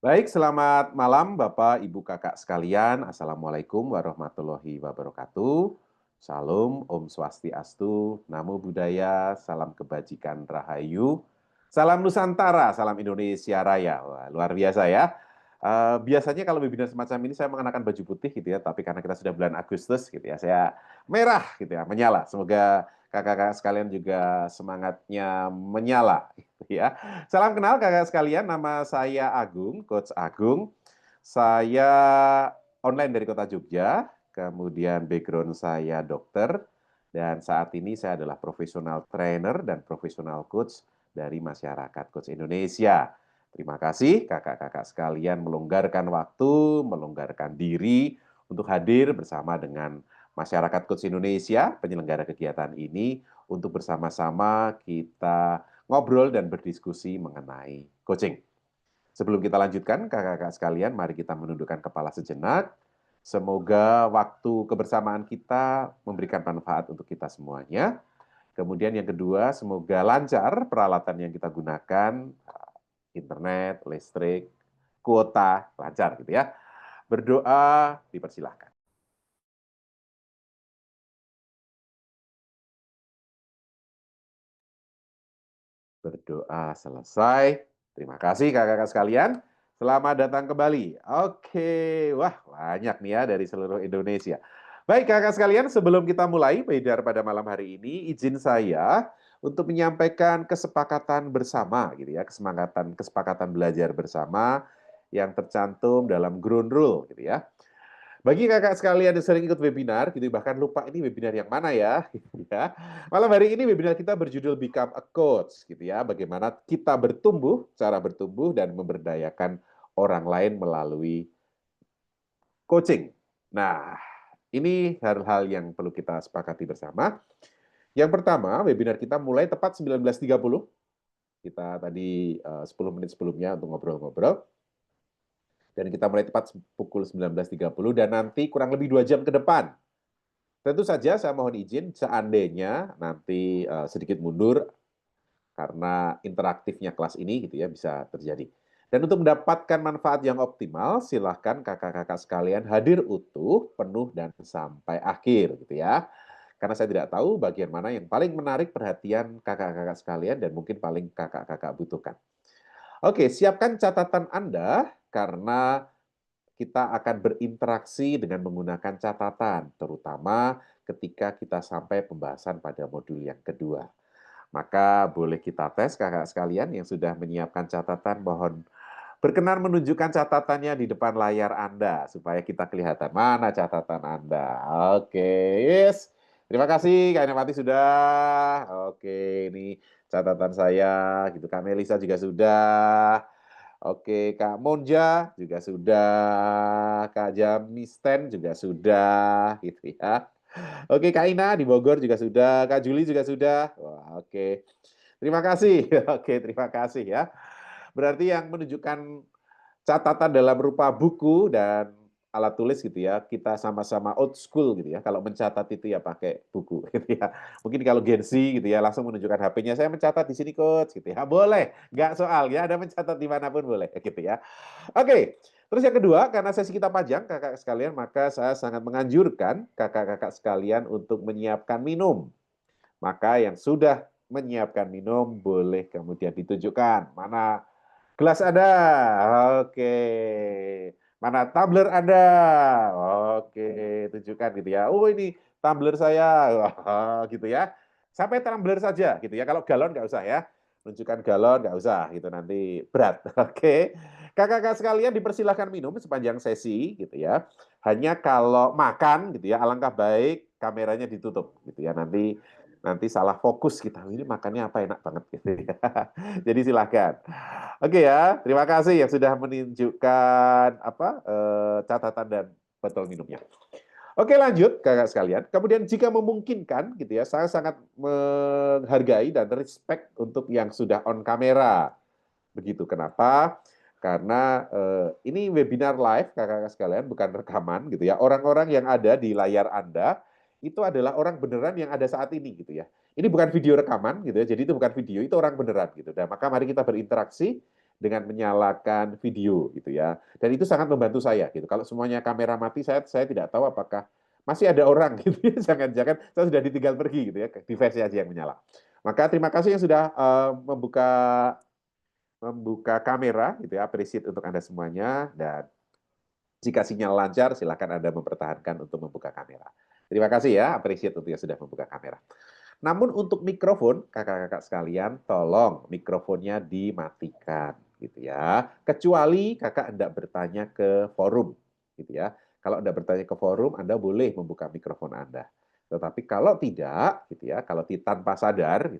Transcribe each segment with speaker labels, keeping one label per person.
Speaker 1: Baik, selamat malam Bapak, Ibu, Kakak sekalian. Assalamualaikum warahmatullahi wabarakatuh. Salam, Om Swastiastu, Namo Buddhaya, salam kebajikan Rahayu, salam Nusantara, salam Indonesia Raya. Wah, luar biasa ya. Biasanya kalau webinar semacam ini saya mengenakan baju putih gitu ya, tapi karena kita sudah bulan Agustus gitu ya, saya merah gitu ya, menyala. Semoga kakak-kakak sekalian juga semangatnya menyala gitu ya. Salam kenal kakak sekalian, nama saya Agung, Coach Agung. Saya online dari kota Jogja, kemudian background saya dokter, dan saat ini saya adalah profesional trainer dan profesional coach dari masyarakat Coach Indonesia. Terima kasih kakak-kakak sekalian melonggarkan waktu, melonggarkan diri untuk hadir bersama dengan masyarakat Coach Indonesia, penyelenggara kegiatan ini, untuk bersama-sama kita ngobrol dan berdiskusi mengenai coaching. Sebelum kita lanjutkan, kakak-kakak sekalian, mari kita menundukkan kepala sejenak. Semoga waktu kebersamaan kita memberikan manfaat untuk kita semuanya. Kemudian yang kedua, semoga lancar peralatan yang kita gunakan, internet, listrik, kuota, lancar gitu ya. Berdoa, dipersilahkan. Berdoa selesai. Terima kasih kakak-kakak sekalian. Selamat datang kembali. Oke, wah banyak nih ya dari seluruh Indonesia. Baik kakak sekalian, sebelum kita mulai webinar pada malam hari ini, izin saya untuk menyampaikan kesepakatan bersama gitu ya, kesepakatan belajar bersama yang tercantum dalam ground rule gitu ya. Bagi kakak sekalian yang sering ikut webinar, gitu bahkan lupa ini webinar yang mana ya, gitu ya. Malam hari ini webinar kita berjudul Become a Coach, gitu ya. Bagaimana kita bertumbuh, cara bertumbuh dan memberdayakan orang lain melalui coaching. Nah, ini hal-hal yang perlu kita sepakati bersama. Yang pertama, webinar kita mulai tepat 19.30. Kita tadi 10 menit sebelumnya untuk ngobrol-ngobrol. Dan kita mulai tepat pukul 19.30 dan nanti kurang lebih 2 jam ke depan. Tentu saja saya mohon izin seandainya nanti sedikit mundur karena interaktifnya kelas ini gitu ya bisa terjadi. Dan untuk mendapatkan manfaat yang optimal, silahkan kakak-kakak sekalian hadir utuh, penuh, dan sampai akhir gitu ya. Karena saya tidak tahu bagian mana yang paling menarik perhatian kakak-kakak sekalian dan mungkin paling kakak-kakak butuhkan. Oke, siapkan catatan Anda karena kita akan berinteraksi dengan menggunakan catatan, terutama ketika kita sampai pembahasan pada modul yang kedua. Maka boleh kita tes kakak sekalian yang sudah menyiapkan catatan, mohon berkenan menunjukkan catatannya di depan layar Anda, supaya kita kelihatan mana catatan Anda. Oke, yes. Terima kasih Kak Inamati sudah. Oke, ini catatan saya, gitu. Kak Melisa juga sudah. Oke, Kak Monja juga sudah, Kak Jamisten juga sudah, gitu ya. Oke, Kak Ina di Bogor juga sudah, Kak Juli juga sudah. Wah, oke. Terima kasih. Oke, terima kasih ya. Berarti yang menunjukkan catatan dalam rupa buku dan alat tulis gitu ya, kita sama-sama old school gitu ya. Kalau mencatat itu ya pakai buku gitu ya. Mungkin kalau Gen Z gitu ya langsung menunjukkan HP-nya, saya mencatat di sini coach gitu ya. Boleh, nggak soal ya, ada mencatat dimanapun boleh gitu ya. Oke, terus yang kedua, karena sesi kita panjang kakak sekalian, maka saya sangat menganjurkan kakak-kakak sekalian untuk menyiapkan minum. Maka yang sudah menyiapkan minum boleh kemudian ditunjukkan mana gelas Anda. Oke. Mana tumbler Anda? Oke, tunjukkan gitu ya. Oh, ini tumbler saya. Wah, gitu ya. Sampai tumbler saja gitu ya. Kalau galon nggak usah ya. Tunjukkan galon nggak usah gitu nanti berat. Oke. Kakak-kakak sekalian dipersilahkan minum sepanjang sesi gitu ya. Hanya kalau makan gitu ya, alangkah baik kameranya ditutup gitu ya. Nanti nanti salah fokus kita. Ini makannya apa enak banget gitu ya. Jadi silahkan. Oke ya, terima kasih yang sudah menunjukkan apa catatan dan botol minumnya. Oke lanjut kakak sekalian. Kemudian jika memungkinkan gitu ya, saya sangat menghargai dan respect untuk yang sudah on kamera. Begitu kenapa? Karena ini webinar live kakak-kakak sekalian, bukan rekaman gitu ya. Orang-orang yang ada di layar Anda itu adalah orang beneran yang ada saat ini gitu ya. Ini bukan video rekaman gitu ya. Jadi itu bukan video, itu orang beneran gitu. Dan maka mari kita berinteraksi dengan menyalakan video gitu ya. Dan itu sangat membantu saya gitu. Kalau semuanya kamera mati, saya tidak tahu apakah masih ada orang gitu ya. Jangan-jangan saya sudah ditinggal pergi gitu ya. Device aja yang menyala. Maka terima kasih yang sudah membuka kamera gitu ya. Appreciate untuk Anda semuanya dan jika sinyal lancar, silakan Anda mempertahankan untuk membuka kamera. Terima kasih ya, appreciate untuk yang sudah membuka kamera. Namun untuk mikrofon, kakak-kakak sekalian, tolong mikrofonnya dimatikan, gitu ya. Kecuali kakak hendak bertanya ke forum, gitu ya. Kalau Anda bertanya ke forum, Anda boleh membuka mikrofon Anda. Tetapi kalau tidak, gitu ya, kalau tanpa sadar,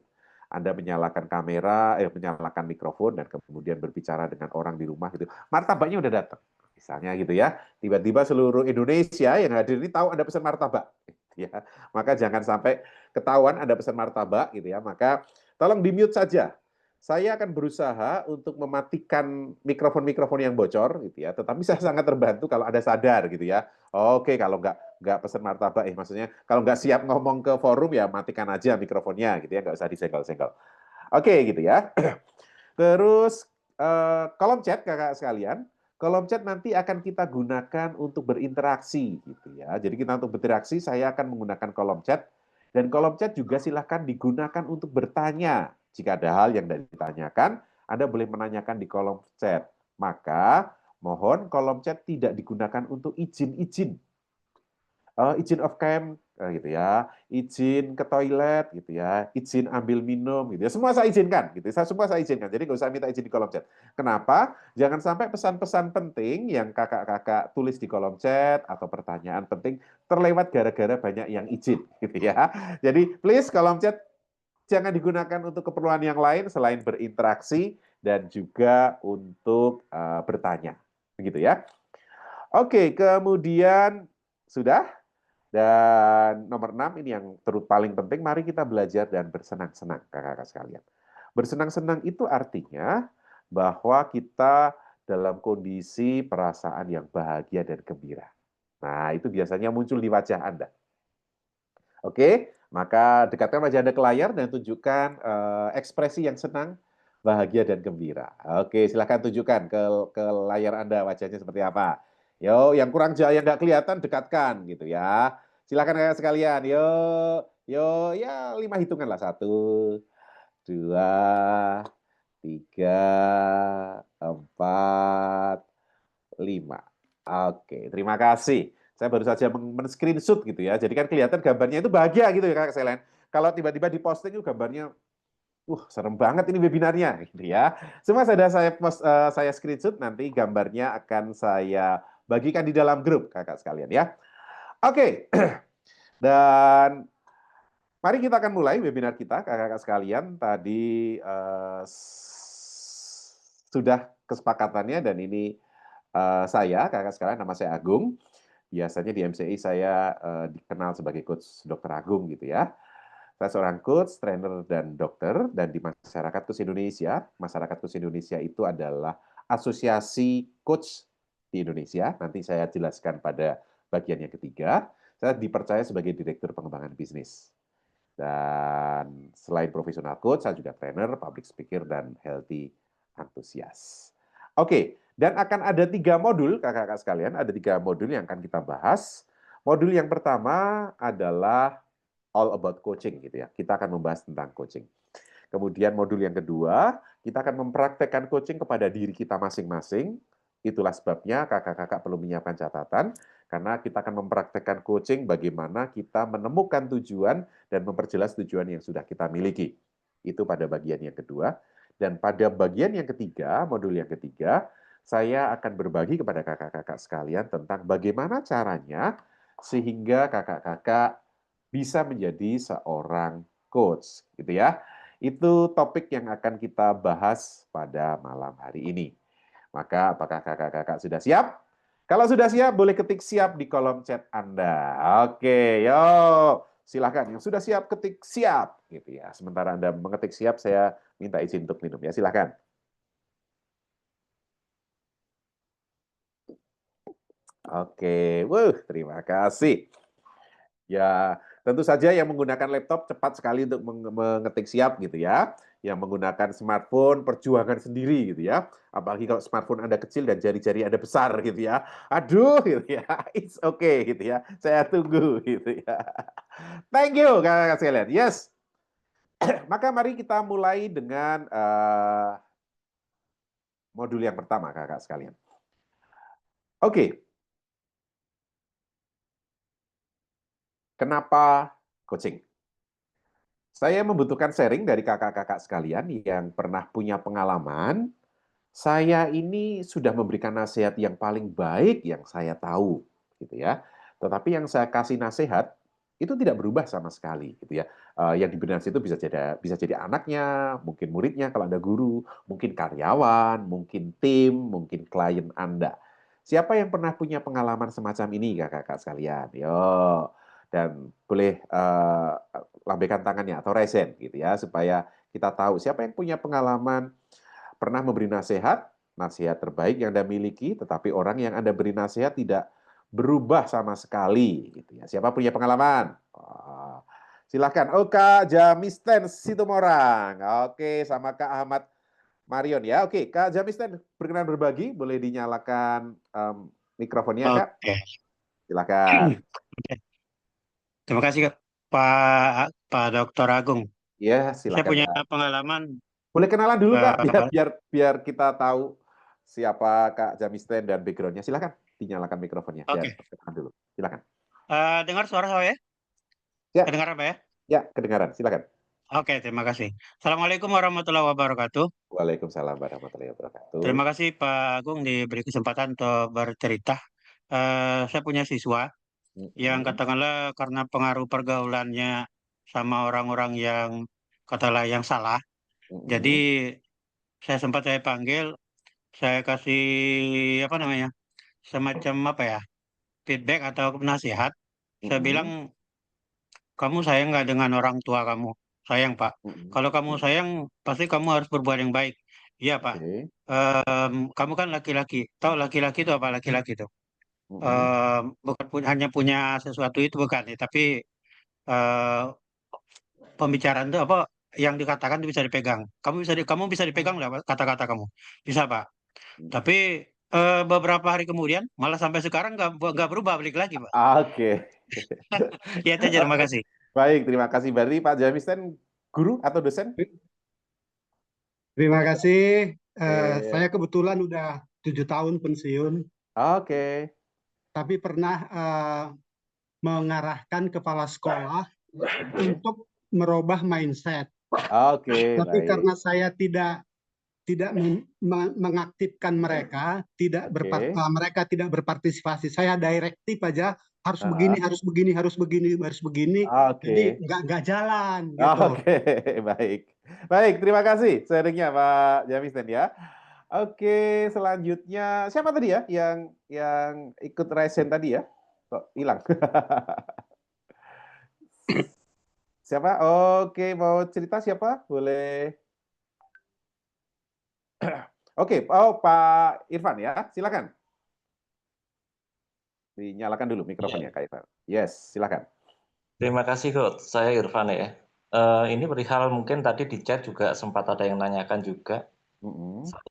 Speaker 1: Anda menyalakan kamera, menyalakan mikrofon dan kemudian berbicara dengan orang di rumah, gitu. Martabaknya udah datang, misalnya gitu ya. Tiba-tiba seluruh Indonesia yang hadir ini tahu Anda pesan martabak, ya. Maka jangan sampai ketahuan Anda pesan martabak gitu ya, maka tolong di-mute saja. Saya akan berusaha untuk mematikan mikrofon-mikrofon yang bocor gitu ya, tetapi saya sangat terbantu kalau Anda sadar gitu ya. Oke, kalau nggak pesan martabak, maksudnya kalau nggak siap ngomong ke forum ya matikan aja mikrofonnya gitu ya, nggak usah disenggol-senggol. Oke gitu ya. Terus kolom chat kakak sekalian, kolom chat nanti akan kita gunakan untuk berinteraksi gitu ya. Jadi kita untuk berinteraksi saya akan menggunakan kolom chat dan kolom chat juga silahkan digunakan untuk bertanya. Jika ada hal yang tidak ditanyakan, Anda boleh menanyakan di kolom chat. Maka mohon kolom chat tidak digunakan untuk izin-izin izin off cam gitu ya, izin ke toilet gitu ya, izin ambil minum gitu ya, semua saya izinkan gitu. Semua saya izinkan. Jadi nggak usah minta izin di kolom chat. Kenapa? Jangan sampai pesan-pesan penting yang kakak-kakak tulis di kolom chat atau pertanyaan penting terlewat gara-gara banyak yang izin gitu ya. Jadi please kolom chat jangan digunakan untuk keperluan yang lain selain berinteraksi dan juga untuk bertanya. Begitu ya. Oke, kemudian sudah. Dan nomor 6 ini yang paling penting, mari kita belajar dan bersenang-senang, kakak-kakak sekalian. Bersenang-senang itu artinya bahwa kita dalam kondisi perasaan yang bahagia dan gembira. Nah, itu biasanya muncul di wajah Anda. Oke, maka dekatkan wajah Anda ke layar dan tunjukkan ekspresi yang senang, bahagia, dan gembira. Oke, silahkan tunjukkan ke layar Anda wajahnya seperti apa. Yo, yang kurang jauh, yang nggak kelihatan, dekatkan gitu ya. Silakan kakak sekalian. Yo, yo, ya 5 hitungan lah. 1, 2, 3, 4, 5. Oke, terima kasih. Saya baru saja men-screenshot gitu ya. Jadi kan kelihatan gambarnya itu bahagia gitu ya kakak sekalian. Kalau tiba-tiba diposting itu gambarnya, serem banget ini webinarnya gitu ya. Semua sudah saya post, saya screenshot, nanti gambarnya akan saya bagikan di dalam grup kakak sekalian ya. Oke, dan mari kita akan mulai webinar kita kakak-kakak sekalian. Tadi sudah kesepakatannya dan ini saya, kakak sekalian, nama saya Agung. Biasanya di MCI saya dikenal sebagai Coach Dr. Agung gitu ya. Saya seorang coach, trainer, dan dokter. Dan di Masyarakat Coach Indonesia, Masyarakat Coach Indonesia itu adalah asosiasi coach di Indonesia. Nanti saya jelaskan pada bagian yang ketiga. Saya dipercaya sebagai Direktur Pengembangan Bisnis. Dan selain profesional coach, saya juga trainer, public speaker, dan healthy enthusiast. Oke, dan akan ada 3 modul, kakak-kakak sekalian, ada 3 modul yang akan kita bahas. Modul yang pertama adalah all about coaching, gitu ya. Kita akan membahas tentang coaching. Kemudian modul yang kedua, kita akan mempraktekkan coaching kepada diri kita masing-masing. Itulah sebabnya kakak-kakak perlu menyiapkan catatan, karena kita akan mempraktekkan coaching bagaimana kita menemukan tujuan dan memperjelas tujuan yang sudah kita miliki. Itu pada bagian yang kedua. Dan pada bagian yang ketiga, modul yang ketiga, saya akan berbagi kepada kakak-kakak sekalian tentang bagaimana caranya sehingga kakak-kakak bisa menjadi seorang coach, gitu ya. Itu topik yang akan kita bahas pada malam hari ini. Maka apakah kakak-kakak sudah siap? Kalau sudah siap, boleh ketik siap di kolom chat Anda. Oke, yo. Silahkan. Yang sudah siap, ketik siap. Gitu ya. Sementara Anda mengetik siap, saya minta izin untuk minum ya. Silahkan. Oke, terima kasih. Ya, Tentu saja yang menggunakan laptop cepat sekali untuk mengetik siap gitu ya. Yang menggunakan smartphone perjuangan sendiri gitu ya. Apalagi kalau smartphone Anda kecil dan jari-jari Anda besar gitu ya. Aduh gitu ya. It's okay gitu ya. Saya tunggu gitu ya. Thank you kakak-kakak sekalian. Yes. Maka mari kita mulai dengan modul yang pertama kakak sekalian. Oke. Kenapa coaching? Saya membutuhkan sharing dari kakak-kakak sekalian yang pernah punya pengalaman. Saya ini sudah memberikan nasihat yang paling baik yang saya tahu, gitu ya. Tetapi yang saya kasih nasihat itu tidak berubah sama sekali, gitu ya. Yang diberi nasihat itu bisa jadi anaknya, mungkin muridnya kalau ada guru, mungkin karyawan, mungkin tim, mungkin klien Anda. Siapa yang pernah punya pengalaman semacam ini, kakak-kakak sekalian? Yo, dan boleh lambaikan tangannya atau resen, gitu ya, supaya kita tahu siapa yang punya pengalaman pernah memberi nasihat, nasihat terbaik yang Anda miliki, tetapi orang yang Anda beri nasihat tidak berubah sama sekali. Gitu ya. Siapa punya pengalaman? Silahkan. Oh, Kak Jamisten Situmorang. Oke, sama Kak Ahmad Marion ya. Oke, Kak Jamisten berkenan berbagi. Boleh dinyalakan mikrofonnya, Kak?
Speaker 2: Oke.
Speaker 1: Silakan.
Speaker 2: Oke. Terima kasih Pak Pak Dr. Agung.
Speaker 1: Ya,
Speaker 2: Saya
Speaker 1: silakan,
Speaker 2: punya
Speaker 1: Kak.
Speaker 2: pengalaman.
Speaker 1: Boleh kenalan dulu, Kak, biar
Speaker 2: eh,
Speaker 1: biar biar kita tahu siapa Kak Jamisten dan background-nya. Silakan dinyalakan mikrofonnya dan
Speaker 2: oke.
Speaker 1: perkenalan dulu. Silakan.
Speaker 2: Dengar suara saya?
Speaker 1: Ya,
Speaker 2: Kedengaran Pak ya?
Speaker 1: ya, kedengaran. Silakan.
Speaker 2: Oke, terima kasih. Assalamualaikum warahmatullahi wabarakatuh.
Speaker 1: Waalaikumsalam warahmatullahi wabarakatuh.
Speaker 2: Terima kasih Pak Agung diberi kesempatan untuk bercerita. Saya punya siswa yang
Speaker 1: Mm-mm,
Speaker 2: katakanlah karena pengaruh pergaulannya sama orang-orang yang katakanlah yang salah. Jadi
Speaker 1: mm-mm,
Speaker 2: saya panggil, saya kasih apa namanya? Semacam apa ya? Feedback atau nasihat. Saya bilang,
Speaker 1: mm-mm,
Speaker 2: kamu sayang nggak dengan orang tua kamu? Sayang, Pak.
Speaker 1: mm-mm,
Speaker 2: Kalau kamu
Speaker 1: mm-mm.
Speaker 2: sayang, pasti kamu harus berbuat yang baik. Iya, Pak.
Speaker 1: Oke.
Speaker 2: Kamu kan laki-laki. Tahu laki-laki itu apa laki-laki itu?
Speaker 1: Mm-mm,
Speaker 2: Bukan hanya punya sesuatu itu bukan, ya, tapi eh, pembicaraan itu apa yang dikatakan itu bisa dipegang. Kamu bisa dipegang nggak Pak, kata-kata kamu? Bisa, Pak.
Speaker 1: mm-mm.
Speaker 2: Tapi beberapa hari kemudian, malah sampai sekarang nggak berubah balik lagi, Pak.
Speaker 1: Oke.
Speaker 2: Ya, itu aja. Terima kasih.
Speaker 1: Baik, terima kasih. Berarti Pak Jamisten guru atau dosen?
Speaker 3: Terima kasih. Saya
Speaker 1: Oke.
Speaker 3: kebetulan udah 7 tahun pensiun,
Speaker 1: Oke.
Speaker 3: tapi pernah mengarahkan kepala sekolah untuk merubah mindset.
Speaker 1: Oke,
Speaker 3: Tapi
Speaker 1: baik.
Speaker 3: karena saya tidak mengaktifkan mereka,
Speaker 1: Oke.
Speaker 3: mereka tidak berpartisipasi. Saya direktif aja harus begini,
Speaker 1: Ah,
Speaker 3: harus begini, harus begini, harus begini. Jadi
Speaker 1: oke.
Speaker 3: nggak jalan gitu.
Speaker 1: Oke, baik. Baik, terima kasih sharingnya Pak Jamisten ya. Oke, selanjutnya siapa tadi ya yang ikut resen tadi ya? Kok hilang? Siapa? Oke, mau cerita siapa? Boleh. Oke, oh Pak Irfan ya, silakan. Dinyalakan dulu mikrofonnya
Speaker 4: Ya,
Speaker 1: Kak Irfan. Yes, silakan.
Speaker 4: terima kasih Coach. Saya Irfan ya. Ini perihal mungkin tadi di chat juga sempat ada yang nanyakan juga.
Speaker 1: Mm-mm,
Speaker 4: Saya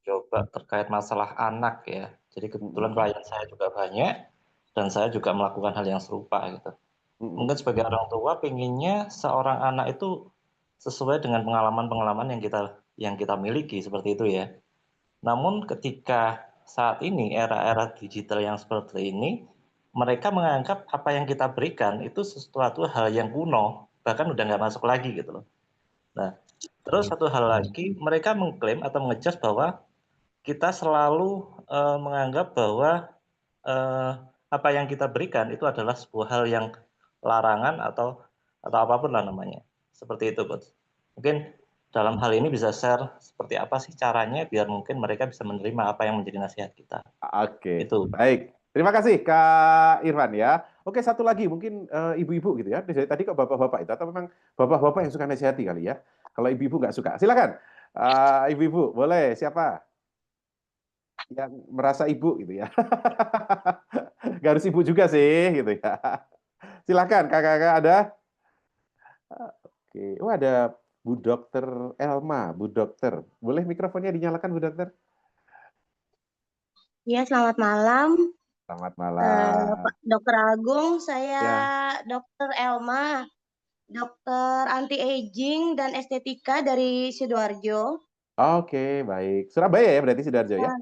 Speaker 4: coba terkait masalah anak ya. Jadi kebetulan
Speaker 1: mm-mm,
Speaker 4: klien saya juga banyak dan saya juga melakukan hal yang serupa gitu.
Speaker 1: mm-mm,
Speaker 4: Mungkin sebagai orang tua pinginnya seorang anak itu sesuai dengan pengalaman-pengalaman yang kita miliki seperti itu ya. Namun ketika saat ini era-era digital yang seperti ini, mereka menganggap apa yang kita berikan itu sesuatu hal yang kuno, bahkan udah nggak masuk lagi gitu loh. Nah, terus satu hal lagi, mereka mengklaim atau mengejudge bahwa kita selalu menganggap bahwa eh, apa yang kita berikan itu adalah sebuah hal yang larangan atau apapun lah namanya. Seperti itu, Coach. Mungkin dalam hal ini bisa share seperti apa sih caranya biar mungkin mereka bisa menerima apa yang menjadi nasihat kita.
Speaker 1: Oke,
Speaker 4: Itu.
Speaker 1: baik. Terima kasih Kak Irfan ya. Oke, satu lagi mungkin ibu-ibu gitu ya. Dari tadi kok bapak-bapak itu atau memang bapak-bapak yang suka nasihati kali ya. Kalau ibu-ibu nggak suka, silakan. Ibu-ibu, boleh siapa yang merasa ibu gitu ya. Nggak harus ibu juga sih gitu ya. Silakan kakak-kakak ada. Oke, oh ada Bu Dokter Elma, Bu Dokter. Boleh mikrofonnya dinyalakan Bu Dokter?
Speaker 5: Ya, selamat malam,
Speaker 1: Selamat malam.
Speaker 5: Pak Dokter Agung. Saya
Speaker 1: Ya,
Speaker 5: Dokter Elma, dokter anti-aging dan estetika dari Sidoarjo.
Speaker 1: oke baik. Surabaya ya berarti Sidoarjo ya?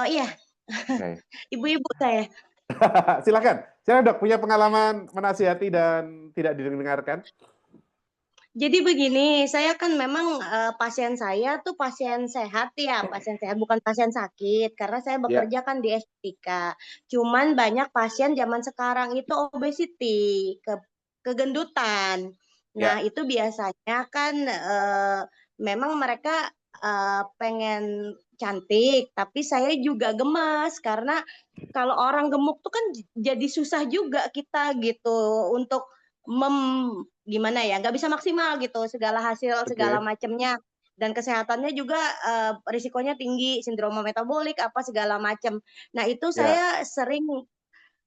Speaker 5: Iya,
Speaker 1: Oke.
Speaker 5: ibu-ibu saya.
Speaker 1: Silakan. Silakan Dok, punya pengalaman menasihati dan tidak didengarkan?
Speaker 5: Jadi begini, saya kan memang pasien saya tuh pasien sehat ya, pasien sehat bukan pasien sakit karena saya
Speaker 1: Ya,
Speaker 5: bekerja kan di estetika. Cuman banyak pasien zaman sekarang itu obesity, kegendutan. Nah,
Speaker 1: ya.
Speaker 5: itu biasanya kan memang mereka pengen cantik, tapi saya juga gemas karena kalau orang gemuk tuh kan jadi susah juga kita gitu untuk gimana ya, nggak bisa maksimal gitu segala hasil segala
Speaker 1: Oke.
Speaker 5: macamnya dan kesehatannya juga risikonya tinggi, sindrom metabolik apa segala macam. Nah, itu
Speaker 1: Ya.
Speaker 5: saya sering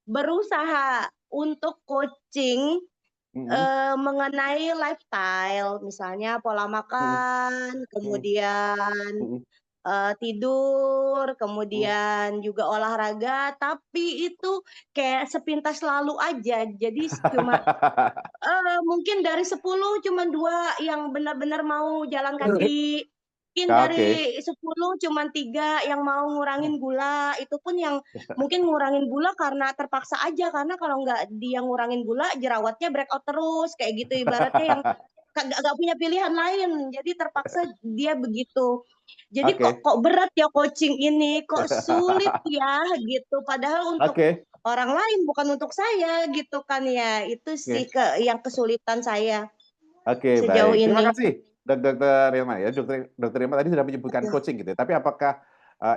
Speaker 5: berusaha untuk coaching
Speaker 1: Mm-mm.
Speaker 5: mengenai lifestyle, misalnya pola
Speaker 1: Mm-mm.
Speaker 5: makan,
Speaker 1: Mm-mm.
Speaker 5: kemudian
Speaker 1: Mm-mm.
Speaker 5: tidur,
Speaker 1: Mm-mm.
Speaker 5: kemudian juga olahraga, tapi itu kayak sepintas lalu aja. Jadi cuma mungkin dari 10 cuma 2 yang benar-benar mau jalan kaki. Mungkin
Speaker 1: Oke.
Speaker 5: dari 10 cuma 3 yang mau ngurangin gula. Itu pun yang mungkin ngurangin gula karena terpaksa aja, karena kalau nggak dia ngurangin gula, jerawatnya breakout terus, kayak gitu ibaratnya yang nggak punya pilihan lain. Jadi terpaksa dia begitu. Jadi kok
Speaker 1: Oke.
Speaker 5: kok berat ya coaching ini, kok sulit ya gitu. Padahal untuk
Speaker 1: Oke.
Speaker 5: orang lain bukan untuk saya gitu kan ya. Itu sih
Speaker 1: Oke.
Speaker 5: yang kesulitan saya
Speaker 1: Oke,
Speaker 5: sejauh
Speaker 1: baik. Terima
Speaker 5: ini.
Speaker 1: kasih, Dokter Ilma ya. Dokter Ilma tadi sudah menyebutkan
Speaker 5: Ya.
Speaker 1: coaching gitu ya. Tapi apakah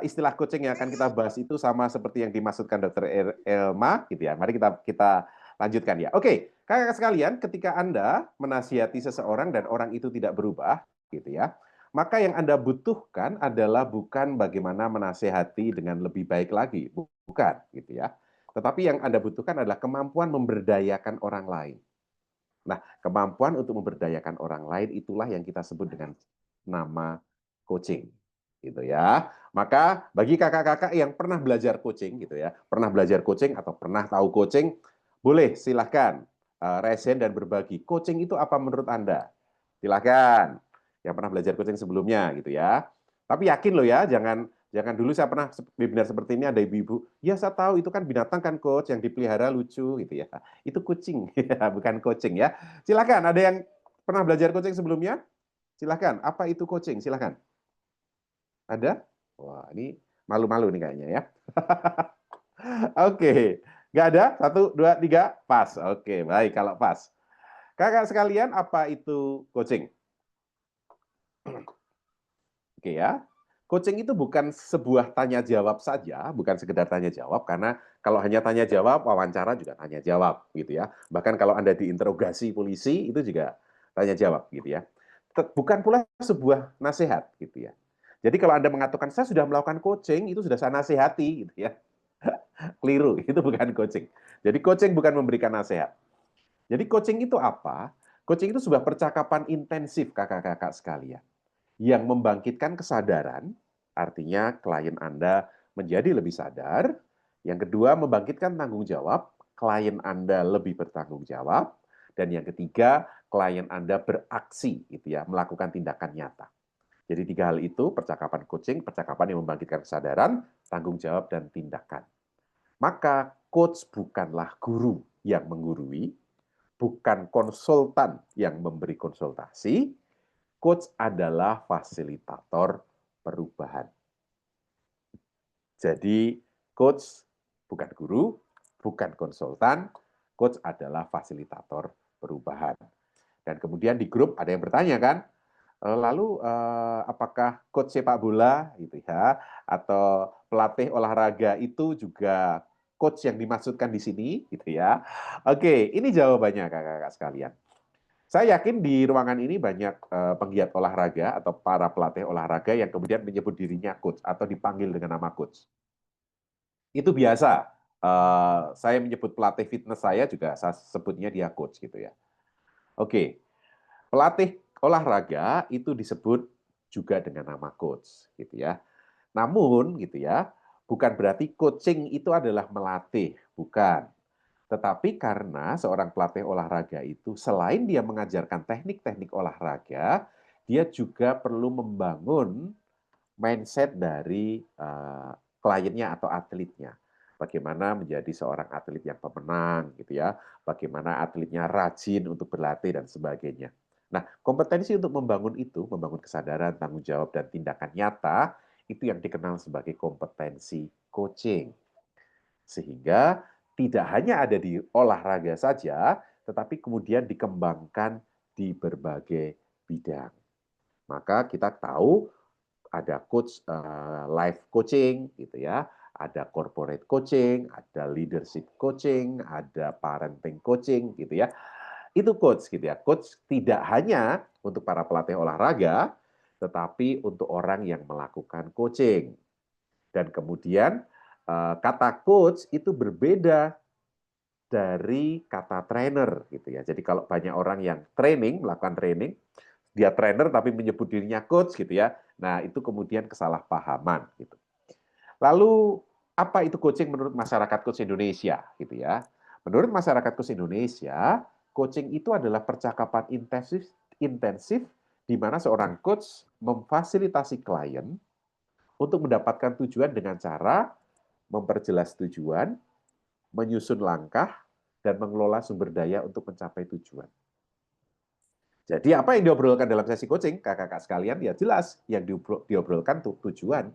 Speaker 1: istilah coaching yang akan kita bahas itu sama seperti yang dimaksudkan Dokter Ilma gitu ya? Mari kita lanjutkan ya. Oke, kakak sekalian, ketika Anda menasihati seseorang dan orang itu tidak berubah gitu ya, maka yang Anda butuhkan adalah bukan bagaimana menasihati dengan lebih baik lagi, bukan gitu ya. Tetapi yang Anda butuhkan adalah kemampuan memberdayakan orang lain. Nah, kemampuan untuk memberdayakan orang lain itulah yang kita sebut dengan nama coaching. Gitu ya. Maka bagi kakak-kakak yang pernah belajar coaching gitu ya, pernah belajar coaching atau pernah tahu coaching, boleh silahkan resen dan berbagi. Coaching itu apa menurut Anda? Silahkan. Yang pernah belajar coaching sebelumnya gitu ya. Tapi yakin loh ya, jangan dulu saya pernah webinar seperti ini ada ibu-ibu, ya saya tahu itu kan binatang kan coach yang dipelihara lucu gitu ya. Itu kucing, bukan coaching ya. Silakan, ada yang pernah belajar coaching sebelumnya? Silakan, apa itu coaching? Silakan. Ada? Wah, ini malu-malu nih kayaknya ya. Oke, nggak ada? 1, 2, 3, pas. Oke, baik kalau pas. Kakak sekalian, apa itu coaching? Oke ya. Coaching itu bukan sebuah tanya jawab saja, bukan sekedar tanya jawab, karena kalau hanya tanya jawab, wawancara juga tanya jawab gitu ya. Bahkan kalau Anda diinterogasi polisi itu juga tanya jawab gitu ya. Bukan pula sebuah nasihat gitu ya. Jadi kalau Anda mengatakan saya sudah melakukan coaching, itu sudah saya nasihati gitu ya. Keliru, itu bukan coaching. Jadi coaching bukan memberikan nasihat. Jadi coaching itu apa? Coaching itu sebuah percakapan intensif kakak-kakak sekalian yang membangkitkan kesadaran, artinya klien Anda menjadi lebih sadar. Yang kedua, membangkitkan tanggung jawab, klien Anda lebih bertanggung jawab. Dan yang ketiga, klien Anda beraksi, gitu ya, melakukan tindakan nyata. Jadi 3 hal itu, percakapan coaching, percakapan yang membangkitkan kesadaran, tanggung jawab, dan tindakan. Maka coach bukanlah guru yang menggurui, bukan konsultan yang memberi konsultasi, coach adalah fasilitator perubahan. Jadi, coach bukan guru, bukan konsultan, coach adalah fasilitator perubahan. Dan kemudian di grup ada yang bertanya kan, lalu apakah coach sepak bola gitu ya, atau pelatih olahraga itu juga coach yang dimaksudkan di sini gitu ya. Oke, ini jawabannya kakak-kakak sekalian. Saya yakin di ruangan ini banyak penggiat olahraga atau para pelatih olahraga yang kemudian menyebut dirinya coach atau dipanggil dengan nama coach. Itu biasa Saya menyebut pelatih fitness saya juga saya sebutnya dia coach gitu ya. Oke, pelatih olahraga itu disebut juga dengan nama coach gitu ya. Namun gitu ya, bukan berarti coaching itu adalah melatih, bukan. Tetapi karena seorang pelatih olahraga itu selain dia mengajarkan teknik-teknik olahraga, dia juga perlu membangun mindset dari kliennya atau atletnya. Bagaimana menjadi seorang atlet yang pemenang gitu ya, bagaimana atletnya rajin untuk berlatih dan sebagainya. Nah, kompetensi untuk membangun itu, membangun kesadaran, tanggung jawab dan tindakan nyata itu yang dikenal sebagai kompetensi coaching. Sehingga tidak hanya ada di olahraga saja, tetapi kemudian dikembangkan di berbagai bidang. Maka kita tahu ada coach life coaching gitu ya, ada corporate coaching, ada leadership coaching, ada parenting coaching gitu ya. Itu coach gitu ya. Coach tidak hanya untuk para pelatih olahraga, tetapi untuk orang yang melakukan coaching. Dan kemudian kata coach itu berbeda dari kata trainer gitu ya. Jadi kalau banyak orang yang melakukan training, dia trainer tapi menyebut dirinya coach gitu ya. Nah, itu kemudian kesalahpahaman gitu. Lalu apa itu coaching menurut masyarakat coach Indonesia gitu ya? Menurut masyarakat coach Indonesia, coaching itu adalah percakapan intensif di mana seorang coach memfasilitasi klien untuk mendapatkan tujuan dengan cara memperjelas tujuan, menyusun langkah, dan mengelola sumber daya untuk mencapai tujuan. Jadi apa yang diobrolkan dalam sesi coaching, kakak-kakak sekalian, ya jelas yang diobrolkan tujuan.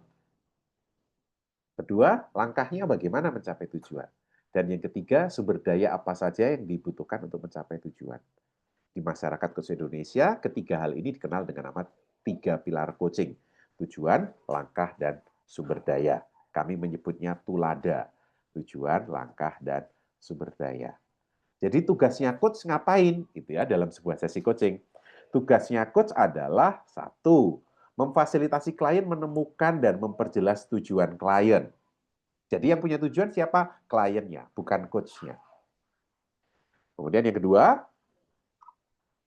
Speaker 1: Kedua, langkahnya bagaimana mencapai tujuan. Dan yang ketiga, sumber daya apa saja yang dibutuhkan untuk mencapai tujuan. Di masyarakat coach Indonesia, ketiga hal ini dikenal dengan nama 3 pilar coaching. Tujuan, langkah, dan sumber daya. Kami menyebutnya tulada. Tujuan, langkah, dan sumber daya. Jadi tugasnya coach ngapain gitu ya dalam sebuah sesi coaching? Tugasnya coach adalah satu, memfasilitasi klien menemukan dan memperjelas tujuan klien. Jadi yang punya tujuan siapa? Kliennya, bukan coach-nya. Kemudian yang kedua,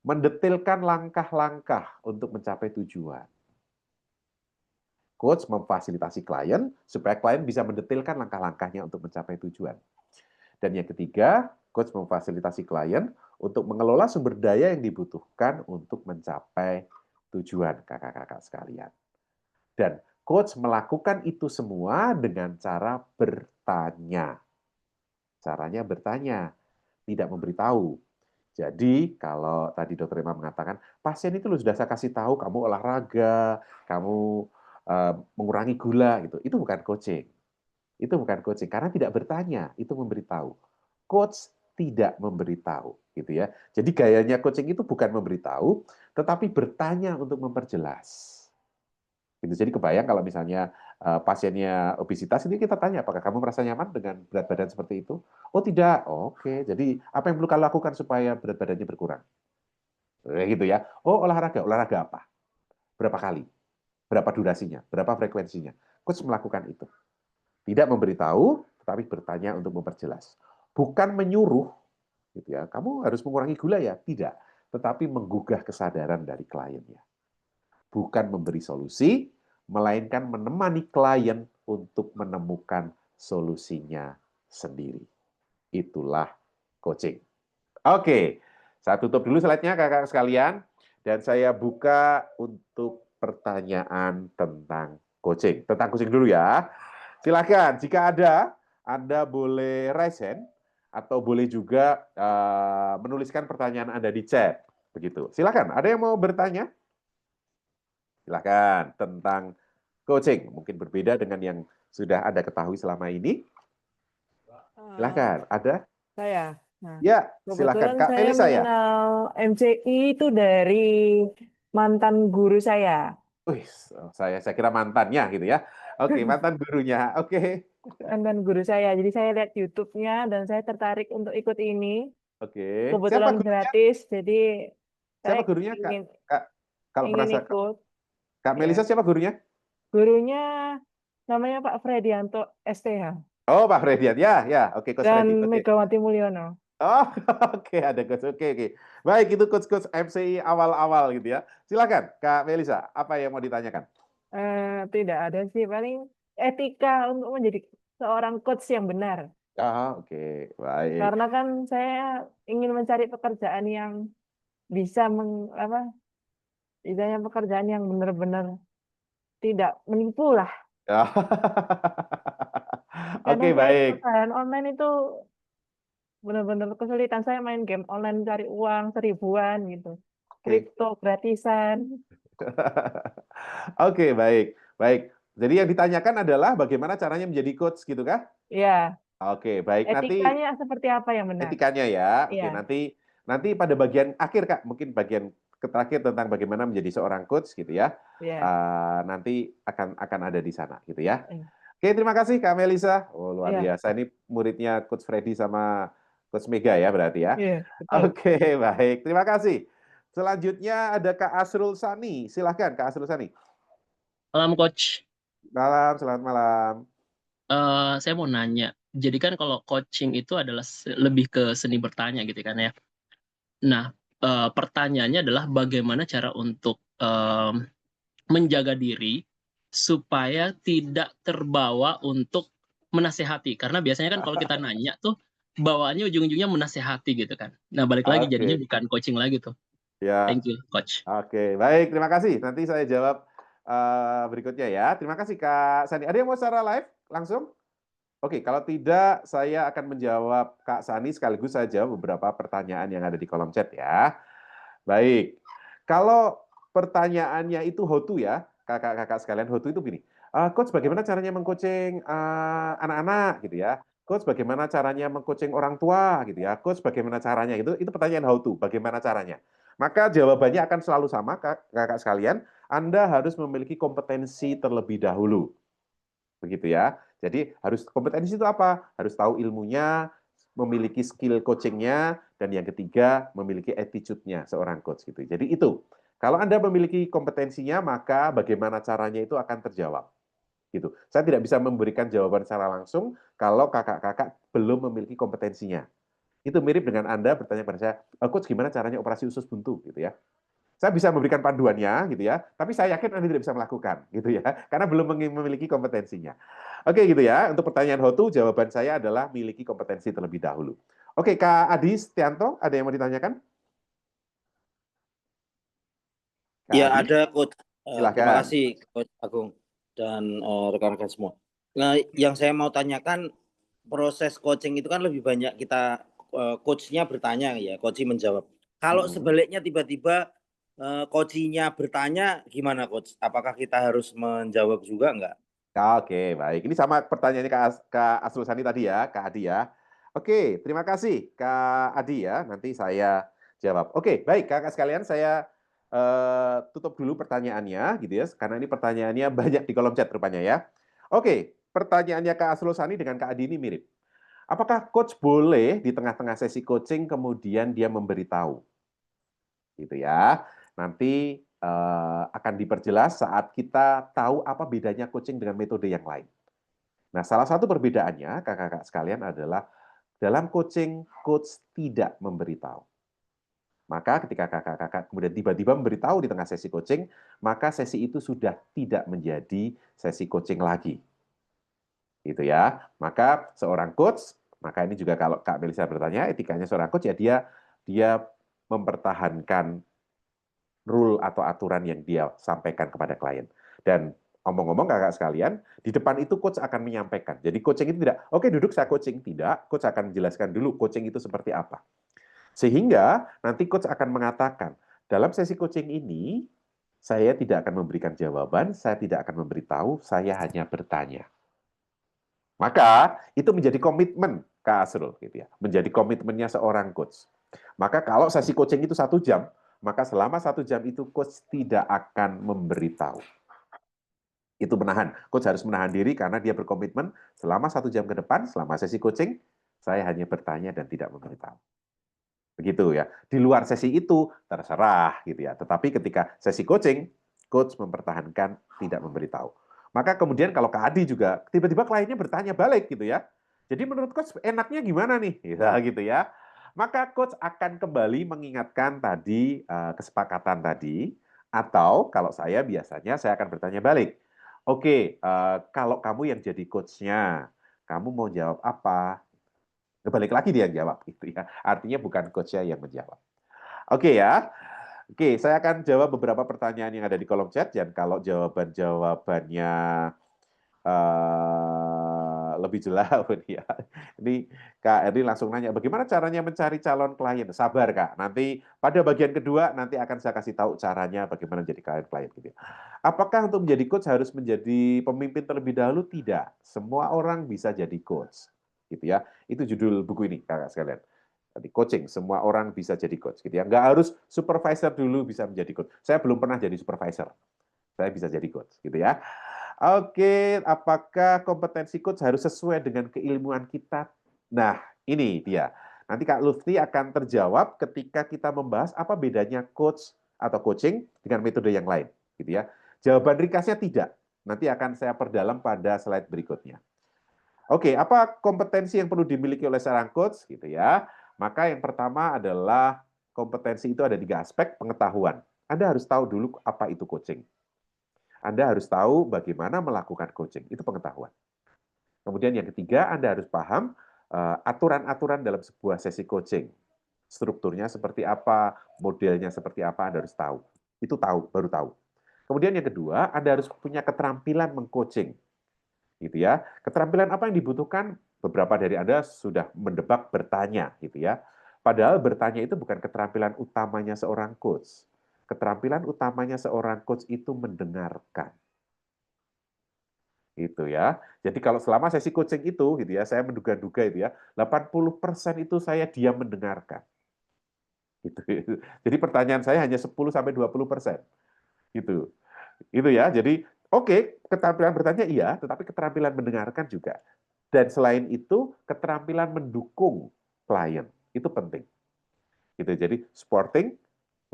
Speaker 1: mendetailkan langkah-langkah untuk mencapai tujuan. Coach memfasilitasi klien supaya klien bisa mendetailkan langkah-langkahnya untuk mencapai tujuan. Dan yang ketiga, coach memfasilitasi klien untuk mengelola sumber daya yang dibutuhkan untuk mencapai tujuan kakak-kakak sekalian. Dan coach melakukan itu semua dengan cara bertanya. Caranya bertanya, tidak memberitahu. Jadi kalau tadi Dr. Emma mengatakan, pasien itu sudah saya kasih tahu kamu olahraga, kamu mengurangi gula, itu bukan coaching. Itu bukan coaching karena tidak bertanya, itu memberitahu. Coach tidak memberitahu, gitu ya. Jadi gayanya coaching itu bukan memberitahu, tetapi bertanya untuk memperjelas. Gitu. Jadi kebayang kalau misalnya pasiennya obesitas, ini kita tanya, apakah kamu merasa nyaman dengan berat badan seperti itu? Oh tidak, oke. Jadi apa yang perlu kamu lakukan supaya berat badannya berkurang? Gitu ya. Oh olahraga, olahraga apa? Berapa kali? Berapa durasinya? Berapa frekuensinya? Coach melakukan itu. Tidak memberitahu, tetapi bertanya untuk memperjelas. Bukan menyuruh, gitu ya. Kamu harus mengurangi gula ya? Tidak. Tetapi menggugah kesadaran dari kliennya. Bukan memberi solusi, melainkan menemani klien untuk menemukan solusinya sendiri. Itulah coaching. Oke, saya tutup dulu slide-nya kakak sekalian, dan saya buka untuk pertanyaan tentang coaching. Tentang coaching dulu ya. Silakan, jika ada, Anda boleh raise hand, atau boleh juga menuliskan pertanyaan Anda di chat. Begitu. Silakan, ada yang mau bertanya? Silakan, tentang coaching. Mungkin berbeda dengan yang sudah Anda ketahui selama ini. Silakan, ada?
Speaker 6: Saya. Nah,
Speaker 1: Ya, silakan.
Speaker 6: kebetulan
Speaker 1: Kak
Speaker 6: saya
Speaker 1: Melisa ya?
Speaker 6: mengenal MCI itu dari mantan guru saya.
Speaker 1: Wih, saya kira mantannya gitu ya. Oke, mantan gurunya. Oke.
Speaker 6: Mantan guru saya. Jadi saya lihat YouTube-nya dan saya tertarik untuk ikut ini.
Speaker 1: Oke. Siapa
Speaker 6: Kebetulan
Speaker 1: gurunya?
Speaker 6: gratis, jadi
Speaker 1: Siapa
Speaker 6: saya
Speaker 1: gurunya, Kak?
Speaker 6: ingin
Speaker 1: Kak, kalau
Speaker 6: ingin
Speaker 1: merasa
Speaker 6: ikut.
Speaker 1: Kak Melisa
Speaker 6: Ya.
Speaker 1: siapa gurunya?
Speaker 6: Gurunya namanya Pak Fredianto STH.
Speaker 1: Oh, Pak Fredian. Ya. Oke, Coach Freddy.
Speaker 6: dan
Speaker 1: Oke.
Speaker 6: Megawati Mulyono.
Speaker 1: Oh, oke, ada Coach. Oke. Baik, itu Coach MCI awal-awal gitu ya. Silakan, Kak Melisa, apa yang mau ditanyakan?
Speaker 6: Tidak ada sih, paling etika untuk menjadi seorang coach yang benar.
Speaker 1: Oke, baik.
Speaker 6: Karena kan saya ingin mencari pekerjaan yang bisa istilahnya pekerjaan yang benar-benar tidak menipu lah. Karena
Speaker 1: Oke,
Speaker 6: saya
Speaker 1: baik.
Speaker 6: pekerjaan online itu benar-benar kesulitan. Saya main game online cari uang 1000-an gitu.
Speaker 1: Oke.
Speaker 6: Kripto gratisan.
Speaker 1: Oke, baik. Jadi yang ditanyakan adalah bagaimana caranya menjadi coach gitu kah?
Speaker 6: Ya,
Speaker 1: Oke, baik. Nanti
Speaker 6: etikanya seperti apa yang benar?
Speaker 1: etikanya ya. Oke,
Speaker 6: Iya.
Speaker 1: nanti pada bagian akhir Kak, mungkin bagian terakhir tentang bagaimana menjadi seorang coach gitu ya.
Speaker 6: Iya.
Speaker 1: Nanti akan ada di sana gitu ya.
Speaker 6: Iya.
Speaker 1: Oke, terima kasih Kak Melisa. Oh, luar
Speaker 6: Iya.
Speaker 1: biasa. Ini muridnya Coach Freddy sama Coach Mega ya berarti ya.
Speaker 6: Iya, betul.
Speaker 1: Oke, baik. Terima kasih. Selanjutnya ada Kak Asrul Sani. Silahkan Kak Asrul Sani.
Speaker 7: Malam Coach.
Speaker 1: Selamat malam.
Speaker 7: Saya mau nanya, jadi kan kalau coaching itu adalah lebih ke seni bertanya gitu kan ya. Nah, pertanyaannya adalah bagaimana cara untuk menjaga diri supaya tidak terbawa untuk menasehati. Karena biasanya kan kalau kita nanya tuh bawaannya ujung-ujungnya menasehati gitu kan. Nah, balik lagi jadinya
Speaker 1: Oke.
Speaker 7: bukan coaching lagi tuh.
Speaker 1: Ya.
Speaker 7: Thank you, Coach.
Speaker 1: Oke, baik. Terima kasih. Nanti saya jawab berikutnya ya. Terima kasih Kak Sani. Ada yang mau secara live langsung? Oke, kalau tidak saya akan menjawab Kak Sani sekaligus saya jawab beberapa pertanyaan yang ada di kolom chat ya. Baik. Kalau pertanyaannya itu how to ya, kakak-kakak sekalian, how to itu begini. Coach, bagaimana caranya mengcoaching anak-anak gitu ya? Coach, bagaimana caranya mengcoaching orang tua gitu ya? Coach, bagaimana caranya? Itu pertanyaan how to, bagaimana caranya? Maka jawabannya akan selalu sama, kakak sekalian. Anda harus memiliki kompetensi terlebih dahulu. Begitu ya. Jadi harus kompetensi itu apa? Harus tahu ilmunya, memiliki skill coachingnya, dan yang ketiga memiliki attitude-nya seorang coach gitu. Jadi itu. Kalau Anda memiliki kompetensinya, maka bagaimana caranya itu akan terjawab. Gitu. Saya tidak bisa memberikan jawaban secara langsung kalau kakak-kakak belum memiliki kompetensinya. Itu mirip dengan Anda bertanya pada saya, Coach, gimana caranya operasi usus buntu gitu ya. Saya bisa memberikan panduannya gitu ya, tapi saya yakin Anda tidak bisa melakukan gitu ya, karena belum memiliki kompetensinya. Oke gitu ya, untuk pertanyaan how to, jawaban saya adalah miliki kompetensi terlebih dahulu. Oke, Kak Adi Setianto, ada yang mau ditanyakan? Kak
Speaker 8: Ya,
Speaker 1: Adi?
Speaker 8: ada Coach.
Speaker 1: Silakan.
Speaker 8: Terima kasih Coach Agung dan rekan-rekan semua. Nah, yang saya mau tanyakan, proses coaching itu kan lebih banyak kita coach-nya bertanya ya, coach menjawab. Kalau sebaliknya tiba-tiba coach-nya bertanya, gimana Coach? Apakah kita harus menjawab juga enggak?
Speaker 1: Oke, baik. Ini sama pertanyaannya Kak Asrul Sani tadi ya, Kak Adi ya. Oke, terima kasih Kak Adi ya. Nanti saya jawab. Oke, baik kakak sekalian, saya tutup dulu pertanyaannya gitu ya, karena ini pertanyaannya banyak di kolom chat rupanya ya. Oke, pertanyaannya Kak Asrul Sani dengan Kak Adi ini mirip. Apakah coach boleh di tengah-tengah sesi coaching kemudian dia memberitahu? Gitu ya. Nanti akan diperjelas saat kita tahu apa bedanya coaching dengan metode yang lain. Nah, salah satu perbedaannya, kakak-kakak sekalian, adalah dalam coaching, coach tidak memberitahu. Maka ketika kakak-kakak kemudian tiba-tiba memberitahu di tengah sesi coaching, maka sesi itu sudah tidak menjadi sesi coaching lagi. Gitu ya. Maka seorang coach, maka ini juga kalau Kak Melisa bertanya, etikanya seorang coach ya dia mempertahankan rule atau aturan yang dia sampaikan kepada klien. Dan omong-omong kakak sekalian, di depan itu coach akan menyampaikan. Jadi coaching itu tidak, oke duduk saya coaching. Tidak, coach akan menjelaskan dulu coaching itu seperti apa. Sehingga nanti coach akan mengatakan, dalam sesi coaching ini, saya tidak akan memberikan jawaban, saya tidak akan memberitahu, saya hanya bertanya. Maka itu menjadi komitmen Kak Asrul, gitu ya. Menjadi komitmennya seorang coach. Maka kalau sesi coaching itu 1 jam, maka selama 1 jam itu coach tidak akan memberitahu. Itu menahan. Coach harus menahan diri karena dia berkomitmen selama 1 jam ke depan, selama sesi coaching, saya hanya bertanya dan tidak memberitahu. Begitu ya. Di luar sesi itu terserah gitu ya. Tetapi ketika sesi coaching, coach mempertahankan tidak memberitahu. Maka kemudian kalau Kak Adi juga tiba-tiba kliennya bertanya balik gitu ya. Jadi menurut coach enaknya gimana nih? Ya, gitu ya. Maka coach akan kembali mengingatkan tadi kesepakatan tadi, atau kalau saya biasanya saya akan bertanya balik. Oke, kalau kamu yang jadi coach-nya, kamu mau jawab apa? Balik lagi dia yang jawab gitu ya. Artinya bukan coach-nya yang menjawab. Oke ya. Oke, saya akan jawab beberapa pertanyaan yang ada di kolom chat, dan kalau jawaban-jawabannya lebih jelas ya. Ini Kak Erdi langsung nanya, bagaimana caranya mencari calon klien? Sabar Kak, nanti pada bagian kedua nanti akan saya kasih tahu caranya bagaimana jadi klien gitu ya. Apakah untuk menjadi coach harus menjadi pemimpin terlebih dahulu? Tidak. Semua orang bisa jadi coach. Gitu ya. Itu judul buku ini Kakak sekalian. Tadi coaching, semua orang bisa jadi coach gitu ya. Nggak harus supervisor dulu bisa menjadi coach. Saya belum pernah jadi supervisor. Saya bisa jadi coach gitu ya. Oke, apakah kompetensi coach harus sesuai dengan keilmuan kita? Nah, ini dia. Nanti Kak Lutfi akan terjawab ketika kita membahas apa bedanya coach atau coaching dengan metode yang lain, gitu ya. Jawaban ringkasnya tidak. Nanti akan saya perdalam pada slide berikutnya. Oke, apa kompetensi yang perlu dimiliki oleh seorang coach, gitu ya? Maka yang pertama adalah kompetensi itu ada 3 aspek. Pengetahuan. Anda harus tahu dulu apa itu coaching. Anda harus tahu bagaimana melakukan coaching. Itu pengetahuan. Kemudian yang ketiga, Anda harus paham aturan-aturan dalam sebuah sesi coaching. Strukturnya seperti apa, modelnya seperti apa, Anda harus tahu. Itu baru tahu. Kemudian yang kedua, Anda harus punya keterampilan mengcoaching. Gitu ya. Keterampilan apa yang dibutuhkan? Beberapa dari Anda sudah mendebak bertanya, gitu ya. Padahal bertanya itu bukan keterampilan utamanya seorang coach. Keterampilan utamanya seorang coach itu mendengarkan. Gitu ya. Jadi kalau selama sesi coaching itu, gitu ya, saya menduga-duga itu ya, 80% itu saya diam mendengarkan. Gitu. Jadi pertanyaan saya hanya 10-20%. Gitu. Itu ya. Jadi oke, keterampilan bertanya iya, tetapi keterampilan mendengarkan juga. Dan selain itu, keterampilan mendukung klien itu penting. Gitu. Jadi supporting,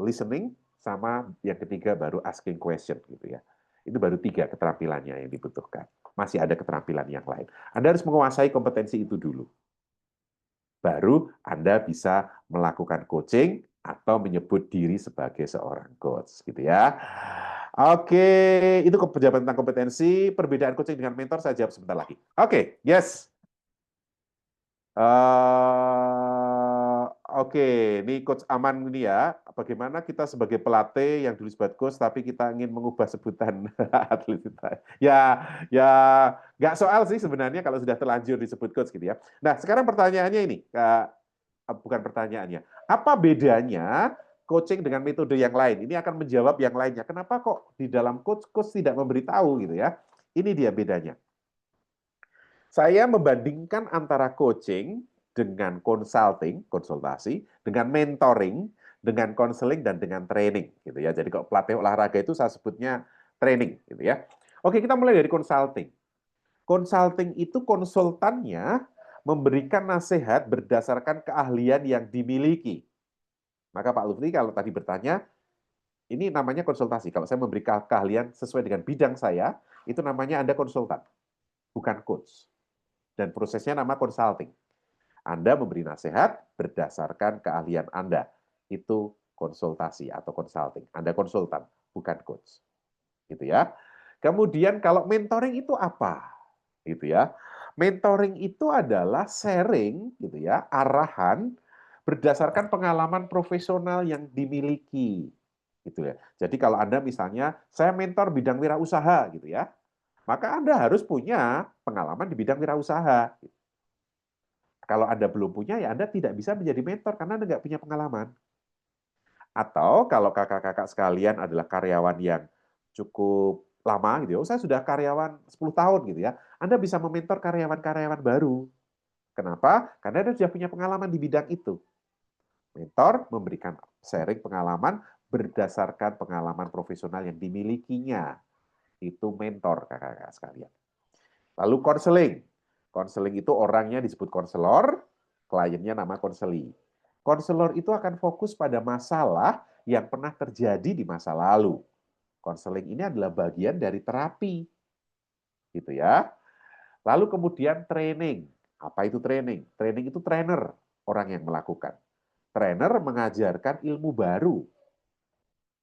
Speaker 1: listening, sama yang ketiga baru asking question gitu ya. Itu baru 3 keterampilannya yang dibutuhkan. Masih ada keterampilan yang lain. Anda harus menguasai kompetensi itu dulu. Baru Anda bisa melakukan coaching atau menyebut diri sebagai seorang coach gitu ya. Oke, itu penjelasan tentang kompetensi. Perbedaan coaching dengan mentor saya jawab sebentar lagi. Oke, yes. Oke, ini Coach Aman ini ya. Bagaimana kita sebagai pelatih yang dulu sebat coach, tapi kita ingin mengubah sebutan atlet kita. Ya, nggak soal sih sebenarnya kalau sudah terlanjur disebut coach gitu ya. Nah, sekarang pertanyaannya ini, bukan pertanyaannya. Apa bedanya coaching dengan metode yang lain? Ini akan menjawab yang lainnya. Kenapa kok di dalam coach tidak memberitahu gitu ya? Ini dia bedanya. Saya membandingkan antara coaching dengan consulting, konsultasi, dengan mentoring, dengan counseling, dan dengan training. Gitu ya. Jadi kalau pelatih olahraga itu saya sebutnya training. Gitu ya. Oke, kita mulai dari consulting. Consulting itu konsultannya memberikan nasihat berdasarkan keahlian yang dimiliki. Maka Pak Lutfi kalau tadi bertanya, ini namanya konsultasi. Kalau saya memberi keahlian sesuai dengan bidang saya, itu namanya Anda konsultan, bukan coach. Dan prosesnya nama consulting. Anda memberi nasihat berdasarkan keahlian Anda. Itu konsultasi atau consulting. Anda konsultan, bukan coach. Gitu ya. Kemudian kalau mentoring itu apa? Gitu ya. Mentoring itu adalah sharing gitu ya, arahan berdasarkan pengalaman profesional yang dimiliki. Gitu ya. Jadi kalau Anda misalnya saya mentor bidang wirausaha gitu ya. Maka Anda harus punya pengalaman di bidang wirausaha. Kalau Anda belum punya, ya Anda tidak bisa menjadi mentor karena Anda nggak punya pengalaman. Atau kalau kakak-kakak sekalian adalah karyawan yang cukup lama, gitu ya, saya sudah karyawan 10 tahun, gitu ya, Anda bisa mementor karyawan-karyawan baru. Kenapa? Karena Anda sudah punya pengalaman di bidang itu. Mentor memberikan sharing pengalaman berdasarkan pengalaman profesional yang dimilikinya. Itu mentor kakak-kakak sekalian. Lalu konseling. Konseling itu orangnya disebut konselor, kliennya nama konseli. Konselor itu akan fokus pada masalah yang pernah terjadi di masa lalu. Konseling ini adalah bagian dari terapi. Gitu ya. Lalu kemudian training. Apa itu training? Training itu trainer, orang yang melakukan. Trainer mengajarkan ilmu baru.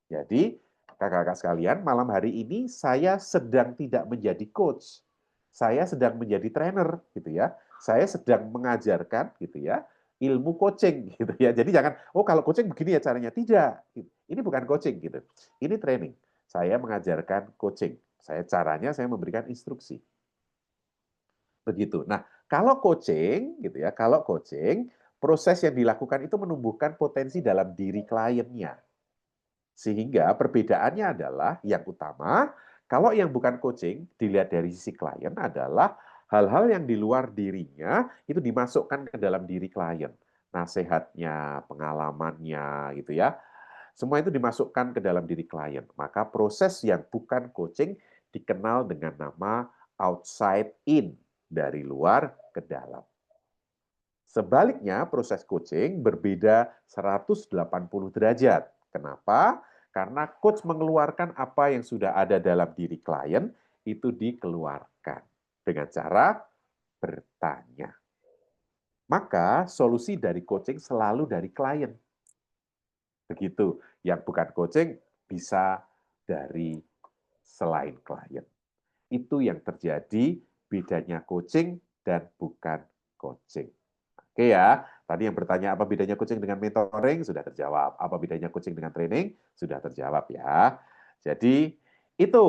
Speaker 1: Jadi, kakak-kakak sekalian, malam hari ini saya sedang tidak menjadi coach. Saya sedang menjadi trainer, gitu ya. Saya sedang mengajarkan, gitu ya, ilmu coaching, gitu ya. Jadi jangan, oh kalau coaching begini ya caranya. Tidak. Ini bukan coaching, gitu. Ini training. Saya mengajarkan coaching. Caranya saya memberikan instruksi. Begitu. Nah, kalau coaching, gitu ya, kalau coaching, proses yang dilakukan itu menumbuhkan potensi dalam diri kliennya. Sehingga perbedaannya adalah yang utama, kalau yang bukan coaching, dilihat dari sisi klien adalah hal-hal yang di luar dirinya itu dimasukkan ke dalam diri klien. Nasihatnya, pengalamannya, gitu ya. Semua itu dimasukkan ke dalam diri klien. Maka proses yang bukan coaching dikenal dengan nama outside in, dari luar ke dalam. Sebaliknya, proses coaching berbeda 180 derajat. Kenapa? Karena coach mengeluarkan apa yang sudah ada dalam diri klien, itu dikeluarkan dengan cara bertanya. Maka solusi dari coaching selalu dari klien. Begitu. Yang bukan coaching bisa dari selain klien. Itu yang terjadi bedanya coaching dan bukan coaching. Oke ya, tadi yang bertanya apa bedanya coaching dengan mentoring sudah terjawab. Apa bedanya coaching dengan training sudah terjawab ya. Jadi itu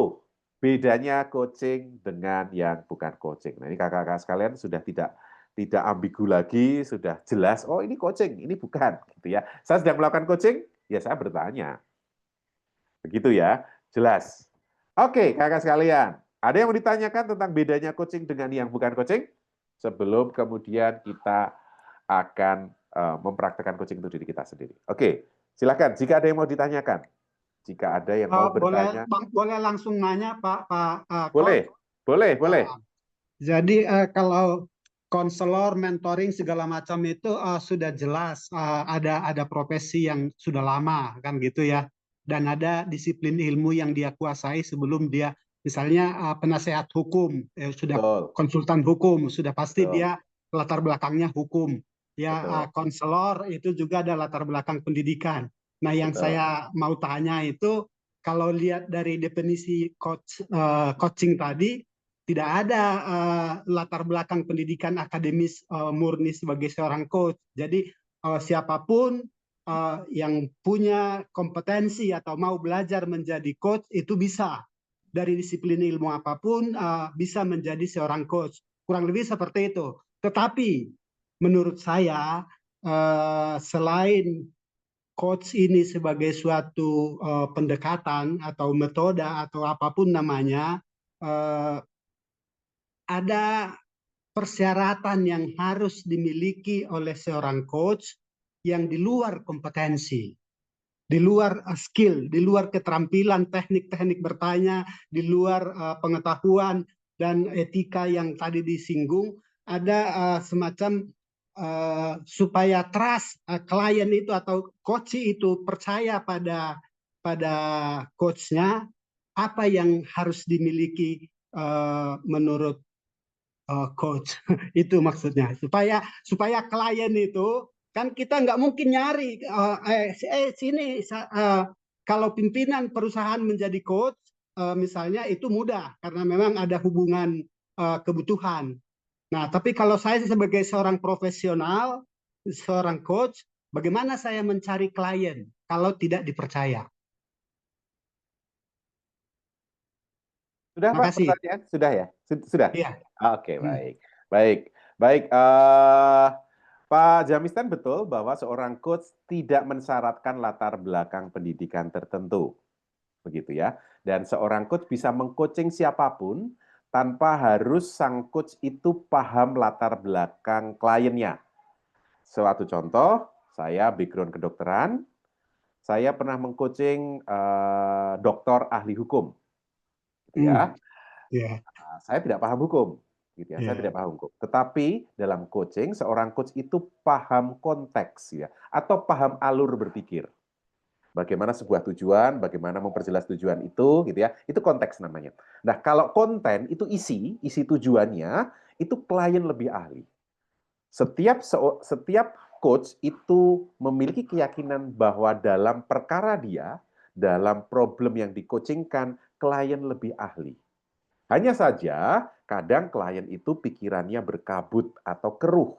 Speaker 1: bedanya coaching dengan yang bukan coaching. Nah, ini kakak-kakak sekalian sudah tidak ambigu lagi, sudah jelas. Oh ini coaching, ini bukan, gitu ya. Saya sedang melakukan coaching, ya saya bertanya. Begitu ya, jelas. Oke, kakak sekalian, ada yang mau ditanyakan tentang bedanya coaching dengan yang bukan coaching? Sebelum kemudian kita akan mempraktekkan coaching untuk diri kita sendiri. Oke, silakan. Jika ada yang mau ditanyakan, jika ada yang mau bertanya,
Speaker 3: boleh langsung nanya Pak
Speaker 1: boleh,
Speaker 3: Coach.
Speaker 1: boleh.
Speaker 3: Jadi kalau konselor, mentoring segala macam itu sudah jelas ada profesi yang sudah lama kan gitu ya, dan ada disiplin ilmu yang dia kuasai sebelum dia misalnya penasehat hukum, sudah
Speaker 1: Betul.
Speaker 3: konsultan hukum, sudah pasti
Speaker 1: Betul.
Speaker 3: dia latar belakangnya hukum. Ya,
Speaker 1: Betul.
Speaker 3: konselor itu juga ada latar belakang pendidikan. Nah, yang
Speaker 1: Betul.
Speaker 3: saya mau tanya itu kalau lihat dari definisi coaching tadi, tidak ada latar belakang pendidikan akademis murni sebagai seorang coach. Jadi siapapun yang punya kompetensi atau mau belajar menjadi coach itu bisa dari disiplin ilmu apapun bisa menjadi seorang coach. Kurang lebih seperti itu. Tetapi menurut saya selain coach ini sebagai suatu pendekatan atau metode atau apapun namanya, ada persyaratan yang harus dimiliki oleh seorang coach yang di luar kompetensi, di luar skill, di luar keterampilan, teknik-teknik bertanya, di luar pengetahuan dan etika yang tadi disinggung. Ada semacam supaya trust klien itu atau coach itu percaya pada coachnya, apa yang harus dimiliki menurut coach. Itu maksudnya supaya klien itu kan kita nggak mungkin nyari sini kalau pimpinan perusahaan menjadi coach misalnya itu mudah karena memang ada hubungan kebutuhan. Nah, tapi kalau saya sebagai seorang profesional, seorang coach, bagaimana saya mencari klien kalau tidak dipercaya?
Speaker 1: Sudah Pak
Speaker 3: Makasih.
Speaker 1: pertanyaan? Sudah ya? Sudah?
Speaker 3: Iya.
Speaker 1: Oke, baik. Pak Jamistan betul bahwa seorang coach tidak mensyaratkan latar belakang pendidikan tertentu. Begitu ya. Dan seorang coach bisa mengcoaching siapapun tanpa harus sang coach itu paham latar belakang kliennya. Suatu contoh, saya background kedokteran, saya pernah mengcoaching dokter ahli hukum. Gitu ya. Saya tidak paham hukum. Gitu ya. Saya tidak paham hukum. Tetapi dalam coaching, seorang coach itu paham konteks ya, atau paham alur berpikir. Bagaimana sebuah tujuan, bagaimana memperjelas tujuan itu, gitu ya. Itu konteks namanya. Nah, kalau konten itu isi tujuannya, itu klien lebih ahli. Setiap coach itu memiliki keyakinan bahwa dalam perkara dia, dalam problem yang di-coachingkan, klien lebih ahli. Hanya saja, kadang klien itu pikirannya berkabut atau keruh,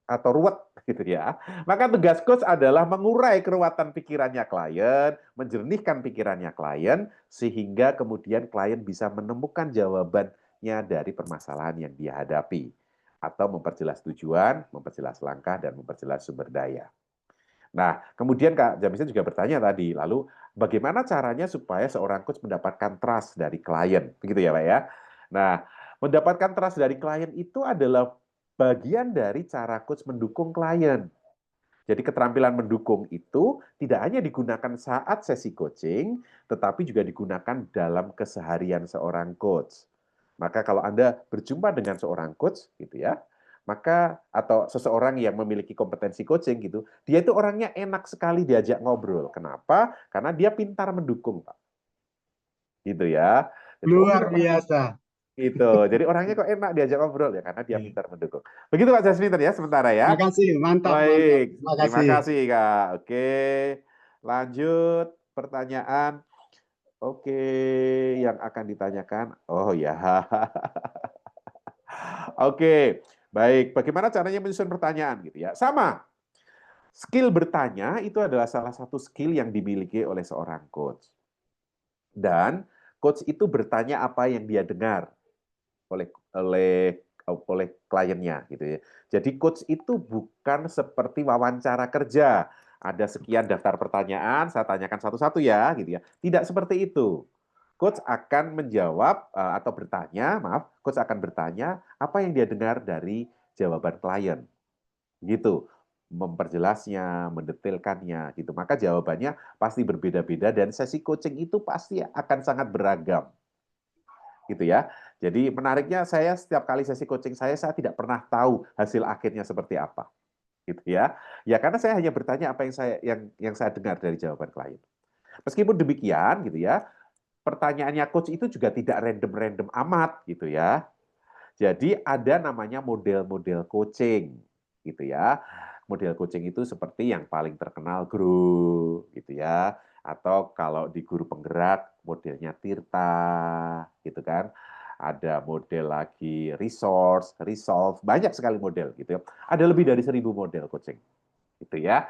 Speaker 1: atau ruwet gitu ya. Maka tugas coach adalah mengurai keruwetan pikirannya klien, menjernihkan pikirannya klien, sehingga kemudian klien bisa menemukan jawabannya dari permasalahan yang dia hadapi. Atau memperjelas tujuan, memperjelas langkah, dan memperjelas sumber daya. Nah, kemudian Kak Jamisa juga bertanya tadi, lalu bagaimana caranya supaya seorang coach mendapatkan trust dari klien? Begitu ya Pak ya? Nah, mendapatkan trust dari klien itu adalah bagian dari cara coach mendukung klien. Jadi keterampilan mendukung itu tidak hanya digunakan saat sesi coaching, tetapi juga digunakan dalam keseharian seorang coach. Maka kalau Anda berjumpa dengan seorang coach gitu ya, maka atau seseorang yang memiliki kompetensi coaching gitu, dia itu orangnya enak sekali diajak ngobrol. Kenapa? Karena dia pintar mendukung, Pak. Gitu ya. Jadi,
Speaker 3: Luar biasa.
Speaker 1: gitu. Jadi orangnya kok enak diajak ngobrol ya karena dia pintar mendukung. Begitu Pak Jasmine ya sementara ya.
Speaker 3: Terima kasih, mantap,
Speaker 1: Baik,
Speaker 3: mantap.
Speaker 1: terima kasih Kak. Oke, lanjut pertanyaan. Oke, yang akan ditanyakan. Oh ya. Oke, baik. Bagaimana caranya menyusun pertanyaan gitu ya? Sama. Skill bertanya itu adalah salah satu skill yang dimiliki oleh seorang coach. Dan coach itu bertanya apa yang dia dengar oleh kliennya gitu ya. Jadi coach itu bukan seperti wawancara kerja. Ada sekian daftar pertanyaan, saya tanyakan satu-satu ya gitu ya. Tidak seperti itu. Coach akan menjawab atau bertanya, coach akan bertanya apa yang dia dengar dari jawaban klien. Gitu. Memperjelasnya, mendetailkannya gitu. Maka jawabannya pasti berbeda-beda dan sesi coaching itu pasti akan sangat beragam. Gitu ya. Jadi menariknya saya setiap kali sesi coaching saya tidak pernah tahu hasil akhirnya seperti apa. Gitu ya. Ya karena saya hanya bertanya apa yang saya dengar dari jawaban klien. Meskipun demikian gitu ya, pertanyaannya coach itu juga tidak random-random amat gitu ya. Jadi ada namanya model-model coaching gitu ya. Model coaching itu seperti yang paling terkenal Grow gitu ya. Atau kalau di Guru Penggerak modelnya Tirta gitu kan. Ada model lagi Resource, Resolve, banyak sekali model gitu ya. Ada lebih dari 1000 model coaching. Gitu ya.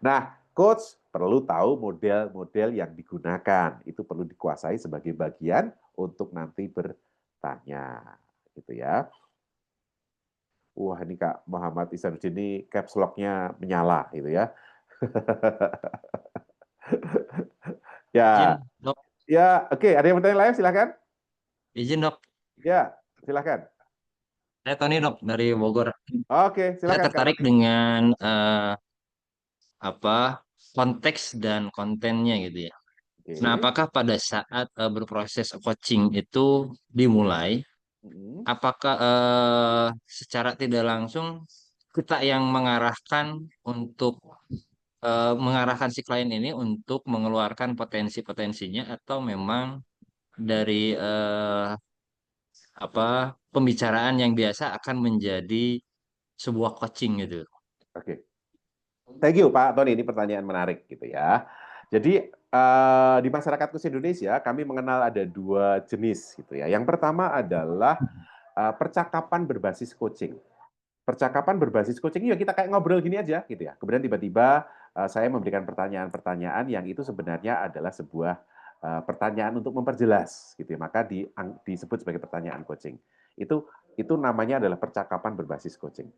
Speaker 1: Nah, coach perlu tahu model-model yang digunakan. Itu perlu dikuasai sebagai bagian untuk nanti bertanya. Gitu ya. Wah, ini Kak Muhammad Isanuddin ini caps lock-nya menyala gitu ya. Ya.
Speaker 9: Izin, Dok.
Speaker 1: Ya, oke. Ada yang bertanya lain? Silakan.
Speaker 9: Izin, Dok.
Speaker 1: Ya, silakan.
Speaker 9: Saya Tony, Dok, dari Bogor.
Speaker 1: Oke,
Speaker 9: Saya
Speaker 1: silakan Kak
Speaker 9: tertarik
Speaker 1: Tony.
Speaker 9: dengan konteks dan kontennya gitu ya.
Speaker 1: Oke.
Speaker 9: Nah, apakah pada saat berproses coaching itu dimulai, apakah secara tidak langsung kita yang mengarahkan untuk mengarahkan si klien ini untuk mengeluarkan potensi-potensinya atau memang dari pembicaraan yang biasa akan menjadi sebuah coaching gitu.
Speaker 1: Oke. Thank you Pak Tony, ini pertanyaan menarik gitu ya. Jadi di masyarakat khusus Indonesia kami mengenal ada 2 jenis gitu ya. Yang pertama adalah percakapan berbasis coaching. Percakapan berbasis coaching ya kita kayak ngobrol gini aja gitu ya. Kemudian tiba-tiba saya memberikan pertanyaan-pertanyaan yang itu sebenarnya adalah sebuah pertanyaan untuk memperjelas gitu ya. Maka disebut sebagai pertanyaan coaching. Itu namanya adalah percakapan berbasis coaching.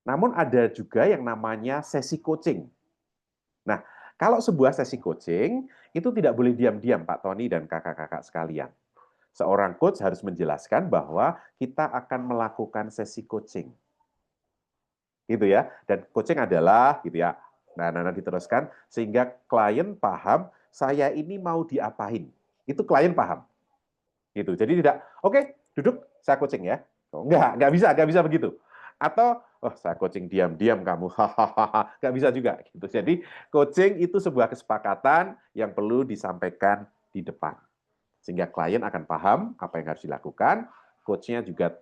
Speaker 1: Namun ada juga yang namanya sesi coaching. Nah, kalau sebuah sesi coaching itu tidak boleh diam-diam Pak Tony dan kakak-kakak sekalian. Seorang coach harus menjelaskan bahwa kita akan melakukan sesi coaching. Gitu ya. Dan coaching adalah gitu ya. Nah, diteruskan sehingga klien paham saya ini mau diapain. Itu klien paham. Gitu. Jadi tidak, oke, duduk, saya coaching ya. Oh, enggak bisa begitu. Atau saya coaching diam-diam kamu, hahaha, nggak bisa juga. Gitu. Jadi coaching itu sebuah kesepakatan yang perlu disampaikan di depan, sehingga klien akan paham apa yang harus dilakukan, coachnya juga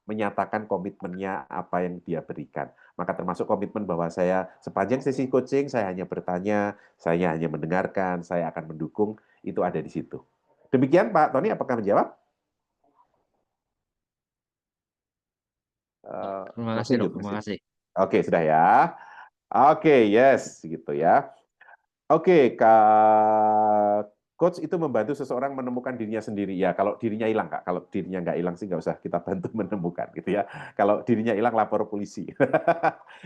Speaker 1: menyatakan komitmennya apa yang dia berikan. Maka termasuk komitmen bahwa saya sepanjang sesi coaching, saya hanya bertanya, saya hanya mendengarkan, saya akan mendukung, itu ada di situ. Demikian Pak Tony, apakah menjawab?
Speaker 9: Terima kasih
Speaker 1: Masih
Speaker 9: dok,
Speaker 1: mute,
Speaker 9: terima
Speaker 1: masih.
Speaker 9: kasih.
Speaker 1: Oke, sudah ya. Oke, yes, gitu ya. Oke, coach itu membantu seseorang menemukan dirinya sendiri. Ya, kalau dirinya hilang, Kak. Kalau dirinya nggak hilang sih nggak usah kita bantu menemukan, gitu ya. Kalau dirinya hilang, lapor polisi.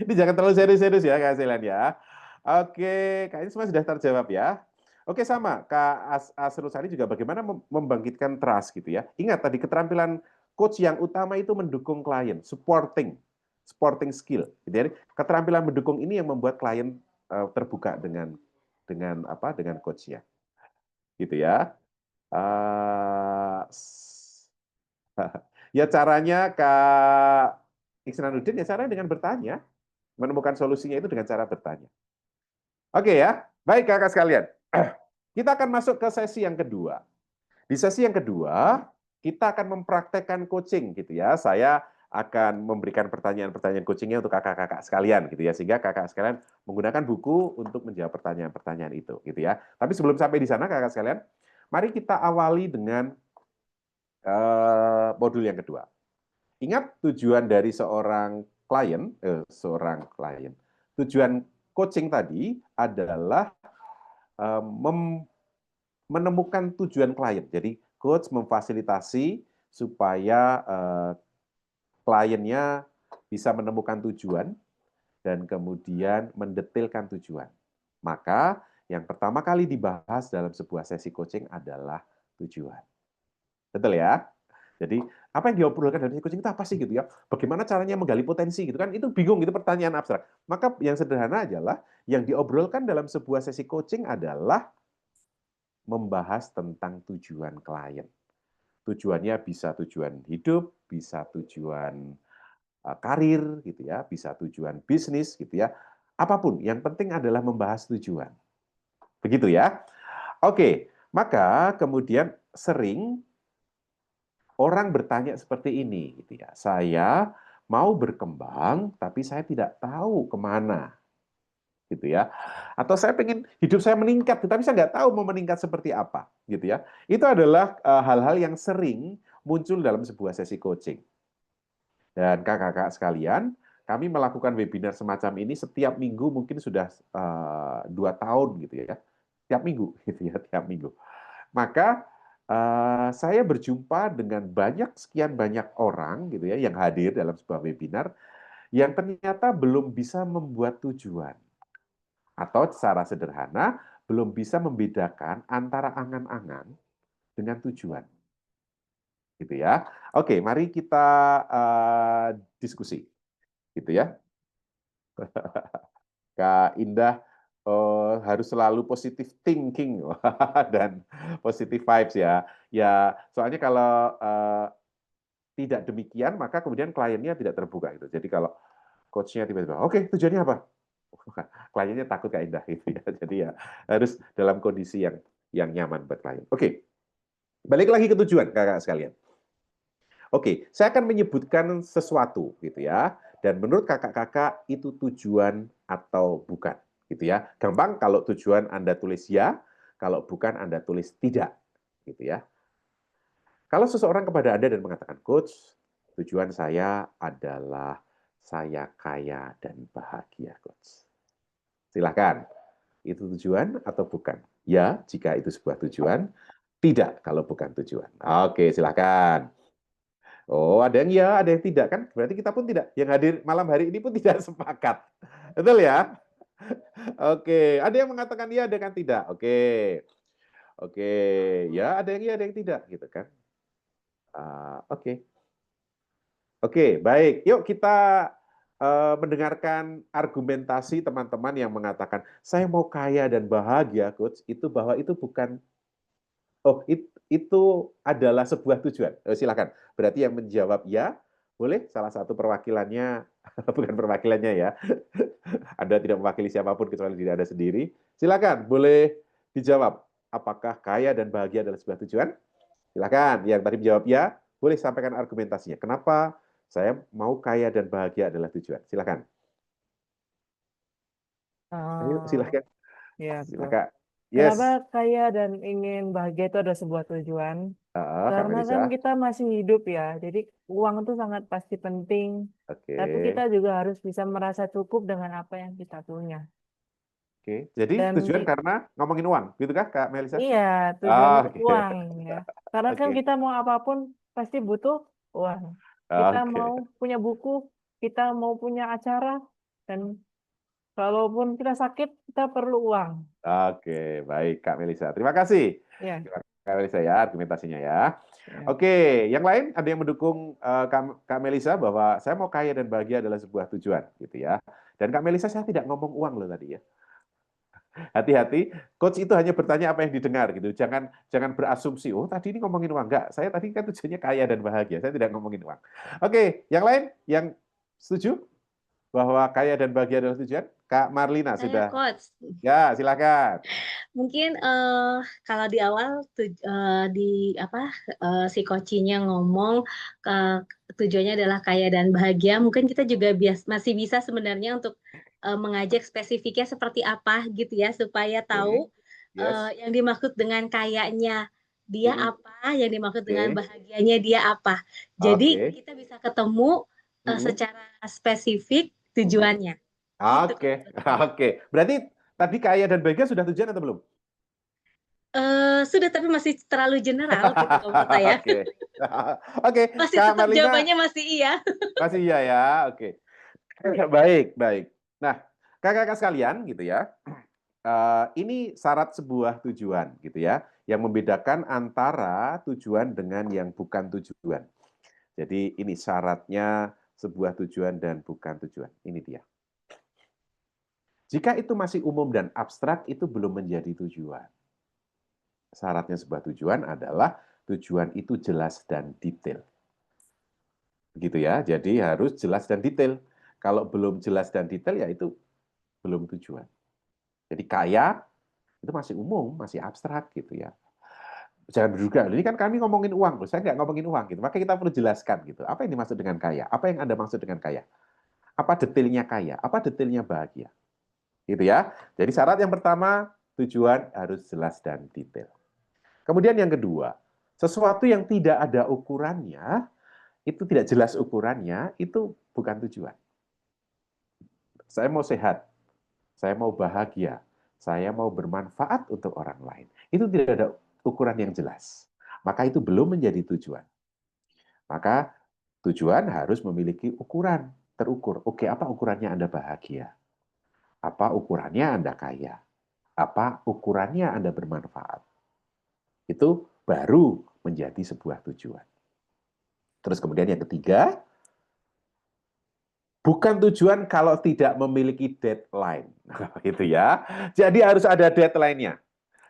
Speaker 1: Ini jangan terlalu serius-serius ya, Kak Selen ya. Oke, Kak ini semua sudah terjawab ya. Oke, sama. Kak Asrul juga bagaimana membangkitkan trust, gitu ya. Ingat tadi keterampilan coach yang utama itu mendukung klien, supporting skill. Jadi keterampilan mendukung ini yang membuat klien terbuka dengan coachnya, gitu ya. Ya caranya Kak Iksanuddin ya caranya dengan bertanya, menemukan solusinya itu dengan cara bertanya. Oke ya, baik kakak sekalian. Kita akan masuk ke sesi yang kedua. Di sesi yang kedua, kita akan mempraktekkan coaching gitu ya. Saya akan memberikan pertanyaan-pertanyaan coachingnya untuk kakak-kakak sekalian gitu ya, sehingga kakak sekalian menggunakan buku untuk menjawab pertanyaan-pertanyaan itu gitu ya. Tapi sebelum sampai di sana kakak sekalian, mari kita awali dengan modul yang kedua. Ingat tujuan dari seorang klien, tujuan coaching tadi adalah menemukan tujuan klien. Jadi coach memfasilitasi supaya kliennya bisa menemukan tujuan dan kemudian mendetailkan tujuan. Maka yang pertama kali dibahas dalam sebuah sesi coaching adalah tujuan. Betul ya? Jadi apa yang diobrolkan dari coaching itu apa sih gitu ya? Bagaimana caranya menggali potensi gitu kan? Itu bingung, itu pertanyaan abstrak. Maka yang sederhana adalah yang diobrolkan dalam sebuah sesi coaching adalah membahas tentang tujuan klien. Tujuannya bisa tujuan hidup, bisa tujuan karir gitu ya, bisa tujuan bisnis gitu ya. Apapun, yang penting adalah membahas tujuan. Begitu ya. Oke, maka kemudian sering orang bertanya seperti ini gitu ya. Saya mau berkembang tapi saya tidak tahu kemana gitu ya. Atau saya pengen hidup saya meningkat, tapi saya nggak tahu mau meningkat seperti apa, gitu ya. Itu adalah hal-hal yang sering muncul dalam sebuah sesi coaching. Dan kakak-kakak sekalian, kami melakukan webinar semacam ini setiap minggu mungkin sudah 2 tahun gitu ya. Tiap minggu gitu ya, tiap minggu. Maka saya berjumpa dengan sekian banyak orang gitu ya yang hadir dalam sebuah webinar yang ternyata belum bisa membuat tujuan. Atau secara sederhana, belum bisa membedakan antara angan-angan dengan tujuan. Gitu ya. Oke, mari kita diskusi. Gitu ya. Kak Indah harus selalu positive thinking dan positive vibes ya. Ya, soalnya kalau tidak demikian, maka kemudian kliennya tidak terbuka gitu. Jadi kalau coach-nya tiba-tiba, oke, tujuannya apa? Kliennya takut Kak Indah gitu ya. Jadi ya harus dalam kondisi yang nyaman buat klien. Oke. Balik lagi ke tujuan kakak sekalian. Oke, saya akan menyebutkan sesuatu gitu ya. Dan menurut kakak-kakak itu tujuan atau bukan gitu ya. Gampang kalau tujuan Anda tulis ya, kalau bukan Anda tulis tidak gitu ya. Kalau seseorang kepada Anda dan mengatakan, "Coach, tujuan saya adalah saya kaya dan bahagia, Coach." Silahkan. Itu tujuan atau bukan? Ya, jika itu sebuah tujuan. Tidak, kalau bukan tujuan. Oke, silahkan. Oh, ada yang ya, ada yang tidak. Kan berarti kita pun tidak. Yang hadir malam hari ini pun tidak sepakat. Betul ya? Oke, ada yang mengatakan ya, ada yang tidak. Oke. Oke, ya ada yang iya, ada yang tidak. Gitu kan. Oke. Oke, baik. Yuk kita mendengarkan argumentasi teman-teman yang mengatakan, saya mau kaya dan bahagia, Coach, itu bahwa itu bukan, itu adalah sebuah tujuan. Silakan. Berarti yang menjawab ya, boleh salah satu perwakilannya, bukan perwakilannya ya, Anda tidak mewakili siapapun kecuali diri Anda sendiri. Silakan, boleh dijawab. Apakah kaya dan bahagia adalah sebuah tujuan? Silakan. Yang tadi menjawab ya, boleh sampaikan argumentasinya. Kenapa Saya mau kaya dan bahagia adalah tujuan. Silakan. Ayo,
Speaker 6: Oh,
Speaker 1: silakan.
Speaker 6: ya betul.
Speaker 1: Silakan.
Speaker 6: Kenapa
Speaker 1: Yes.
Speaker 6: kaya dan ingin bahagia itu adalah sebuah tujuan?
Speaker 1: Kak
Speaker 6: Karena kan
Speaker 1: Melisa.
Speaker 6: kita masih hidup ya, jadi uang itu sangat pasti penting.
Speaker 1: Oke.
Speaker 6: Tapi kita juga harus bisa merasa cukup dengan apa yang kita punya.
Speaker 1: Oke. Jadi
Speaker 6: Dan
Speaker 1: tujuan karena ngomongin uang, gitu kah Kak Melisa?
Speaker 6: iya, tujuannya
Speaker 1: Oke.
Speaker 6: uang ya. Karena kan
Speaker 1: Oke.
Speaker 6: kita mau apapun pasti butuh uang. Kita
Speaker 1: Oke.
Speaker 6: mau punya buku, kita mau punya acara, dan kalaupun kita sakit, kita perlu uang.
Speaker 1: Oke, baik Kak Melisa. Terima kasih.
Speaker 6: Ya,
Speaker 1: Terima kasih Kak Melisa ya argumentasinya ya.
Speaker 6: ya.
Speaker 1: Oke, yang lain ada yang mendukung Kak Melisa bahwa saya mau kaya dan bahagia adalah sebuah tujuan, gitu ya. Dan Kak Melisa, saya tidak ngomong uang loh tadi ya. Hati-hati, coach itu hanya bertanya apa yang didengar gitu. Jangan berasumsi, oh tadi ini ngomongin uang. Enggak, saya tadi kan tujuannya kaya dan bahagia. Saya tidak ngomongin uang. Oke, yang lain yang setuju bahwa kaya dan bahagia adalah tujuan? Kak Marlina
Speaker 5: Saya
Speaker 1: sudah.
Speaker 5: coach.
Speaker 1: Ya, silakan.
Speaker 5: Mungkin kalau di awal si coachnya ngomong tujuannya adalah kaya dan bahagia, mungkin kita juga masih bisa sebenarnya untuk mengajak spesifiknya seperti apa gitu ya, supaya tahu
Speaker 1: Yes.
Speaker 5: yang dimaksud dengan kayanya dia apa, yang dimaksud dengan
Speaker 1: Oke.
Speaker 5: bahagianya dia apa. Jadi
Speaker 1: Oke.
Speaker 5: kita bisa ketemu secara spesifik tujuannya. Gitu.
Speaker 1: Oke. Oke. Berarti tadi kaya dan bahagia sudah tujuan atau belum?
Speaker 5: Sudah, tapi masih terlalu general gitu kalau menurut saya.
Speaker 1: Oke. Oke,
Speaker 5: Masih
Speaker 1: Kak
Speaker 5: tetap
Speaker 1: Marlina
Speaker 5: jawabannya masih iya.
Speaker 1: masih iya ya. Oke. Baik, baik. Nah, kakak-kakak sekalian gitu ya. Ini syarat sebuah tujuan gitu ya, yang membedakan antara tujuan dengan yang bukan tujuan. Jadi ini syaratnya sebuah tujuan dan bukan tujuan. Ini dia. Jika itu masih umum dan abstrak, itu belum menjadi tujuan. Syaratnya sebuah tujuan adalah tujuan itu jelas dan detail. Begitu ya, jadi harus jelas dan detail. Kalau belum jelas dan detail, ya itu belum tujuan. Jadi kaya, itu masih umum, masih abstrak gitu ya. Jangan berduga, ini kan kami ngomongin uang, saya nggak ngomongin uang gitu. Maka kita perlu jelaskan gitu. Apa yang dimaksud dengan kaya? Apa yang Anda maksud dengan kaya? Apa detailnya kaya? Apa detailnya bahagia? Gitu ya. Jadi syarat yang pertama, tujuan harus jelas dan detail. Kemudian yang kedua, sesuatu yang tidak ada ukurannya, itu tidak jelas ukurannya, itu bukan tujuan. Saya mau sehat, saya mau bahagia, saya mau bermanfaat untuk orang lain. Itu tidak ada ukuran yang jelas. Maka itu belum menjadi tujuan. Maka tujuan harus memiliki ukuran, terukur. Oke, apa ukurannya Anda bahagia? Apa ukurannya Anda kaya? Apa ukurannya Anda bermanfaat? Itu baru menjadi sebuah tujuan. Terus kemudian yang ketiga, bukan tujuan kalau tidak memiliki deadline. Gitu ya. Jadi harus ada deadline-nya.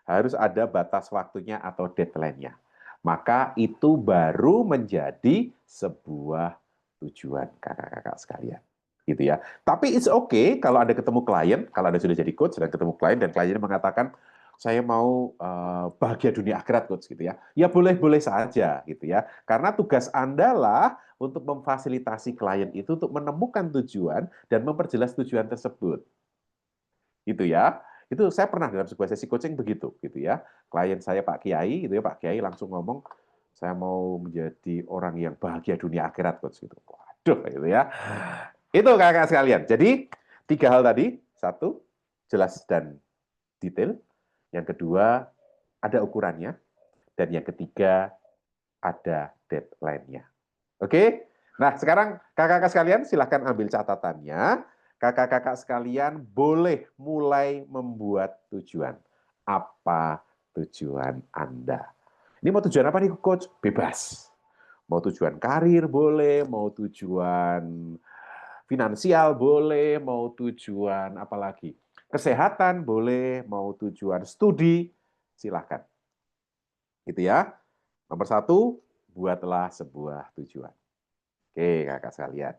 Speaker 1: Harus ada batas waktunya atau deadline-nya. Maka itu baru menjadi sebuah tujuan kakak-kakak sekalian. Gitu ya. Tapi it's okay kalau Anda ketemu klien, kalau Anda sudah jadi coach dan ketemu klien dan kliennya mengatakan saya mau bahagia dunia akhirat coach gitu ya. Ya boleh-boleh saja gitu ya. Karena tugas Anda lah untuk memfasilitasi klien itu untuk menemukan tujuan dan memperjelas tujuan tersebut. Gitu ya. Itu saya pernah dalam sebuah sesi coaching begitu gitu ya. Klien saya Pak Kiai gitu ya, Pak Kiai langsung ngomong saya mau menjadi orang yang bahagia dunia akhirat coach gitu. Waduh gitu ya. Itu kakak sekalian. Jadi 3 hal tadi, 1 jelas dan detail. Yang kedua, ada ukurannya. Dan yang ketiga, ada deadline-nya. Oke? Nah, sekarang kakak-kakak sekalian silahkan ambil catatannya. Kakak-kakak sekalian boleh mulai membuat tujuan. Apa tujuan Anda? Ini mau tujuan apa nih, Coach? Bebas. Mau tujuan karir boleh, mau tujuan finansial boleh, mau tujuan apa lagi? Kesehatan boleh, mau tujuan studi, silahkan. Gitu ya. Nomor 1, buatlah sebuah tujuan. Oke, kakak sekalian.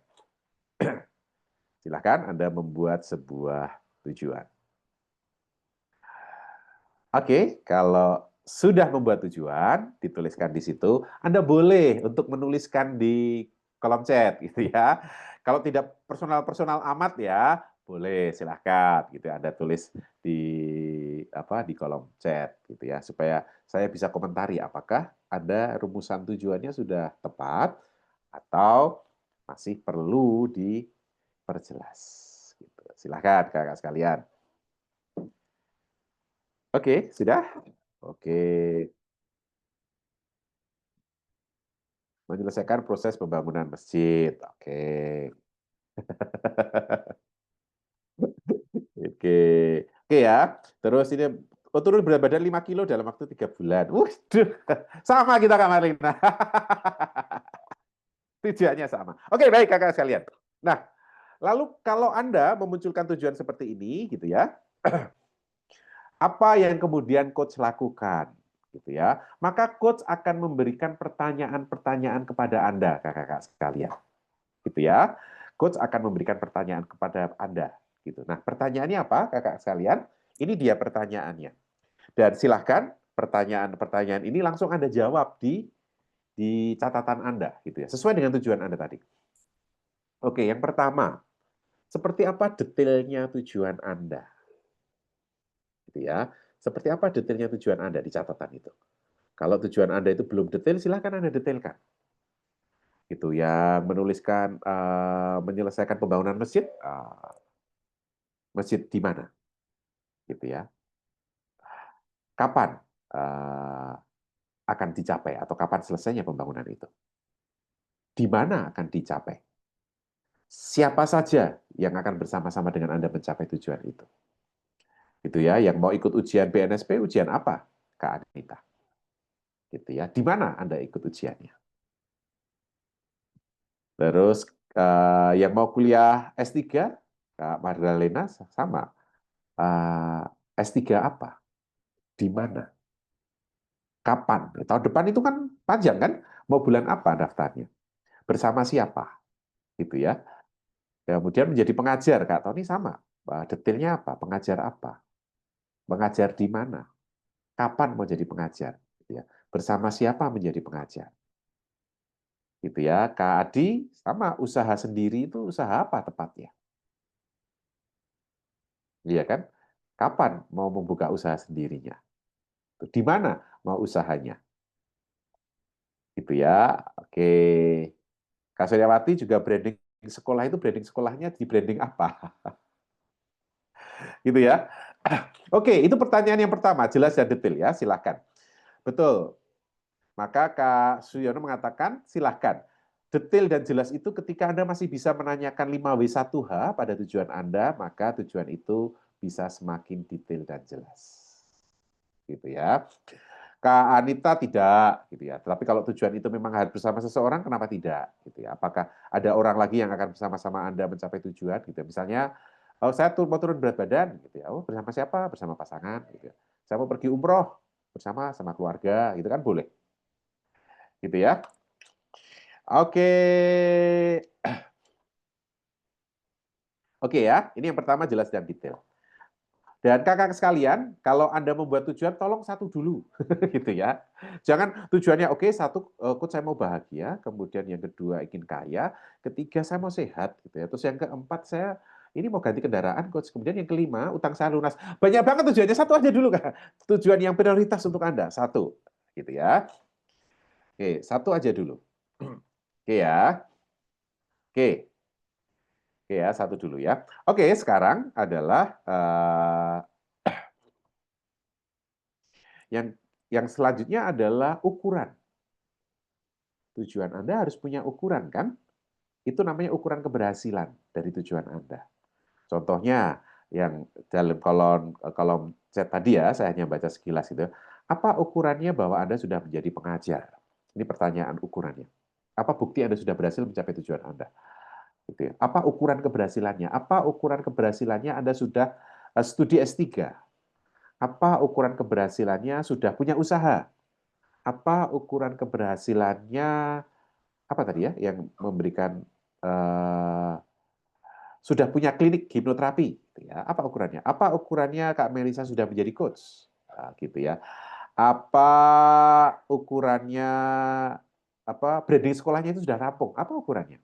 Speaker 1: Silahkan Anda membuat sebuah tujuan. Oke, kalau sudah membuat tujuan, dituliskan di situ. Anda boleh untuk menuliskan di kolom chat gitu ya. Kalau tidak personal amat ya, boleh silahkan gitu ya. Anda tulis di kolom chat gitu ya, supaya saya bisa komentari apakah Anda rumusan tujuannya sudah tepat atau masih perlu diperjelas. Gitu. Silahkan kakak sekalian. Oke, sudah? Oke. Menyelesaikan proses pembangunan masjid. Oke. Oke. Oke ya. Terus ini turun berat badan 5 kilo dalam waktu 3 bulan. Waduh. Sama kita Kak Marlina. Tujuannya sama. Oke, baik kakak sekalian. Nah, lalu kalau Anda memunculkan tujuan seperti ini gitu ya, apa yang kemudian coach lakukan? Gitu ya. Maka coach akan memberikan pertanyaan-pertanyaan kepada Anda, kakak-kakak sekalian. Gitu ya. Coach akan memberikan pertanyaan kepada Anda. Gitu. Nah, pertanyaannya apa, kakak sekalian? Ini dia pertanyaannya. Dan silahkan pertanyaan-pertanyaan ini langsung Anda jawab di catatan Anda, gitu ya, sesuai dengan tujuan Anda tadi. Oke, yang pertama, seperti apa detailnya tujuan Anda? Gitu ya. Seperti apa detailnya tujuan Anda di catatan itu? Kalau tujuan Anda itu belum detail, silahkan Anda detailkan. Gitu ya, menuliskan menyelesaikan pembangunan masjid, masjid di mana? Gitu ya. Kapan akan dicapai atau kapan selesainya pembangunan itu? Di mana akan dicapai? Siapa saja yang akan bersama-sama dengan Anda mencapai tujuan itu? Gitu ya, yang mau ikut ujian BNSP, ujian apa, Kak Anita? Gitu ya, di mana Anda ikut ujiannya? Terus yang mau kuliah S3, Kak Magdalena sama. S3 apa? Di mana? Kapan? Tahun depan itu kan panjang kan? Mau bulan apa daftarnya? Bersama siapa? Gitu ya. Kemudian menjadi pengajar, Kak Tony sama. Detailnya apa? Pengajar apa? Mengajar di mana? Kapan mau jadi pengajar? Gitu ya. Bersama siapa menjadi pengajar? Gitu ya. Kak Adi sama, usaha sendiri itu usaha apa tepatnya? Iya kan? Kapan mau membuka usaha sendirinya? Di mana mau usahanya? Gitu ya. Oke. Kak Suryawati juga branding sekolah itu, branding sekolahnya di branding apa? Gitu ya. Oke, itu pertanyaan yang pertama, jelas dan detail ya, silakan. Betul. Maka Kak Suyono mengatakan, silakan. Detail dan jelas itu ketika Anda masih bisa menanyakan 5W1H pada tujuan Anda, maka tujuan itu bisa semakin detail dan jelas. Gitu ya. Kak Anita tidak, gitu ya. Tapi kalau tujuan itu memang harus bersama seseorang, kenapa tidak? Gitu ya. Apakah ada orang lagi yang akan bersama-sama Anda mencapai tujuan? Gitu. Misalnya, oh, saya mau turun berat badan, gitu ya. Oh, bersama siapa? Bersama pasangan, gitu ya. Saya mau pergi umroh bersama keluarga, gitu kan boleh. Gitu ya. Oke. Oke ya, ini yang pertama jelas dan detail. Dan kakak sekalian, kalau Anda membuat tujuan, tolong satu dulu, gitu ya. Jangan tujuannya, oke, satu, coach saya mau bahagia, kemudian yang kedua ingin kaya, ketiga saya mau sehat, gitu ya. Terus yang keempat saya ini mau ganti kendaraan, coach. Kemudian yang kelima, utang saya lunas. Banyak banget tujuannya, satu aja dulu, Kak. Tujuan yang prioritas untuk Anda, satu, gitu ya. Oke, satu aja dulu. Oke ya. Oke. Oke ya, satu dulu ya. Oke, sekarang adalah yang selanjutnya adalah ukuran. Tujuan Anda harus punya ukuran, kan? Itu namanya ukuran keberhasilan dari tujuan Anda. Contohnya, yang dalam kolom chat tadi ya, saya hanya baca sekilas itu. Apa ukurannya bahwa Anda sudah menjadi pengajar? Ini pertanyaan ukurannya. Apa bukti Anda sudah berhasil mencapai tujuan Anda? Gitu ya. Apa ukuran keberhasilannya? Apa ukuran keberhasilannya Anda sudah studi S3? Apa ukuran keberhasilannya sudah punya usaha? Apa ukuran keberhasilannya, apa tadi ya, yang memberikan sudah punya klinik hipnoterapi? Gitu ya. Apa ukurannya? Apa ukurannya Kak Melisa sudah menjadi coach? Gitu ya. Apa ukurannya branding sekolahnya itu sudah rampung. Apa ukurannya?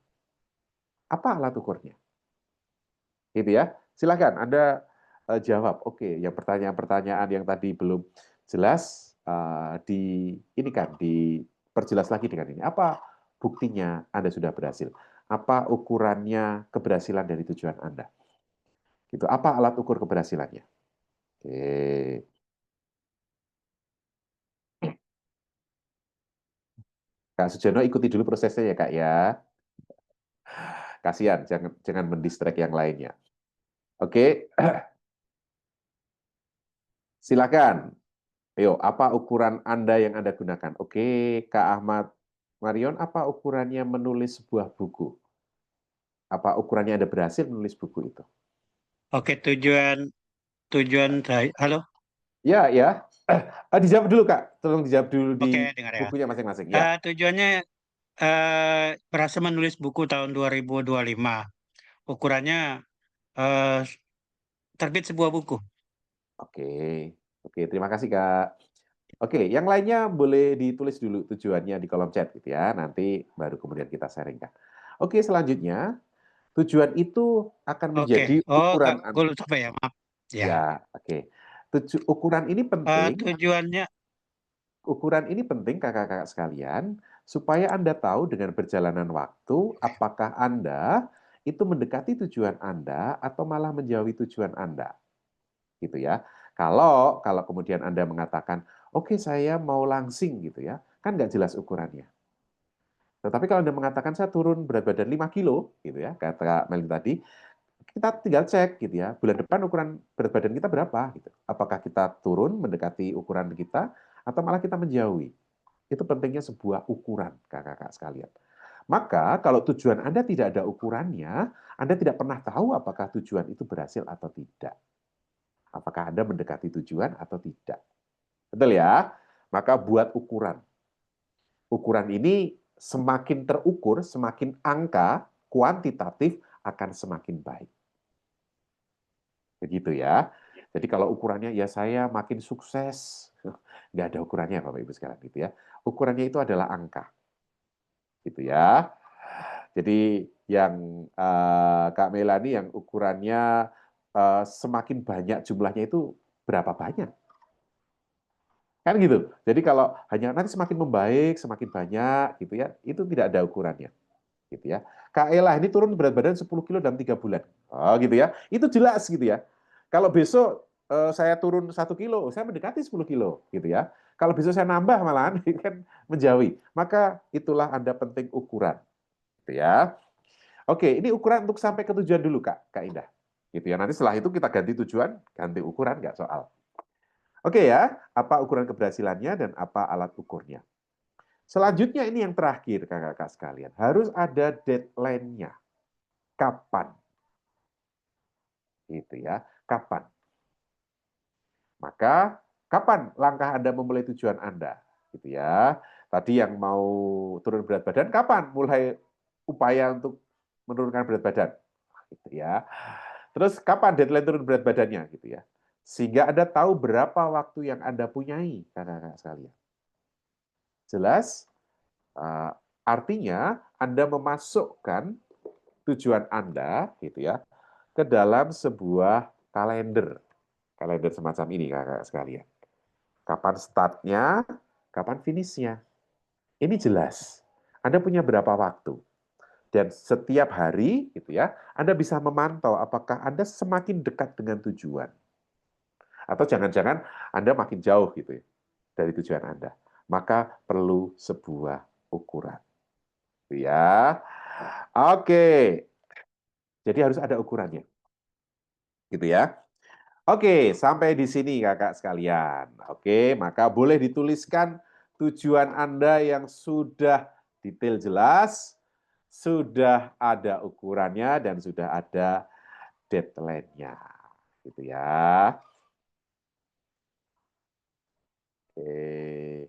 Speaker 1: Apa alat ukurnya? Gitu ya. Silakan Anda jawab. Oke, yang pertanyaan-pertanyaan yang tadi belum jelas diperjelas lagi dengan ini. Apa buktinya Anda sudah berhasil? Apa ukurannya keberhasilan dari tujuan Anda? Gitu. Apa alat ukur keberhasilannya? Oke. Kak Sujono ikuti dulu prosesnya ya Kak ya. Kasihan, jangan mendistract yang lainnya. Oke. Silakan. Ayo, apa ukuran Anda yang Anda gunakan? Oke, Kak Ahmad Marion, apa ukurannya menulis sebuah buku? Apa ukurannya Anda berhasil menulis buku itu?
Speaker 2: Oke, tujuan saya. Halo?
Speaker 1: Ya, ya. Dijawab dulu, Kak. Tolong dijawab dulu
Speaker 2: Oke,
Speaker 1: di
Speaker 2: dengar ya.
Speaker 1: bukunya masing-masing. Ya.
Speaker 2: Tujuannya berhasil menulis buku tahun 2025. Ukurannya terbit sebuah buku.
Speaker 1: Oke. Oke, terima kasih, Kak. Oke, yang lainnya boleh ditulis dulu tujuannya di kolom chat gitu ya. Nanti baru kemudian kita sharingkan. Oke, selanjutnya tujuan itu akan menjadi
Speaker 2: Oke. Oh,
Speaker 1: ukuran
Speaker 2: gue lupa sampai ya, maaf. Ya.
Speaker 1: ya, oke. Ukuran ini penting.
Speaker 2: Tujuannya,
Speaker 1: Ukuran ini penting kakak-kakak sekalian supaya Anda tahu dengan berjalanan waktu apakah Anda itu mendekati tujuan Anda atau malah menjauhi tujuan Anda. Gitu ya. Kalau kemudian Anda mengatakan, "Oke, saya mau langsing," gitu ya. Kan nggak jelas ukurannya. Tetapi kalau Anda mengatakan saya turun berat badan 5 kilo gitu ya, kata Kak Melin tadi, kita tinggal cek gitu ya, bulan depan ukuran berat badan kita berapa gitu. Apakah kita turun mendekati ukuran kita atau malah kita menjauhi. Itu pentingnya sebuah ukuran, kakak-kakak sekalian. Maka kalau tujuan Anda tidak ada ukurannya, Anda tidak pernah tahu apakah tujuan itu berhasil atau tidak. Apakah Anda mendekati tujuan atau tidak. Betul ya? Maka buat ukuran. Ukuran ini semakin terukur, semakin angka, kuantitatif akan semakin baik. Begitu ya. Jadi kalau ukurannya ya saya makin sukses, nggak ada ukurannya Bapak Ibu sekalian gitu ya. Ukurannya itu adalah angka. Gitu ya. Jadi yang Kak Melani yang ukurannya semakin banyak jumlahnya itu berapa banyak? Kan gitu. Jadi kalau hanya nanti semakin membaik, semakin banyak gitu ya, itu tidak ada ukurannya. Gitu ya. Kak Ella ini turun berat badan 10 kilo dalam 3 bulan. Oh gitu ya. Itu jelas gitu ya. Kalau besok saya turun 1 kilo, saya mendekati 10 kilo gitu ya. Kalau besok saya nambah malahan kan menjauhi. Maka itulah Anda penting ukuran. Gitu ya. Oke, ini ukuran untuk sampai ke tujuan dulu, Kak Indah. Gitu ya. Nanti setelah itu kita ganti tujuan, ganti ukuran, nggak soal. Oke ya, apa ukuran keberhasilannya dan apa alat ukurnya. Selanjutnya ini yang terakhir, kakak-kakak sekalian. Harus ada deadline-nya. Kapan? Gitu ya, kapan? Maka, kapan langkah Anda memulai tujuan Anda? Gitu ya. Tadi yang mau turun berat badan, kapan mulai upaya untuk menurunkan berat badan? Gitu ya. Terus kapan deadline turun berat badannya? Gitu ya. Sehingga Anda tahu berapa waktu yang Anda punyai, kakak-kakak sekalian. Jelas? Artinya Anda memasukkan tujuan Anda gitu ya ke dalam sebuah kalender semacam ini kakak sekalian. Kapan startnya, kapan finishnya. Ini jelas. Anda punya berapa waktu. Dan setiap hari gitu ya, Anda bisa memantau apakah Anda semakin dekat dengan tujuan. Atau jangan-jangan Anda makin jauh gitu ya dari tujuan Anda. Maka perlu sebuah ukuran. Ya. Oke. Jadi harus ada ukurannya. Gitu ya. Oke, sampai di sini kakak sekalian. Oke, maka boleh dituliskan tujuan Anda yang sudah detail jelas, sudah ada ukurannya, dan sudah ada deadline-nya. Gitu ya. Oke.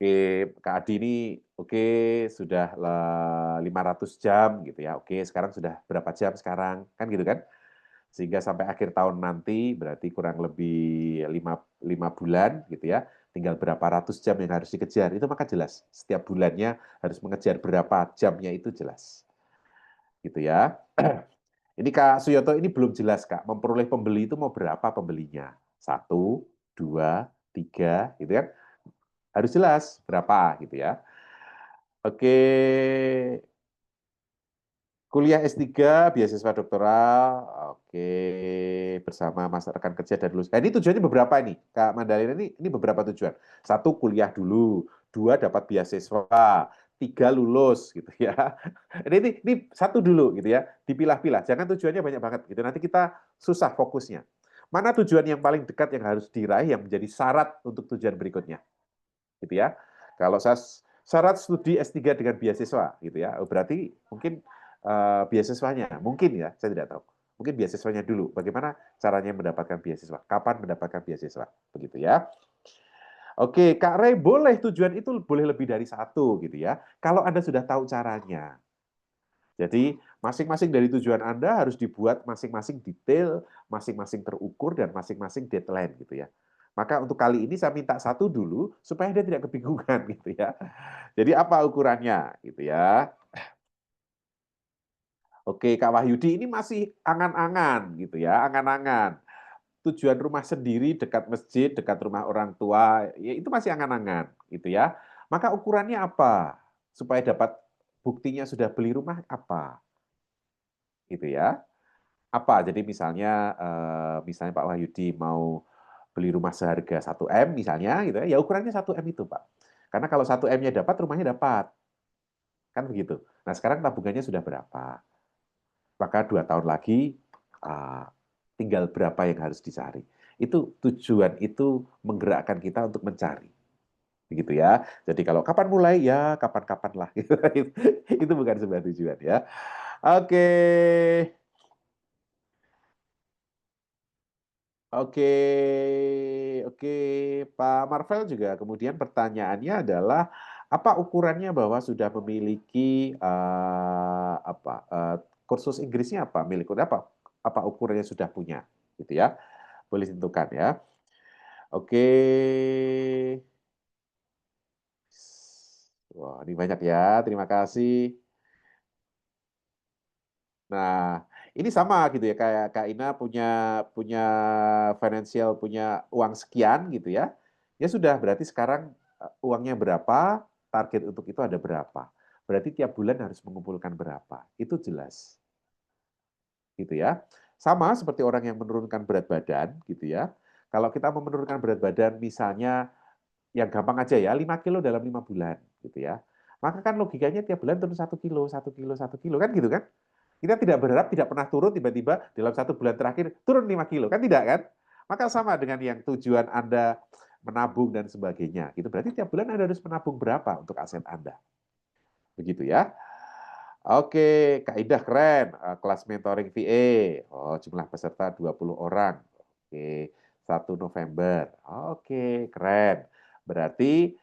Speaker 1: Oke, Kak Adi ini sudah 500 jam gitu ya. Oke, sekarang sudah berapa jam sekarang? Kan gitu kan? Sehingga sampai akhir tahun nanti berarti kurang lebih 5 bulan gitu ya, tinggal berapa ratus jam yang harus dikejar, itu maka jelas. Setiap bulannya harus mengejar berapa jamnya itu jelas. Gitu ya. Ini Kak Suyoto ini belum jelas Kak, memperoleh pembeli itu mau berapa pembelinya? 1, 2, 3 gitu kan. Harus jelas berapa gitu ya. Oke, kuliah S3, beasiswa doktoral, oke, bersama masa rekan kerja dan lulus. Nah, ini tujuannya beberapa ini, Kak Mandalina ini beberapa tujuan. 1, kuliah dulu. 2, dapat beasiswa. 3, lulus gitu ya. Ini 1 dulu gitu ya, dipilah-pilah. Jangan tujuannya banyak banget gitu. Nanti kita susah fokusnya. Mana tujuan yang paling dekat yang harus diraih yang menjadi syarat untuk tujuan berikutnya. Gitu ya. Kalau syarat studi S3 dengan beasiswa gitu ya, berarti mungkin beasiswanya, mungkin ya, saya tidak tahu. Mungkin beasiswanya dulu. Bagaimana caranya mendapatkan beasiswa? Kapan mendapatkan beasiswa? Begitu ya. Oke, Kak Ray, boleh tujuan itu boleh lebih dari 1 gitu ya. Kalau Anda sudah tahu caranya. Jadi masing-masing dari tujuan Anda harus dibuat masing-masing detail, masing-masing terukur, dan masing-masing deadline gitu ya. Maka untuk kali ini saya minta 1 dulu supaya dia tidak kebingungan gitu ya. Jadi apa ukurannya gitu ya. Oke, Kak Wahyudi ini masih angan-angan gitu ya, angan-angan. Tujuan rumah sendiri dekat masjid, dekat rumah orang tua, ya itu masih angan-angan gitu ya. Maka ukurannya apa? Supaya dapat buktinya sudah beli rumah apa? Gitu ya. Apa? Jadi misalnya Pak Wahyudi mau beli rumah seharga 1M misalnya gitu ya ukurannya 1M itu, Pak. Karena kalau 1M-nya dapat, rumahnya dapat. Kan begitu. Nah, sekarang tabungannya sudah berapa? Maka 2 tahun lagi tinggal berapa yang harus dicari. Itu tujuan itu menggerakkan kita untuk mencari. Begitu ya. Jadi kalau kapan mulai? Ya kapan-kapan lah. Itu bukan sebuah tujuan ya. Oke. Oke, oke, Pak Marvel juga kemudian pertanyaannya adalah apa ukurannya bahwa sudah memiliki kursus Inggrisnya apa miliknya apa ukurannya sudah punya gitu ya, boleh tentukan ya. Oke, wah ini banyak ya, terima kasih. Nah, ini sama gitu ya kayak Kak Ina punya punya financial, punya uang sekian gitu ya. Ya sudah, berarti sekarang uangnya berapa, target untuk itu ada berapa. Berarti tiap bulan harus mengumpulkan berapa. Itu jelas. Gitu ya. Sama seperti orang yang menurunkan berat badan gitu ya. Kalau kita mau menurunkan berat badan misalnya yang gampang aja ya, 5 kilo dalam 5 bulan gitu ya. Maka kan logikanya tiap bulan turun 1 kilo, 1 kilo, 1 kilo kan gitu kan? Kita tidak berharap tidak pernah turun, tiba-tiba dalam 1 bulan terakhir turun 5 kilo, kan tidak kan? Maka sama dengan yang tujuan Anda menabung dan sebagainya. Itu berarti tiap bulan Anda harus menabung berapa untuk aset Anda. Begitu ya. Oke, Kak Indah keren. Kelas mentoring VA. Oh, jumlah peserta 20 orang. Oke, 1 November. Oke, keren. Berarti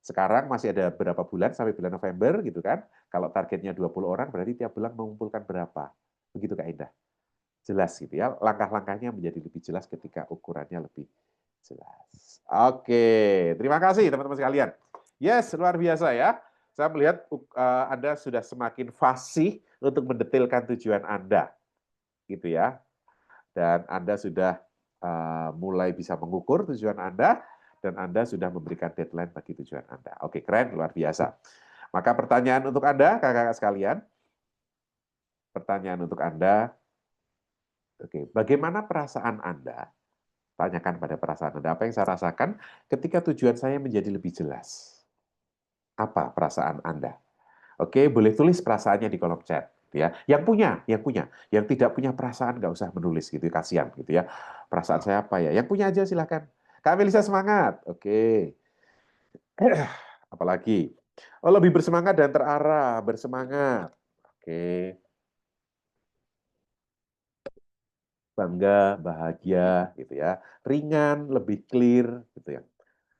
Speaker 1: sekarang masih ada berapa bulan sampai bulan November gitu kan? Kalau targetnya 20 orang berarti tiap bulan mengumpulkan berapa? Begitu Kak Indah. Jelas gitu ya. Langkah-langkahnya menjadi lebih jelas ketika ukurannya lebih jelas. Oke, terima kasih teman-teman sekalian. Yes, luar biasa ya. Saya melihat Anda sudah semakin fasih untuk mendetailkan tujuan Anda. Gitu ya. Dan Anda sudah mulai bisa mengukur tujuan Anda, dan Anda sudah memberikan deadline bagi tujuan Anda. Oke, keren, luar biasa. Maka pertanyaan untuk Anda, kakak-kakak sekalian, pertanyaan untuk Anda, oke, bagaimana perasaan Anda? Tanyakan pada perasaan Anda, apa yang saya rasakan ketika tujuan saya menjadi lebih jelas? Apa perasaan Anda? Oke, boleh tulis perasaannya di kolom chat. Ya, yang punya, yang tidak punya perasaan nggak usah menulis gitu, kasihan gitu ya. Perasaan saya apa ya? Yang punya aja silakan. Kak Melisa semangat. Oke. Apalagi? Oh, lebih bersemangat dan terarah, bersemangat. Oke. Bangga, bahagia gitu ya. Ringan, lebih clear gitu ya.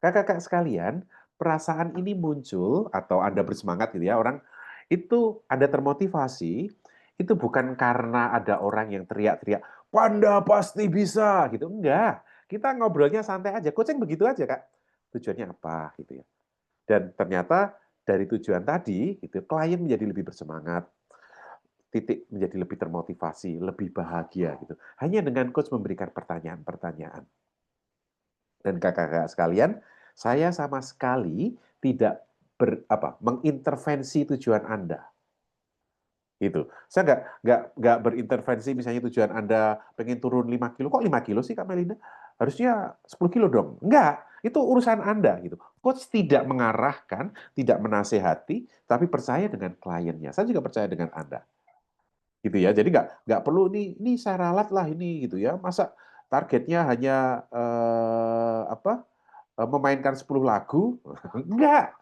Speaker 1: Kakak-kakak sekalian, perasaan ini muncul atau Anda bersemangat gitu ya, orang itu Anda termotivasi, itu bukan karena ada orang yang teriak-teriak, Panda pasti bisa gitu. Enggak. Kita ngobrolnya santai aja. Coaching begitu aja, Kak. Tujuannya apa gitu ya. Dan ternyata dari tujuan tadi gitu, klien menjadi lebih bersemangat, titik menjadi lebih termotivasi, lebih bahagia gitu. Hanya dengan coach memberikan pertanyaan-pertanyaan. Dan kakak-kakak sekalian, saya sama sekali tidak mengintervensi tujuan Anda. Gitu. Saya nggak berintervensi misalnya tujuan Anda pengen turun 5 kilo. Kok 5 kilo sih Kak Melinda? Harusnya 10 kilo dong. Enggak, itu urusan Anda gitu. Coach tidak mengarahkan, tidak menasehati, tapi percaya dengan kliennya. Saya juga percaya dengan Anda. Gitu ya. Jadi nggak perlu ini saya ralat lah ini gitu ya. Masa targetnya hanya memainkan 10 lagu? Enggak.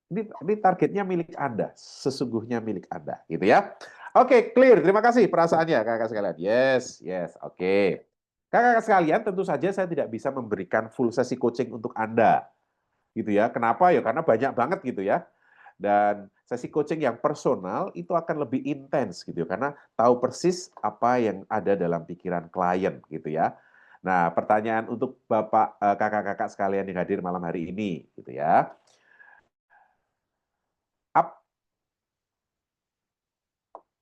Speaker 1: Ini targetnya milik Anda, sesungguhnya milik Anda, gitu ya. Oke, clear. Terima kasih perasaannya, kakak sekalian. Yes, oke. Kakak sekalian, tentu saja saya tidak bisa memberikan full sesi coaching untuk Anda, gitu ya. Kenapa ya? Karena banyak banget gitu ya. Dan sesi coaching yang personal itu akan lebih intens gitu ya, karena tahu persis apa yang ada dalam pikiran klien, gitu ya. Nah, pertanyaan untuk Bapak, kakak-kakak sekalian yang hadir malam hari ini, gitu ya.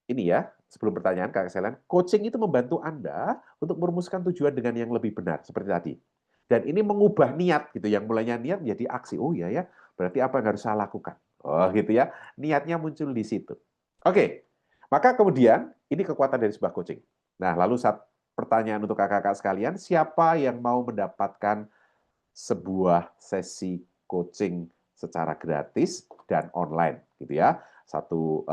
Speaker 1: Ini ya, sebelum pertanyaan Kak sekalian, coaching itu membantu Anda untuk merumuskan tujuan dengan yang lebih benar, seperti tadi. Dan ini mengubah niat, gitu. Yang mulainya niat menjadi aksi. Oh iya ya, berarti apa yang harus saya lakukan? Oh gitu ya, niatnya muncul di situ. Oke, maka kemudian, ini kekuatan dari sebuah coaching. Nah, lalu pertanyaan untuk kakak-kakak sekalian, siapa yang mau mendapatkan sebuah sesi coaching secara gratis dan online, gitu ya? Satu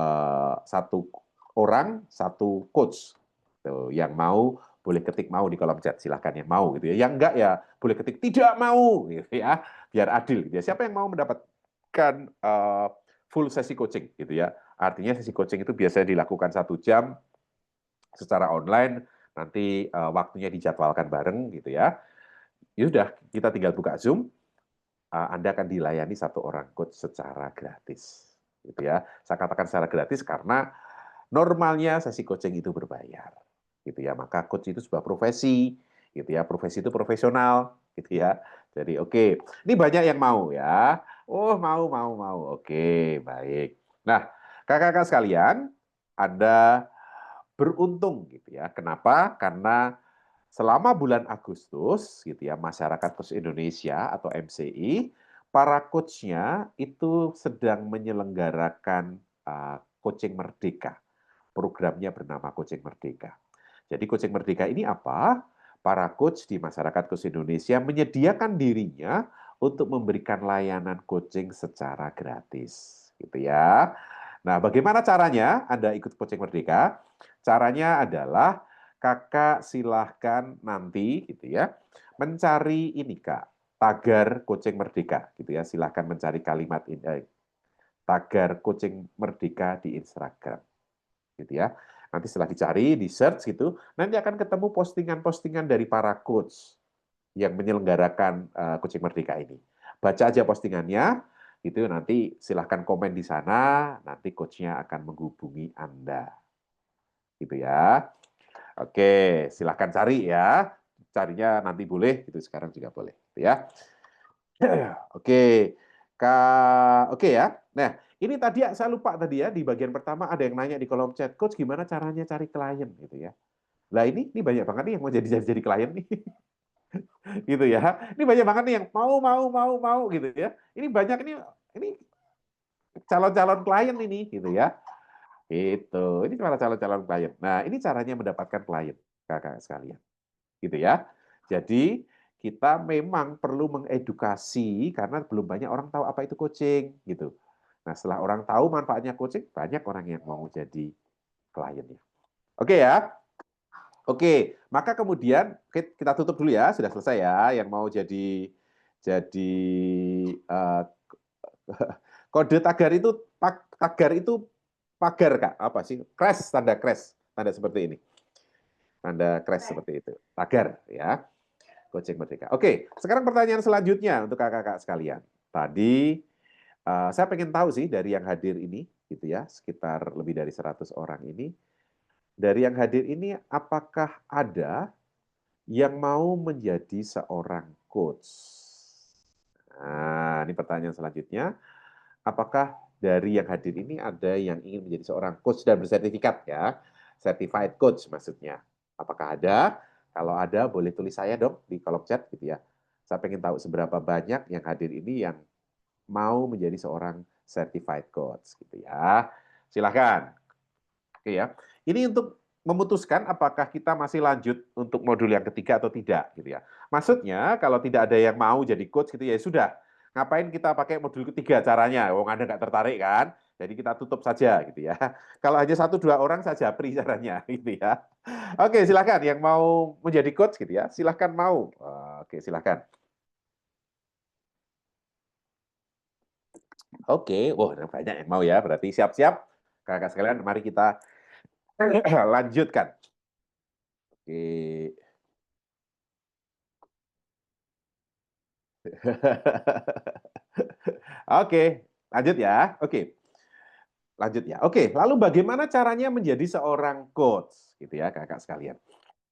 Speaker 1: orang, satu coach. Tuh, yang mau boleh ketik mau di kolom chat, silahkan yang mau gitu ya. Yang enggak ya boleh ketik tidak mau gitu ya, biar adil gitu ya. Siapa yang mau mendapatkan full sesi coaching gitu ya. Artinya sesi coaching itu biasanya dilakukan 1 jam secara online, nanti waktunya dijadwalkan bareng gitu ya. Ya sudah, kita tinggal buka Zoom, Anda akan dilayani 1 orang coach secara gratis gitu ya. Saya katakan secara gratis karena normalnya sesi coaching itu berbayar, gitu ya. Maka coach itu sebuah profesi, gitu ya. Profesi itu profesional, gitu ya. Jadi oke, ini banyak yang mau ya. Oh mau. Oke, baik. Nah, kakak-kakak sekalian, Anda beruntung, gitu ya. Kenapa? Karena selama bulan Agustus, gitu ya, Masyarakat Coach Indonesia atau MCI, para coach-nya itu sedang menyelenggarakan coaching merdeka. Programnya bernama Coaching Merdeka. Jadi Coaching Merdeka ini apa? Para coach di Masyarakat Coach Indonesia menyediakan dirinya untuk memberikan layanan coaching secara gratis, gitu ya. Nah, bagaimana caranya Anda ikut Coaching Merdeka? Caranya adalah Kakak silahkan nanti gitu ya, mencari ini Kak, tagar Coaching Merdeka gitu ya. Silahkan mencari kalimat ini, tagar Coaching Merdeka di Instagram. Gitu ya. Nanti setelah dicari, di search gitu, nanti akan ketemu postingan-postingan dari para coach yang menyelenggarakan Coaching Merdeka ini. Baca aja postingannya, gitu nanti silahkan komen di sana, nanti coachnya akan menghubungi Anda. Gitu ya. Oke, silahkan cari ya. Carinya nanti boleh, gitu sekarang juga boleh. Gitu ya. Oke, oke ya. Nah, ini tadi saya lupa tadi ya, di bagian pertama ada yang nanya di kolom chat, Coach gimana caranya cari klien gitu ya. Lah ini banyak banget nih yang mau jadi klien nih. Gitu ya. Ini banyak banget nih yang mau gitu ya. Ini banyak ini calon-calon klien ini gitu ya. Itu. Ini para calon-calon klien. Nah, ini caranya mendapatkan klien, kakak sekalian. Gitu ya. Jadi kita memang perlu mengedukasi karena belum banyak orang tahu apa itu coaching gitu. Nah, setelah orang tahu manfaatnya coaching, banyak orang yang mau jadi kliennya. Oke ya. Oke, maka kemudian kita tutup dulu ya, sudah selesai ya. Yang mau jadi kode tagar itu pagar Kak, apa sih? Crash, tanda seperti ini. Tanda crash seperti itu. Tagar ya. Coaching Merdeka. Oke, sekarang pertanyaan selanjutnya untuk kakak-kakak sekalian. Tadi saya pengen tahu sih dari yang hadir ini, gitu ya, sekitar lebih dari 100 orang ini, dari yang hadir ini apakah ada yang mau menjadi seorang coach? Nah, ini pertanyaan selanjutnya. Apakah dari yang hadir ini ada yang ingin menjadi seorang coach dan bersertifikat ya? Certified coach maksudnya. Apakah ada? Kalau ada, boleh tulis saya dong di kolom chat gitu ya. Saya pengen tahu seberapa banyak yang hadir ini yang mau menjadi seorang certified coach gitu ya. Silakan. Oke ya. Ini untuk memutuskan apakah kita masih lanjut untuk modul yang ketiga atau tidak gitu ya. Maksudnya kalau tidak ada yang mau jadi coach gitu ya sudah. Ngapain kita pakai modul ketiga caranya? Wong Anda nggak tertarik kan? Jadi kita tutup saja gitu ya. Kalau hanya 1-2 orang saja free caranya gitu ya. Oke, silakan yang mau menjadi coach gitu ya. Silakan mau. Oke, silakan. Oke, wah banyak yang mau ya. Berarti siap-siap kakak sekalian, mari kita lanjutkan. Oke. Oke, lanjut ya. Oke. Lanjut ya. Oke, lalu bagaimana caranya menjadi seorang coach gitu ya, kakak sekalian.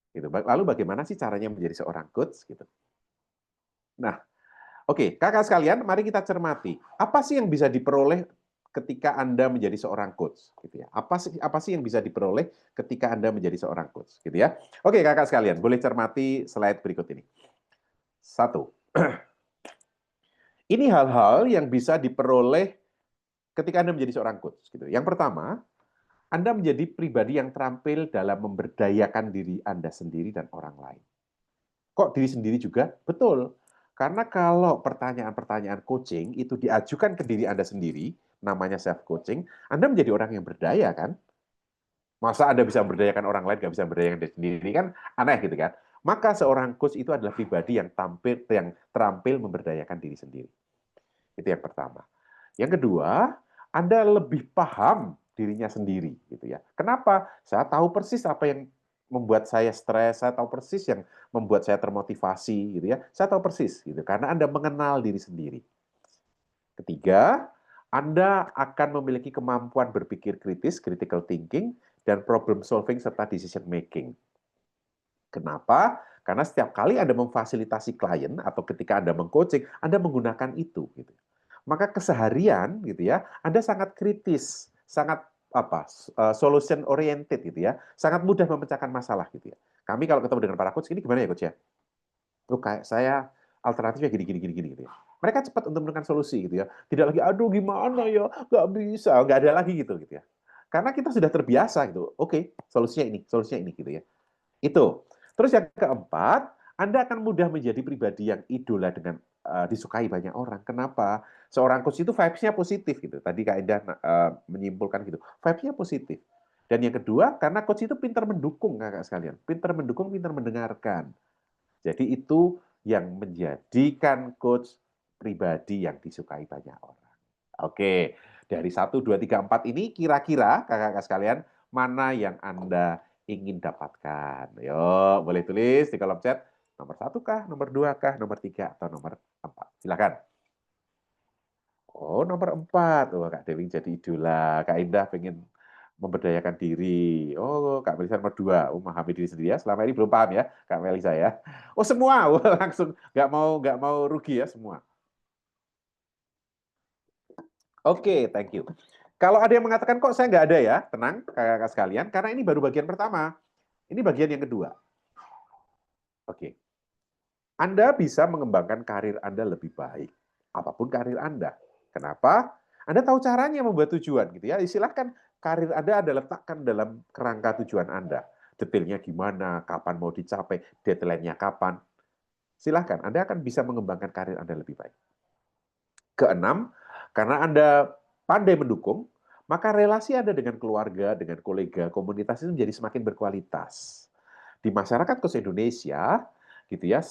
Speaker 1: Gitu. Lalu bagaimana sih caranya menjadi seorang coach gitu. Nah, oke, kakak sekalian, mari kita cermati. Apa sih yang bisa diperoleh ketika Anda menjadi seorang coach gitu ya. Apa sih yang bisa diperoleh ketika Anda menjadi seorang coach gitu ya. Oke, kakak sekalian, boleh cermati slide berikut ini. 1. Ini hal-hal yang bisa diperoleh ketika Anda menjadi seorang coach gitu. Yang pertama, Anda menjadi pribadi yang terampil dalam memberdayakan diri Anda sendiri dan orang lain. Kok diri sendiri juga? Betul. Karena kalau pertanyaan-pertanyaan coaching itu diajukan ke diri Anda sendiri, namanya self-coaching, Anda menjadi orang yang berdaya kan? Masa Anda bisa memberdayakan orang lain, nggak bisa memberdayakan diri sendiri, kan aneh gitu kan? Maka seorang coach itu adalah pribadi yang terampil memberdayakan diri sendiri. Itu yang pertama. Yang kedua, Anda lebih paham dirinya sendiri gitu ya. Kenapa? Saya tahu persis apa yang membuat saya stres, saya tahu persis yang membuat saya termotivasi gitu ya. Saya tahu persis gitu karena Anda mengenal diri sendiri. Ketiga, Anda akan memiliki kemampuan berpikir kritis, critical thinking, dan problem solving serta decision making. Kenapa? Karena setiap kali Anda memfasilitasi klien atau ketika Anda mengcoaching, Anda menggunakan itu gitu. Maka keseharian gitu ya, Anda sangat kritis, sangat solution oriented gitu ya, sangat mudah memecahkan masalah gitu ya. Kami kalau ketemu dengan para coach ini gimana ya coach ya? Tuh kayak saya alternatifnya gini gitu ya. Mereka cepat untuk menemukan solusi gitu ya. Tidak lagi aduh gimana ya, nggak bisa, nggak ada lagi gitu ya. Karena kita sudah terbiasa gitu. Oke, solusinya ini gitu ya. Itu. Terus yang keempat, Anda akan mudah menjadi pribadi yang idola dengan disukai banyak orang. Kenapa? Seorang coach itu vibes-nya positif gitu. Tadi Kak Indah menyimpulkan gitu. Vibes-nya positif. Dan yang kedua, karena coach itu pintar mendukung kakak sekalian. Pintar mendukung, pintar mendengarkan. Jadi itu yang menjadikan coach pribadi yang disukai banyak orang. Oke, dari 1, 2, 3, 4 ini kira-kira kakak-kakak sekalian, mana yang Anda ingin dapatkan? Yo, boleh tulis di kolom chat. Nomor 1 kah, nomor 2 kah, nomor 3, atau nomor 4? Silakan. Oh, nomor 4. Oh, Kak Dewi jadi idola. Kak Indah pengen memberdayakan diri. Oh, Kak Melisa nomor 2. Memahami diri sendiri ya. Selama ini belum paham ya, Kak Melisa ya. Oh, semua. Oh, langsung nggak mau rugi ya semua. Oke, thank you. Kalau ada yang mengatakan kok saya nggak ada ya, tenang kakak-kakak sekalian, karena ini baru bagian pertama. Ini bagian yang kedua. Oke. Anda bisa mengembangkan karir Anda lebih baik. Apapun karir Anda. Kenapa? Anda tahu caranya membuat tujuan gitu ya. Silahkan karir Anda letakkan dalam kerangka tujuan Anda. Detailnya gimana, kapan mau dicapai, deadline-nya kapan. Silahkan, Anda akan bisa mengembangkan karir Anda lebih baik. Keenam, karena Anda pandai mendukung, maka relasi Anda dengan keluarga, dengan kolega, komunitas itu menjadi semakin berkualitas. Di masyarakat coach Indonesia, gitu ya,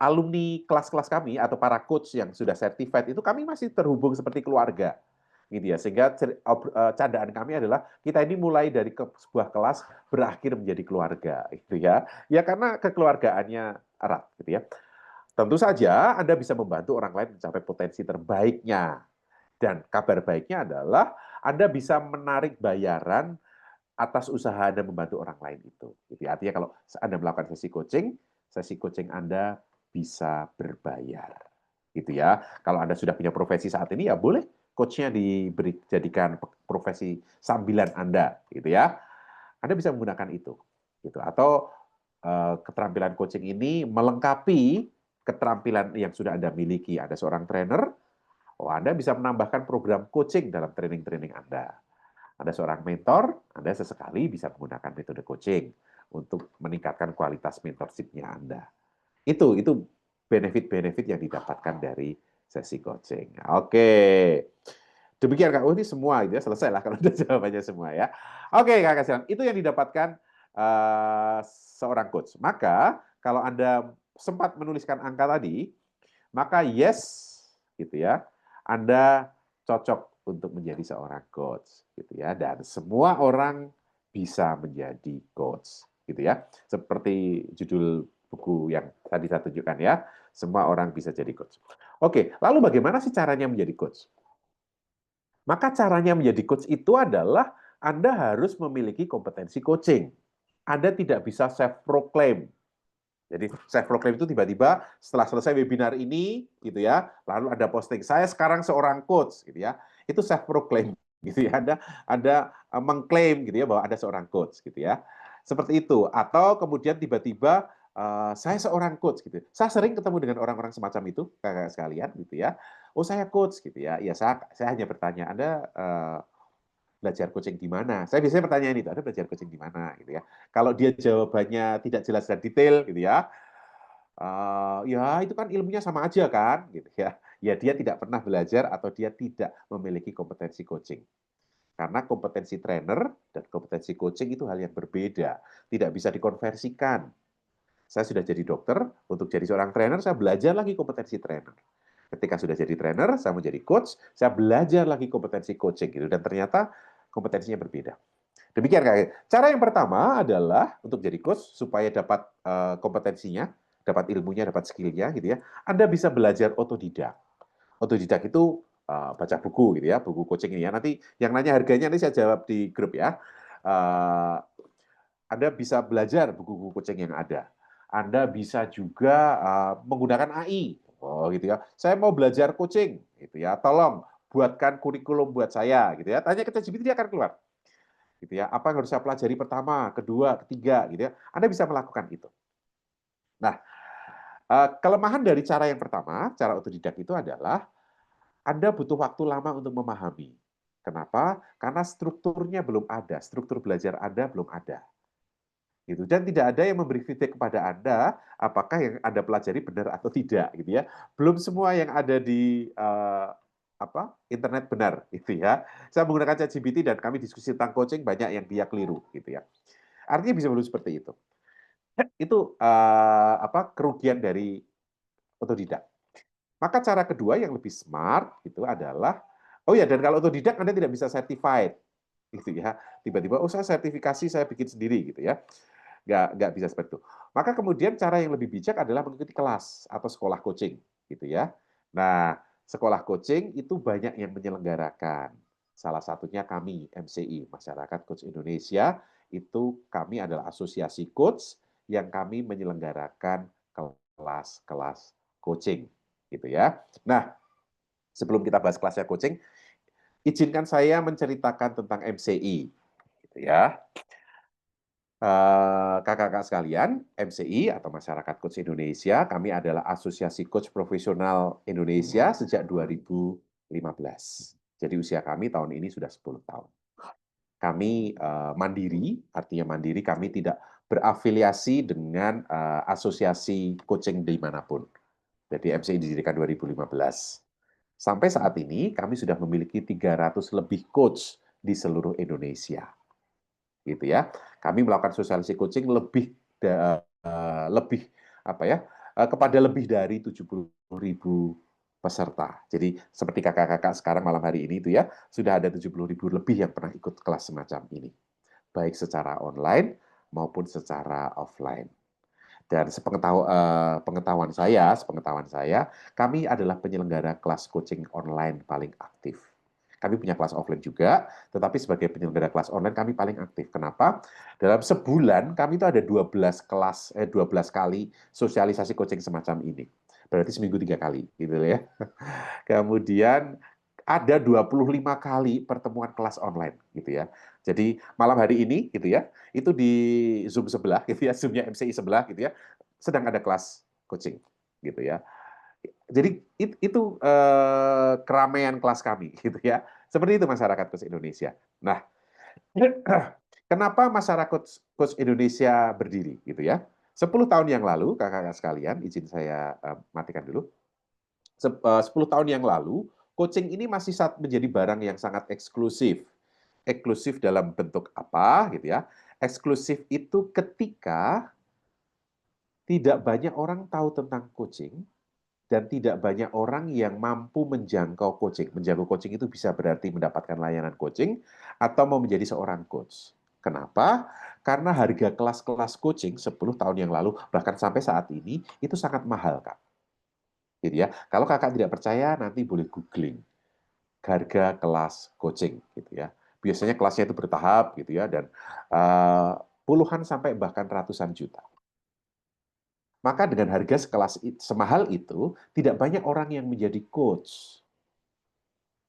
Speaker 1: alumni kelas-kelas kami atau para coach yang sudah certified itu kami masih terhubung seperti keluarga, gitu ya. Sehingga candaan kami adalah kita ini mulai dari sebuah kelas berakhir menjadi keluarga, gitu ya. Ya karena kekeluargaannya erat, gitu ya. Tentu saja Anda bisa membantu orang lain mencapai potensi terbaiknya. Dan kabar baiknya adalah Anda bisa menarik bayaran atas usaha Anda membantu orang lain itu. Gitu ya. Artinya kalau Anda melakukan sesi coaching Anda bisa berbayar. Gitu ya. Kalau Anda sudah punya profesi saat ini, ya boleh coach-nya dijadikan profesi sambilan Anda. Gitu ya. Anda bisa menggunakan itu. Gitu. Atau keterampilan coaching ini melengkapi keterampilan yang sudah Anda miliki. Ada seorang trainer, Anda bisa menambahkan program coaching dalam training-training Anda. Ada seorang mentor, Anda sesekali bisa menggunakan metode coaching untuk meningkatkan kualitas mentorship-nya Anda. Itu benefit-benefit yang didapatkan dari sesi coaching. Oke. Demikian Kak. Ini semua itu ya, selesai lah kalau udah jawabannya semua ya. Oke Kak Kasihan, itu yang didapatkan seorang coach. Maka kalau Anda sempat menuliskan angka tadi, maka yes gitu ya, Anda cocok untuk menjadi seorang coach gitu ya, dan semua orang bisa menjadi coach gitu ya, seperti judul buku yang tadi saya tunjukkan ya, semua orang bisa jadi coach. Oke, lalu bagaimana sih caranya menjadi coach? Maka caranya menjadi coach itu adalah Anda harus memiliki kompetensi coaching. Anda tidak bisa self-proclaim. Jadi self-proclaim itu tiba-tiba setelah selesai webinar ini, gitu ya, lalu ada posting, saya sekarang seorang coach, gitu ya. Itu self-proclaim, gitu ya. Anda mengklaim, gitu ya, bahwa ada seorang coach, gitu ya. Seperti itu. Atau kemudian tiba-tiba saya seorang coach, gitu. Saya sering ketemu dengan orang-orang semacam itu, kakak sekalian, gitu ya. Oh saya coach, gitu ya. Ya saya hanya bertanya, Anda belajar coaching di mana? Saya biasanya pertanyaan itu, Anda belajar coaching di mana? Gitu ya. Kalau dia jawabannya tidak jelas dan detail, gitu ya, ya itu kan ilmunya sama aja kan, gitu ya. Ya dia tidak pernah belajar atau dia tidak memiliki kompetensi coaching. Karena kompetensi trainer dan kompetensi coaching itu hal yang berbeda, tidak bisa dikonversikan. Saya sudah jadi dokter, untuk jadi seorang trainer saya belajar lagi kompetensi trainer. Ketika sudah jadi trainer, saya menjadi coach, saya belajar lagi kompetensi coaching gitu, dan ternyata kompetensinya berbeda. Demikian Kak. Cara yang pertama adalah untuk jadi coach supaya dapat kompetensinya, dapat ilmunya, dapat skill-nya gitu ya. Anda bisa belajar otodidak. Otodidak itu baca buku gitu ya, buku coaching ini ya. Nanti yang nanya harganya nanti saya jawab di grup ya. Anda bisa belajar buku-buku coaching yang ada. Anda bisa juga menggunakan AI. Oh gitu ya. Saya mau belajar coaching gitu ya. Tolong buatkan kurikulum buat saya gitu ya. Tanya ke ChatGPT dia akan keluar. Gitu ya. Apa yang harus saya pelajari pertama, kedua, ketiga gitu ya. Anda bisa melakukan itu. Nah, kelemahan dari cara yang pertama, cara otodidak itu adalah Anda butuh waktu lama untuk memahami. Kenapa? Karena strukturnya belum ada, struktur belajar Anda belum ada. Gitu. Dan tidak ada yang memberi feedback kepada Anda apakah yang Anda pelajari benar atau tidak gitu ya. Belum semua yang ada di internet benar gitu ya. Saya menggunakan ChatGPT dan kami diskusi tentang coaching, banyak yang dia keliru gitu ya. Artinya bisa belum seperti itu. Itu kerugian dari otodidak. Maka cara kedua yang lebih smart itu adalah, dan kalau otodidak Anda tidak bisa certified gitu ya. Tiba-tiba saya sertifikasi, saya bikin sendiri gitu ya. Nggak bisa seperti itu. Maka kemudian cara yang lebih bijak adalah mengikuti kelas atau sekolah coaching, gitu ya. Nah, sekolah coaching itu banyak yang menyelenggarakan. Salah satunya kami, MCI, Masyarakat Coach Indonesia, itu kami adalah asosiasi coach yang kami menyelenggarakan kelas-kelas coaching, gitu ya. Nah, sebelum kita bahas kelasnya coaching, izinkan saya menceritakan tentang MCI, gitu ya. Kakak-kakak sekalian, MCI atau Masyarakat Coach Indonesia, kami adalah Asosiasi Coach Profesional Indonesia sejak 2015. Jadi usia kami tahun ini sudah 10 tahun. Kami mandiri, artinya mandiri, kami tidak berafiliasi dengan asosiasi coaching dimanapun. Jadi MCI didirikan 2015. Sampai saat ini kami sudah memiliki 300 lebih coach di seluruh Indonesia. Gitu ya. Kami melakukan sosialisasi coaching kepada lebih dari 70.000 peserta. Jadi seperti kakak-kakak sekarang malam hari ini itu ya, sudah ada 70.000 lebih yang pernah ikut kelas semacam ini. Baik secara online maupun secara offline. Dan sepengetahuan saya, kami adalah penyelenggara kelas coaching online paling aktif. Kami punya kelas offline juga, tetapi sebagai penyelenggara kelas online kami paling aktif. Kenapa? Dalam sebulan kami itu ada 12 kali sosialisasi coaching semacam ini. Berarti seminggu 3 kali, gitu ya. Kemudian ada 25 kali pertemuan kelas online, gitu ya. Jadi malam hari ini, gitu ya, itu di Zoom sebelah, gitu ya, Zoom-nya MCI sebelah, gitu ya, sedang ada kelas coaching, gitu ya. Jadi itu keramaian kelas kami, gitu ya. Seperti itu masyarakat coach Indonesia. Nah, kenapa masyarakat coach Indonesia berdiri, gitu ya? 10 tahun yang lalu, kakak-kakak sekalian, izin saya matikan dulu. 10 tahun yang lalu, coaching ini masih menjadi barang yang sangat eksklusif. Eksklusif dalam bentuk apa, gitu ya? Eksklusif itu ketika tidak banyak orang tahu tentang coaching, dan tidak banyak orang yang mampu menjangkau coaching. Menjangkau coaching itu bisa berarti mendapatkan layanan coaching atau mau menjadi seorang coach. Kenapa? Karena harga kelas-kelas coaching 10 tahun yang lalu, bahkan sampai saat ini, itu sangat mahal, Kak. Gitu ya. Kalau kakak tidak percaya, nanti boleh googling harga kelas coaching. Gitu ya. Biasanya kelasnya itu bertahap, gitu ya, dan puluhan sampai bahkan ratusan juta. Maka dengan harga semahal itu, tidak banyak orang yang menjadi coach.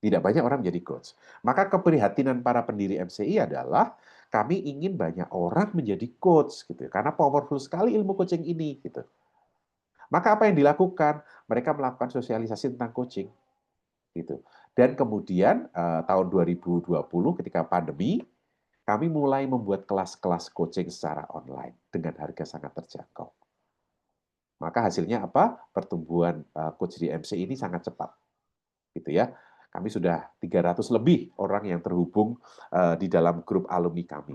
Speaker 1: Tidak banyak orang menjadi coach. Maka keprihatinan para pendiri MCI adalah kami ingin banyak orang menjadi coach, gitu. Karena powerful sekali ilmu coaching ini, gitu. Maka apa yang dilakukan? Mereka melakukan sosialisasi tentang coaching, gitu. Dan kemudian tahun 2020 ketika pandemi, kami mulai membuat kelas-kelas coaching secara online dengan harga sangat terjangkau. Maka hasilnya apa? Pertumbuhan coach di MC ini sangat cepat. Gitu ya. Kami sudah 300 lebih orang yang terhubung di dalam grup alumni kami.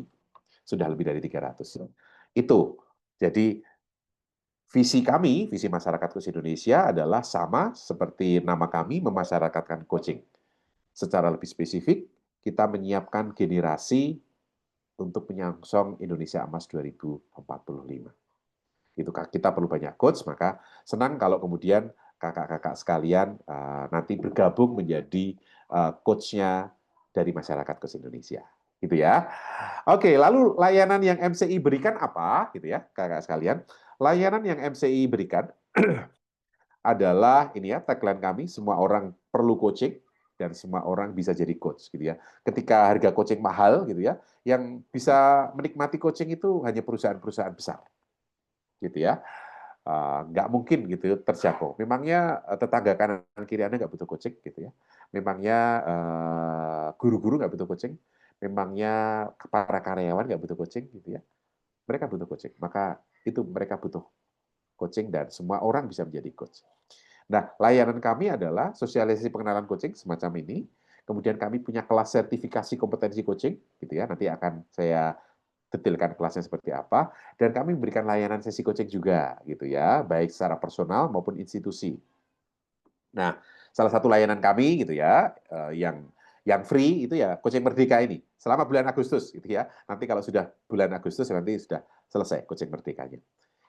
Speaker 1: Sudah lebih dari 300. Itu. Jadi visi kami, visi masyarakat coach Indonesia adalah sama seperti nama kami, memasyarakatkan coaching. Secara lebih spesifik, kita menyiapkan generasi untuk menyongsong Indonesia Emas 2045. Itu kita perlu banyak coach, maka senang kalau kemudian kakak-kakak sekalian nanti bergabung menjadi coach-nya dari masyarakat coach Indonesia, gitu ya. Oke, lalu layanan yang MCI berikan apa, gitu ya, kakak sekalian? Layanan yang MCI berikan adalah ini ya tagline kami, semua orang perlu coaching dan semua orang bisa jadi coach, gitu ya. Ketika harga coaching mahal, gitu ya, yang bisa menikmati coaching itu hanya perusahaan-perusahaan besar. Gitu ya, nggak mungkin gitu terjangkau. Memangnya tetangga kanan kiri Anda nggak butuh coaching gitu ya. Memangnya guru-guru nggak butuh coaching. Memangnya para karyawan nggak butuh coaching gitu ya. Mereka butuh coaching. Maka itu mereka butuh coaching dan semua orang bisa menjadi coach. Nah, layanan kami adalah sosialisasi pengenalan coaching semacam ini. Kemudian kami punya kelas sertifikasi kompetensi coaching gitu ya. Nanti akan saya detailkan kelasnya seperti apa, dan kami memberikan layanan sesi coaching juga, gitu ya, baik secara personal maupun institusi. Nah, salah satu layanan kami, gitu ya, yang free itu ya coaching merdeka ini, selama bulan Agustus, gitu ya. Nanti kalau sudah bulan Agustus nanti sudah selesai coaching merdekanya.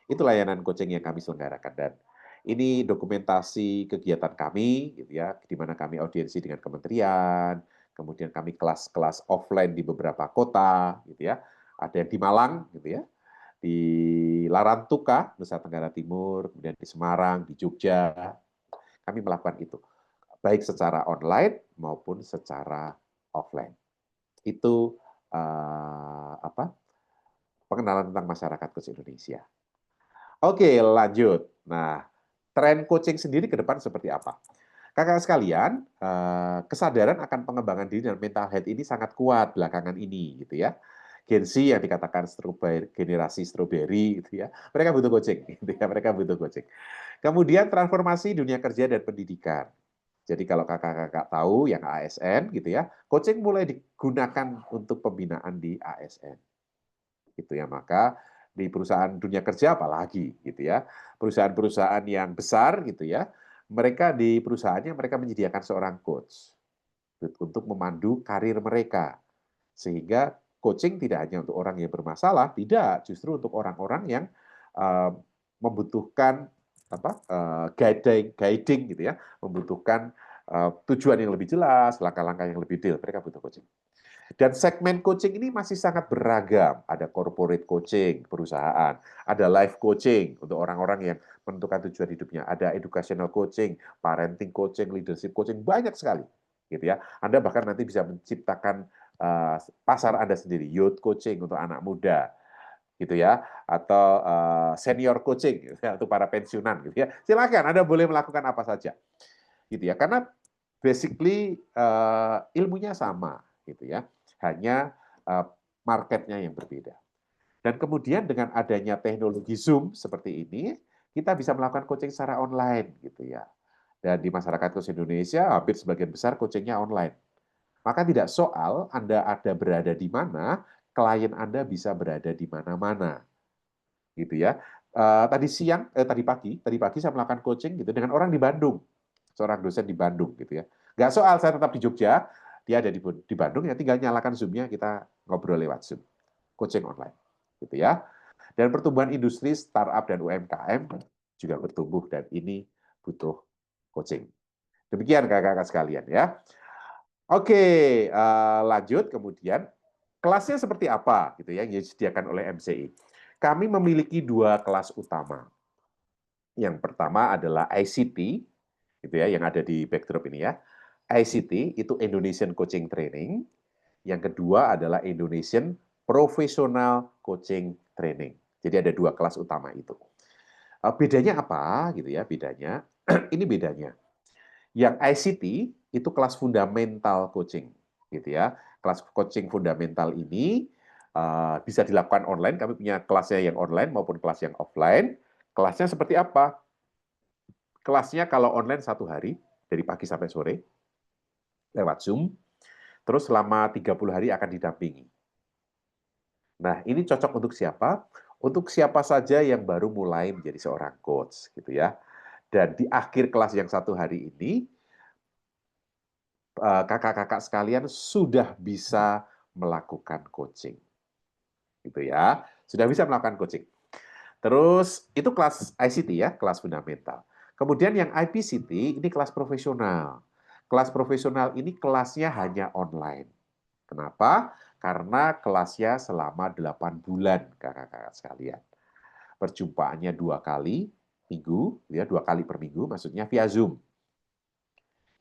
Speaker 1: Itu layanan coaching yang kami selenggarakan dan ini dokumentasi kegiatan kami, gitu ya, di mana kami audiensi dengan kementerian, kemudian kami kelas-kelas offline di beberapa kota, gitu ya. Ada yang di Malang, gitu ya, di Larantuka, Nusa Tenggara Timur, kemudian di Semarang, di Jogja. Kami melakukan itu, baik secara online maupun secara offline. Itu pengenalan tentang masyarakat coach Indonesia. Oke, lanjut. Nah, tren coaching sendiri ke depan seperti apa? Kakak sekalian, kesadaran akan pengembangan diri dan mental health ini sangat kuat belakangan ini, gitu ya. Gen Z yang dikatakan generasi strawberry, gitu ya. Mereka butuh coaching, gitu ya. Mereka butuh coaching. Kemudian transformasi dunia kerja dan pendidikan. Jadi kalau kakak-kakak tahu yang ASN, gitu ya, coaching mulai digunakan untuk pembinaan di ASN, gitu ya. Maka di perusahaan dunia kerja apalagi, gitu ya. Perusahaan-perusahaan yang besar, gitu ya. Mereka di perusahaannya mereka menyediakan seorang coach untuk memandu karir mereka. Sehingga coaching tidak hanya untuk orang yang bermasalah, tidak, justru untuk orang-orang yang membutuhkan guiding gitu ya, membutuhkan tujuan yang lebih jelas, langkah-langkah yang lebih detail, mereka butuh coaching. Dan segmen coaching ini masih sangat beragam. Ada corporate coaching, perusahaan. Ada life coaching untuk orang-orang yang menentukan tujuan hidupnya. Ada educational coaching, parenting coaching, leadership coaching, banyak sekali. Gitu ya. Anda bahkan nanti bisa menciptakan pasar Anda sendiri. Youth coaching untuk anak muda. Gitu ya. Atau senior coaching gitu ya, untuk para pensiunan. Gitu ya. Silakan, Anda boleh melakukan apa saja. Gitu ya. Karena basically ilmunya sama. Gitu ya. Hanya marketnya yang berbeda. Dan kemudian dengan adanya teknologi Zoom seperti ini, kita bisa melakukan coaching secara online gitu ya. Dan di masyarakat coach Indonesia hampir sebagian besar coachingnya online. Maka tidak soal Anda ada berada di mana, klien Anda bisa berada di mana-mana. Gitu ya. Tadi pagi saya melakukan coaching gitu dengan orang di Bandung. Seorang dosen di Bandung gitu ya. Nggak soal saya tetap di Jogja, dia ada di Bandung, ya tinggal nyalakan Zoom-nya, kita ngobrol lewat Zoom. Coaching online. Gitu ya. Dan pertumbuhan industri, startup, dan UMKM juga bertumbuh, dan ini butuh coaching. Demikian kakak-kakak sekalian ya. Oke, lanjut kemudian. Kelasnya seperti apa gitu ya, yang disediakan oleh MCI. Kami memiliki 2 kelas utama. Yang pertama adalah ICT, gitu ya, yang ada di backdrop ini ya. ICT itu Indonesian Coaching Training. Yang kedua adalah Indonesian Professional Coaching Training. Jadi ada 2 kelas utama itu. Bedanya apa gitu ya? Bedanya ini bedanya. Yang ICT itu kelas fundamental coaching, gitu ya. Kelas coaching fundamental ini bisa dilakukan online. Kami punya kelasnya yang online maupun kelas yang offline. Kelasnya seperti apa? Kelasnya kalau online 1 hari, dari pagi sampai sore, lewat Zoom, terus selama 30 hari akan didampingi. Nah, ini cocok untuk siapa? Untuk siapa saja yang baru mulai menjadi seorang coach, gitu ya. Dan di akhir kelas yang 1 hari ini, kakak-kakak sekalian sudah bisa melakukan coaching. Gitu ya. Sudah bisa melakukan coaching. Terus itu kelas ICT ya, kelas fundamental. Kemudian yang IPCT ini kelas profesional. Kelas profesional ini kelasnya hanya online. Kenapa? Karena kelasnya selama 8 bulan, kakak-kakak sekalian. Perjumpaannya 2 kali minggu, ya 2 kali per minggu, maksudnya via Zoom.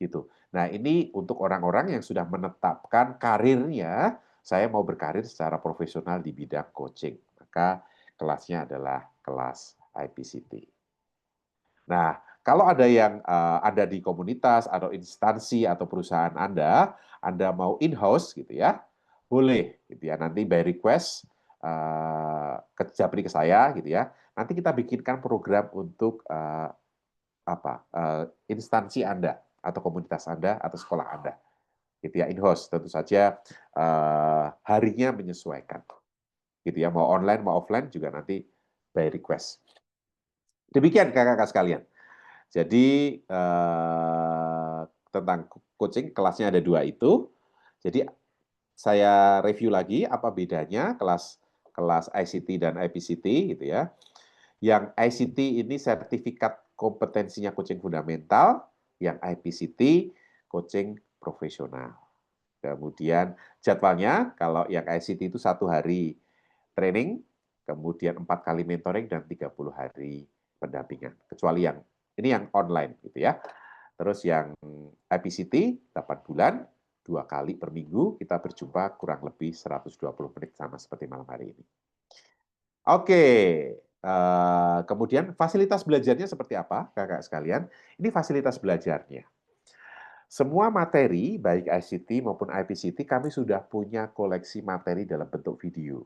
Speaker 1: Gitu. Nah, ini untuk orang-orang yang sudah menetapkan karirnya, saya mau berkarir secara profesional di bidang coaching. Maka kelasnya adalah kelas IPCT. Nah, kalau ada yang ada di komunitas atau instansi atau perusahaan Anda mau in-house gitu ya, boleh gitu ya. Nanti by request japri ke saya gitu ya. Nanti kita bikinkan program untuk instansi Anda atau komunitas Anda atau sekolah Anda. Gitu ya, in-house tentu saja harinya menyesuaikan. Gitu ya, mau online mau offline juga nanti by request. Demikian kakak-kakak sekalian. Jadi tentang coaching kelasnya ada 2 itu. Jadi saya review lagi apa bedanya kelas ICT dan IPCT gitu ya. Yang ICT ini sertifikat kompetensinya coaching fundamental, yang IPCT coaching profesional. Kemudian jadwalnya kalau yang ICT itu 1 hari training, kemudian 4 kali mentoring dan 30 hari pendampingan. Kecuali yang ini yang online gitu ya. Terus yang IPCT 8 bulan, 2 kali per minggu kita berjumpa kurang lebih 120 menit sama seperti malam hari ini. Oke, kemudian fasilitas belajarnya seperti apa, kakak sekalian? Ini fasilitas belajarnya. Semua materi, baik ICT maupun IPCT, kami sudah punya koleksi materi dalam bentuk video.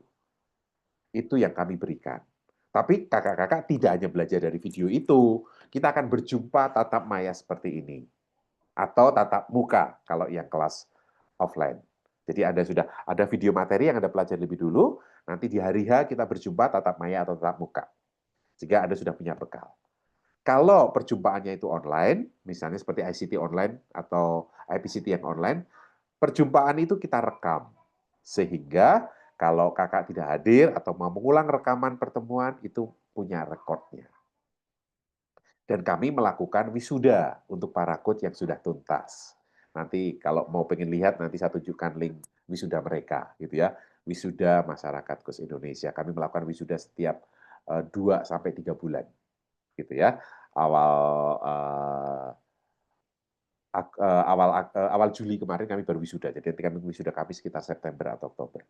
Speaker 1: Itu yang kami berikan. Tapi kakak-kakak tidak hanya belajar dari video itu, kita akan berjumpa tatap maya seperti ini. Atau tatap muka, kalau yang kelas offline. Jadi Anda sudah ada video materi yang Anda pelajari lebih dulu, nanti di hari H kita berjumpa tatap maya atau tatap muka. Jika Anda sudah punya bekal. Kalau perjumpaannya itu online, misalnya seperti ICT online atau IPCT yang online, perjumpaan itu kita rekam. Sehingga kalau kakak tidak hadir atau mau mengulang rekaman pertemuan, itu punya rekodnya. Dan kami melakukan wisuda untuk para coach yang sudah tuntas. Nanti kalau mau pengen lihat, nanti saya tunjukkan link wisuda mereka, gitu ya. Wisuda Masyarakat Coach Indonesia. Kami melakukan wisuda setiap 2 sampai 3 bulan, gitu ya. Awal Juli kemarin kami baru wisuda. Jadi nanti kami wisuda kami sekitar September atau Oktober.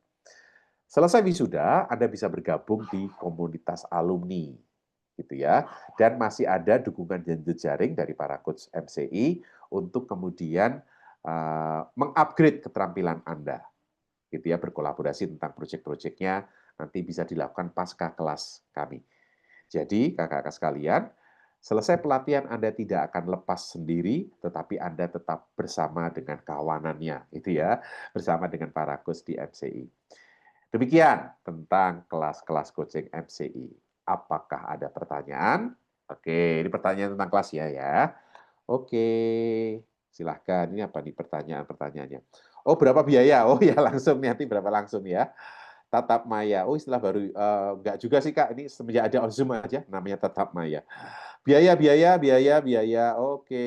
Speaker 1: Selesai wisuda, Anda bisa bergabung di komunitas alumni, gitu ya. Dan masih ada dukungan dan jejaring dari para coach MCI untuk kemudian mengupgrade keterampilan Anda, gitu ya, berkolaborasi tentang proyek-proyeknya nanti bisa dilakukan pasca kelas kami. Jadi kakak-kakak sekalian, selesai pelatihan Anda tidak akan lepas sendiri, tetapi Anda tetap bersama dengan kawanannya, gitu ya, bersama dengan para coach di MCI. Demikian tentang kelas-kelas coaching MCI. Apakah ada pertanyaan? Oke, ini pertanyaan tentang kelas ya. Oke, silahkan. Ini apa nih pertanyaannya? Oh, berapa biaya? Oh ya, langsung nanti berapa langsung ya. Tatap Maya. Oh, istilah baru. Enggak juga sih, Kak. Ini semenjak ada on Zoom aja, namanya Tatap Maya. Biaya. Oke.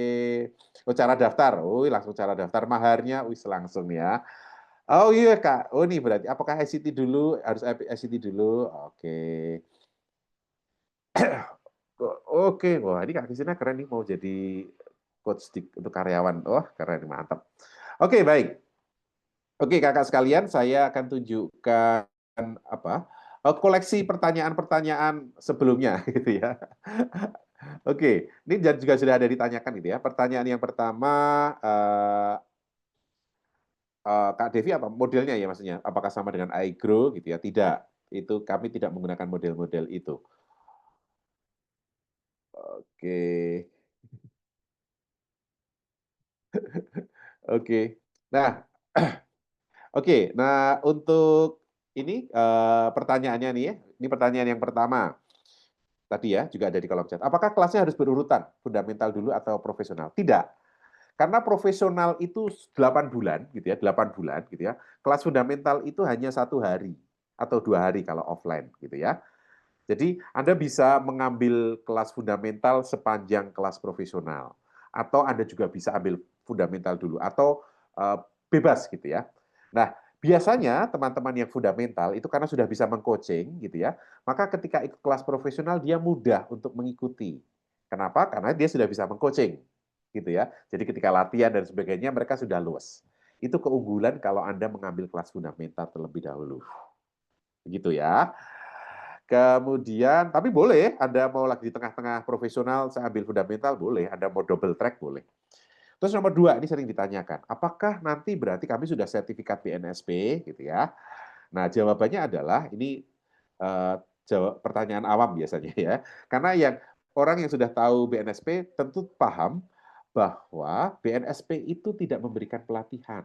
Speaker 1: Oh, cara daftar. Oh, langsung cara daftar. Maharnya, langsung ya. Oh iya, Kak. Oh, ini berarti apakah ICT dulu? Harus ICT dulu. Oke. Oke. Wah, ini Kak Kristina keren nih, mau jadi coach untuk karyawan. Wah, keren, mantap. Oke, baik. Oke, kakak sekalian, saya akan tunjukkan koleksi pertanyaan-pertanyaan sebelumnya, gitu ya. Oke, ini juga sudah ada ditanyakan, gitu ya. Pertanyaan yang pertama, Kak Devi, apa modelnya ya maksudnya? Apakah sama dengan iGrow, gitu ya? Tidak, itu kami tidak menggunakan model-model itu. Oke. Oke. Nah, oke. Nah, untuk ini pertanyaannya nih ya. Ini pertanyaan yang pertama. Tadi ya, juga ada di kolom chat. Apakah kelasnya harus berurutan? Fundamental dulu atau profesional? Tidak. Karena profesional itu 8 bulan, gitu ya, 8 bulan, gitu ya. Kelas fundamental itu hanya 1 hari atau 2 hari kalau offline, gitu ya. Jadi Anda bisa mengambil kelas fundamental sepanjang kelas profesional, atau Anda juga bisa ambil fundamental dulu, atau bebas, gitu ya. Nah, biasanya teman-teman yang fundamental itu karena sudah bisa mengcoaching, gitu ya, maka ketika ikut kelas profesional dia mudah untuk mengikuti. Kenapa? Karena dia sudah bisa mengcoaching, gitu ya. Jadi ketika latihan dan sebagainya mereka sudah luas. Itu keunggulan kalau Anda mengambil kelas fundamental terlebih dahulu. Begitu ya. Kemudian, tapi boleh, Anda mau lagi di tengah-tengah profesional, saya ambil fundamental, boleh. Anda mau double track, boleh. Terus nomor 2, ini sering ditanyakan, apakah nanti berarti kami sudah sertifikat BNSP, gitu ya. Nah, jawabannya adalah, ini pertanyaan awam biasanya ya. Karena orang yang sudah tahu BNSP tentu paham bahwa BNSP itu tidak memberikan pelatihan.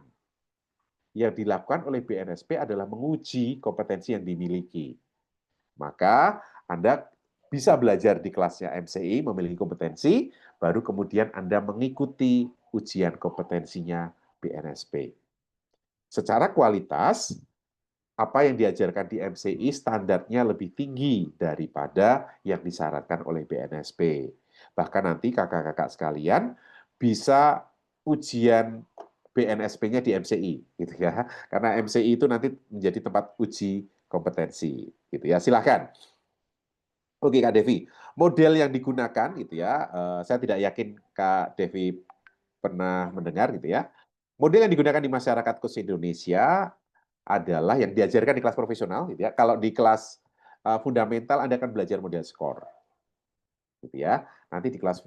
Speaker 1: Yang dilakukan oleh BNSP adalah menguji kompetensi yang dimiliki. Maka Anda bisa belajar di kelasnya MCI, memiliki kompetensi, baru kemudian Anda mengikuti ujian kompetensinya BNSP. Secara kualitas, apa yang diajarkan di MCI standarnya lebih tinggi daripada yang disyaratkan oleh BNSP. Bahkan nanti kakak-kakak sekalian bisa ujian BNSP-nya di MCI, gitu ya. Karena MCI itu nanti menjadi tempat uji kompetensi, gitu ya. Silahkan. Oke, Kak Devi, model yang digunakan, gitu ya. Saya tidak yakin Kak Devi pernah mendengar, gitu ya. Model yang digunakan di masyarakat coach Indonesia adalah yang diajarkan di kelas profesional, gitu ya. Kalau di kelas fundamental Anda akan belajar model skor, gitu ya. Nanti di kelas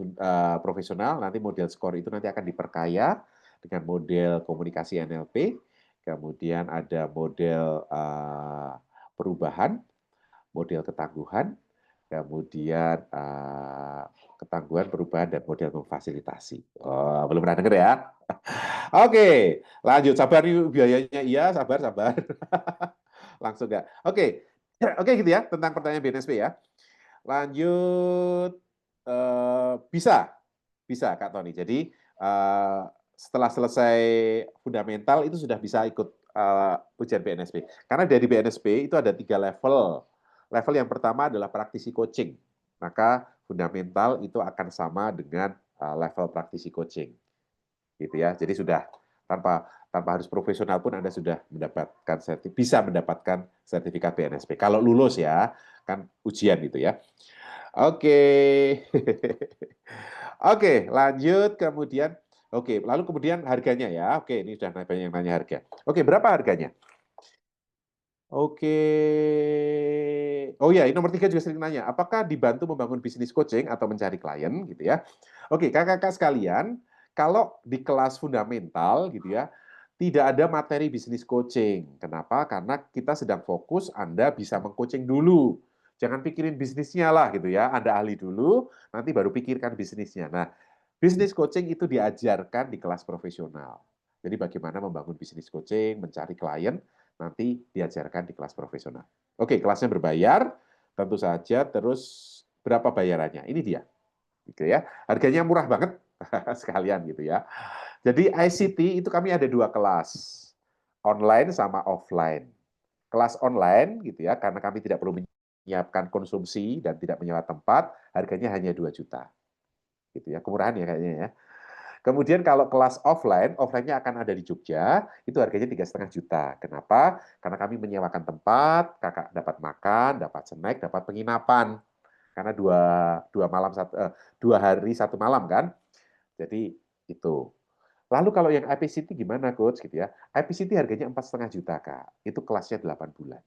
Speaker 1: profesional nanti model skor itu nanti akan diperkaya dengan model komunikasi NLP, kemudian ada model perubahan, model ketangguhan, kemudian ketangguhan, perubahan, dan model memfasilitasi. Oh, belum pernah dengar ya? Oke, lanjut. Sabar nih, biayanya iya, sabar. Langsung nggak? Oke, gitu ya, tentang pertanyaan BNSP ya. Lanjut, bisa Kak Tony. Jadi setelah selesai fundamental itu sudah bisa ikut ujian BNSP. Karena dari BNSP itu ada 3 level. Level yang pertama adalah praktisi coaching. Maka fundamental itu akan sama dengan level praktisi coaching. Gitu ya. Jadi sudah tanpa harus profesional pun Anda sudah mendapatkan bisa mendapatkan sertifikat BNSP. Kalau lulus ya, kan ujian gitu ya. Oke. Oke, lanjut kemudian. Oke, lalu kemudian harganya ya. Oke, ini sudah banyak yang nanya harga. Oke, berapa harganya? Oke. Oh ya, ini nomor 3 juga sering nanya. Apakah dibantu membangun bisnis coaching atau mencari klien gitu ya? Oke, kakak-kakak sekalian, kalau di kelas fundamental gitu ya, tidak ada materi bisnis coaching. Kenapa? Karena kita sedang fokus Anda bisa mengcoaching dulu. Jangan pikirin bisnisnya lah gitu ya. Anda ahli dulu, nanti baru pikirkan bisnisnya. Nah, bisnis coaching itu diajarkan di kelas profesional. Jadi bagaimana membangun bisnis coaching, mencari klien, nanti diajarkan di kelas profesional. Oke, kelasnya berbayar, tentu saja. Terus berapa bayarannya? Ini dia, gitu ya. Harganya murah banget sekalian gitu ya. Jadi ICT itu kami ada 2 kelas, online sama offline. Kelas online gitu ya, karena kami tidak perlu menyiapkan konsumsi dan tidak menyewa tempat, harganya hanya 2 juta. Gitu ya, kemurahan ya kayaknya ya. Kemudian kalau kelas offline, offline-nya akan ada di Jogja, itu harganya 3,5 juta. Kenapa? Karena kami menyewakan tempat, kakak dapat makan, dapat snack, dapat penginapan. Karena dua hari 1 malam kan. Jadi itu. Lalu kalau yang IPCT gimana coach gitu ya? IPCT harganya 4,5 juta kak. Itu kelasnya 8 bulan.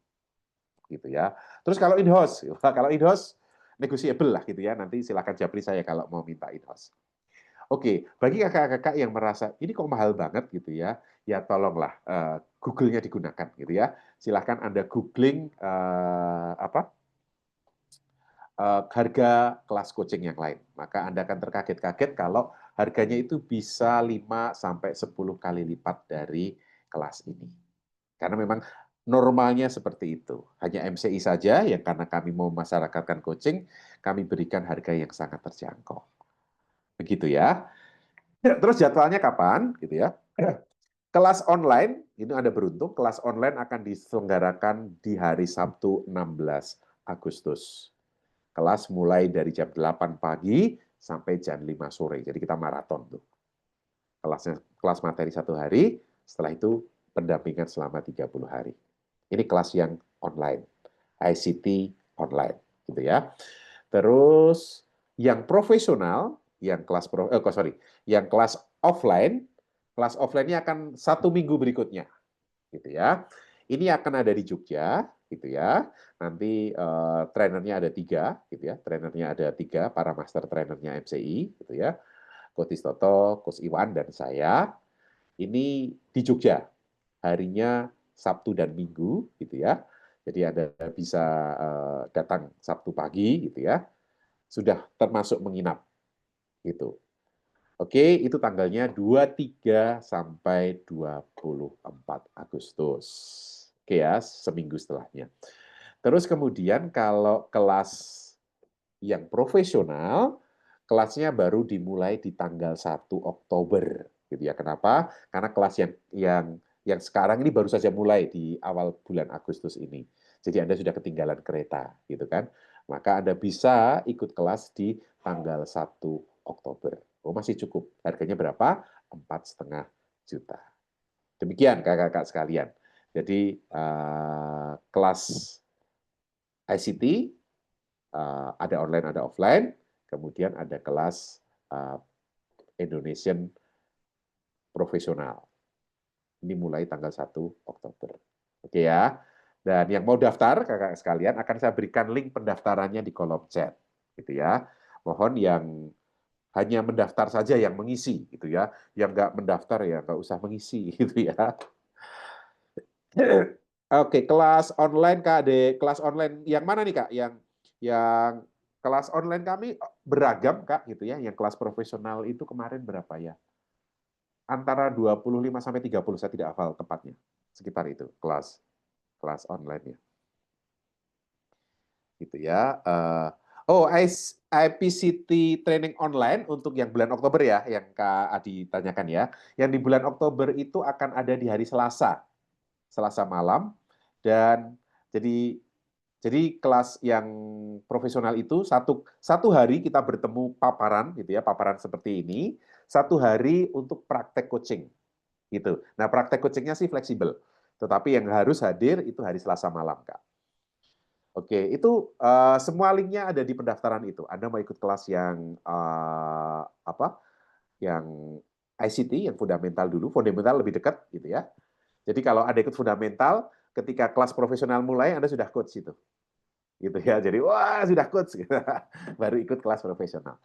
Speaker 1: Gitu ya. Terus kalau in-house, negotiable lah gitu ya. Nanti silakan japri saya kalau mau minta in-house. Oke, bagi kakak-kakak yang merasa ini kok mahal banget gitu ya, ya tolonglah Google-nya digunakan gitu ya. Silahkan Anda googling harga kelas coaching yang lain. Maka Anda akan terkaget-kaget kalau harganya itu bisa 5 sampai 10 kali lipat dari kelas ini. Karena memang normalnya seperti itu. Hanya MCI saja yang karena kami mau memasyarakatkan coaching, kami berikan harga yang sangat terjangkau. Begitu ya. Terus jadwalnya kapan gitu ya? Kelas online, ini Anda beruntung, kelas online akan diselenggarakan di hari Sabtu 16 Agustus. Kelas mulai dari jam 8 pagi sampai jam 5 sore. Jadi kita maraton tuh. Kelas materi 1 hari, setelah itu pendampingan selama 30 hari. Ini kelas yang online, ICT online gitu ya. Terus yang profesional, yang kelas offline, kelas offline-nya akan 1 minggu berikutnya, gitu ya. Ini akan ada di Jogja, gitu ya. Nanti trainernya ada 3, gitu ya. Trainernya ada 3, para master trainernya MCI, gitu ya. Coach Toto, Coach Iwan dan saya. Ini di Jogja, harinya Sabtu dan Minggu, gitu ya. Jadi Anda bisa datang Sabtu pagi, gitu ya. Sudah termasuk menginap, gitu. Oke, itu tanggalnya 23 sampai 24 Agustus. Oke ya, seminggu setelahnya. Terus kemudian kalau kelas yang profesional, kelasnya baru dimulai di tanggal 1 Oktober. Gitu ya. Kenapa? Karena kelas yang sekarang ini baru saja mulai di awal bulan Agustus ini. Jadi Anda sudah ketinggalan kereta, gitu kan? Maka Anda bisa ikut kelas di tanggal 1 Oktober. Oh, masih cukup. Harganya berapa? 4,5 juta. Demikian kakak-kakak sekalian. Jadi kelas ICT ada online, ada offline. Kemudian ada kelas Indonesian profesional. Ini mulai tanggal 1 Oktober. Oke ya. Dan yang mau daftar kakak sekalian akan saya berikan link pendaftarannya di kolom chat. Gitu ya. Mohon yang hanya mendaftar saja yang mengisi gitu ya. Yang nggak mendaftar ya nggak usah mengisi gitu ya. Oke, kelas online Kak Ade, kelas online yang mana nih Kak? Yang kelas online kami beragam Kak gitu ya. Yang kelas profesional itu kemarin berapa ya? Antara 25 sampai 30, saya tidak hafal tepatnya. Sekitar itu kelas online-nya. Gitu ya. IPCT training online untuk yang bulan Oktober ya, yang Kak Adi tanyakan ya. Yang di bulan Oktober itu akan ada di hari Selasa malam, dan jadi Jadi kelas yang profesional itu satu hari kita bertemu paparan gitu ya, paparan seperti ini, 1 hari untuk praktek coaching gitu. Nah, praktek coachingnya sih fleksibel, tetapi yang harus hadir itu hari Selasa malam, Kak. Oke, itu semua linknya ada di pendaftaran itu. Anda mau ikut kelas yang apa? Yang ICT, yang fundamental dulu, fundamental lebih dekat gitu ya. Jadi kalau Anda ikut fundamental, ketika kelas profesional mulai, Anda sudah coach itu. Gitu ya. Jadi wah sudah coach gitu. Baru ikut kelas profesional.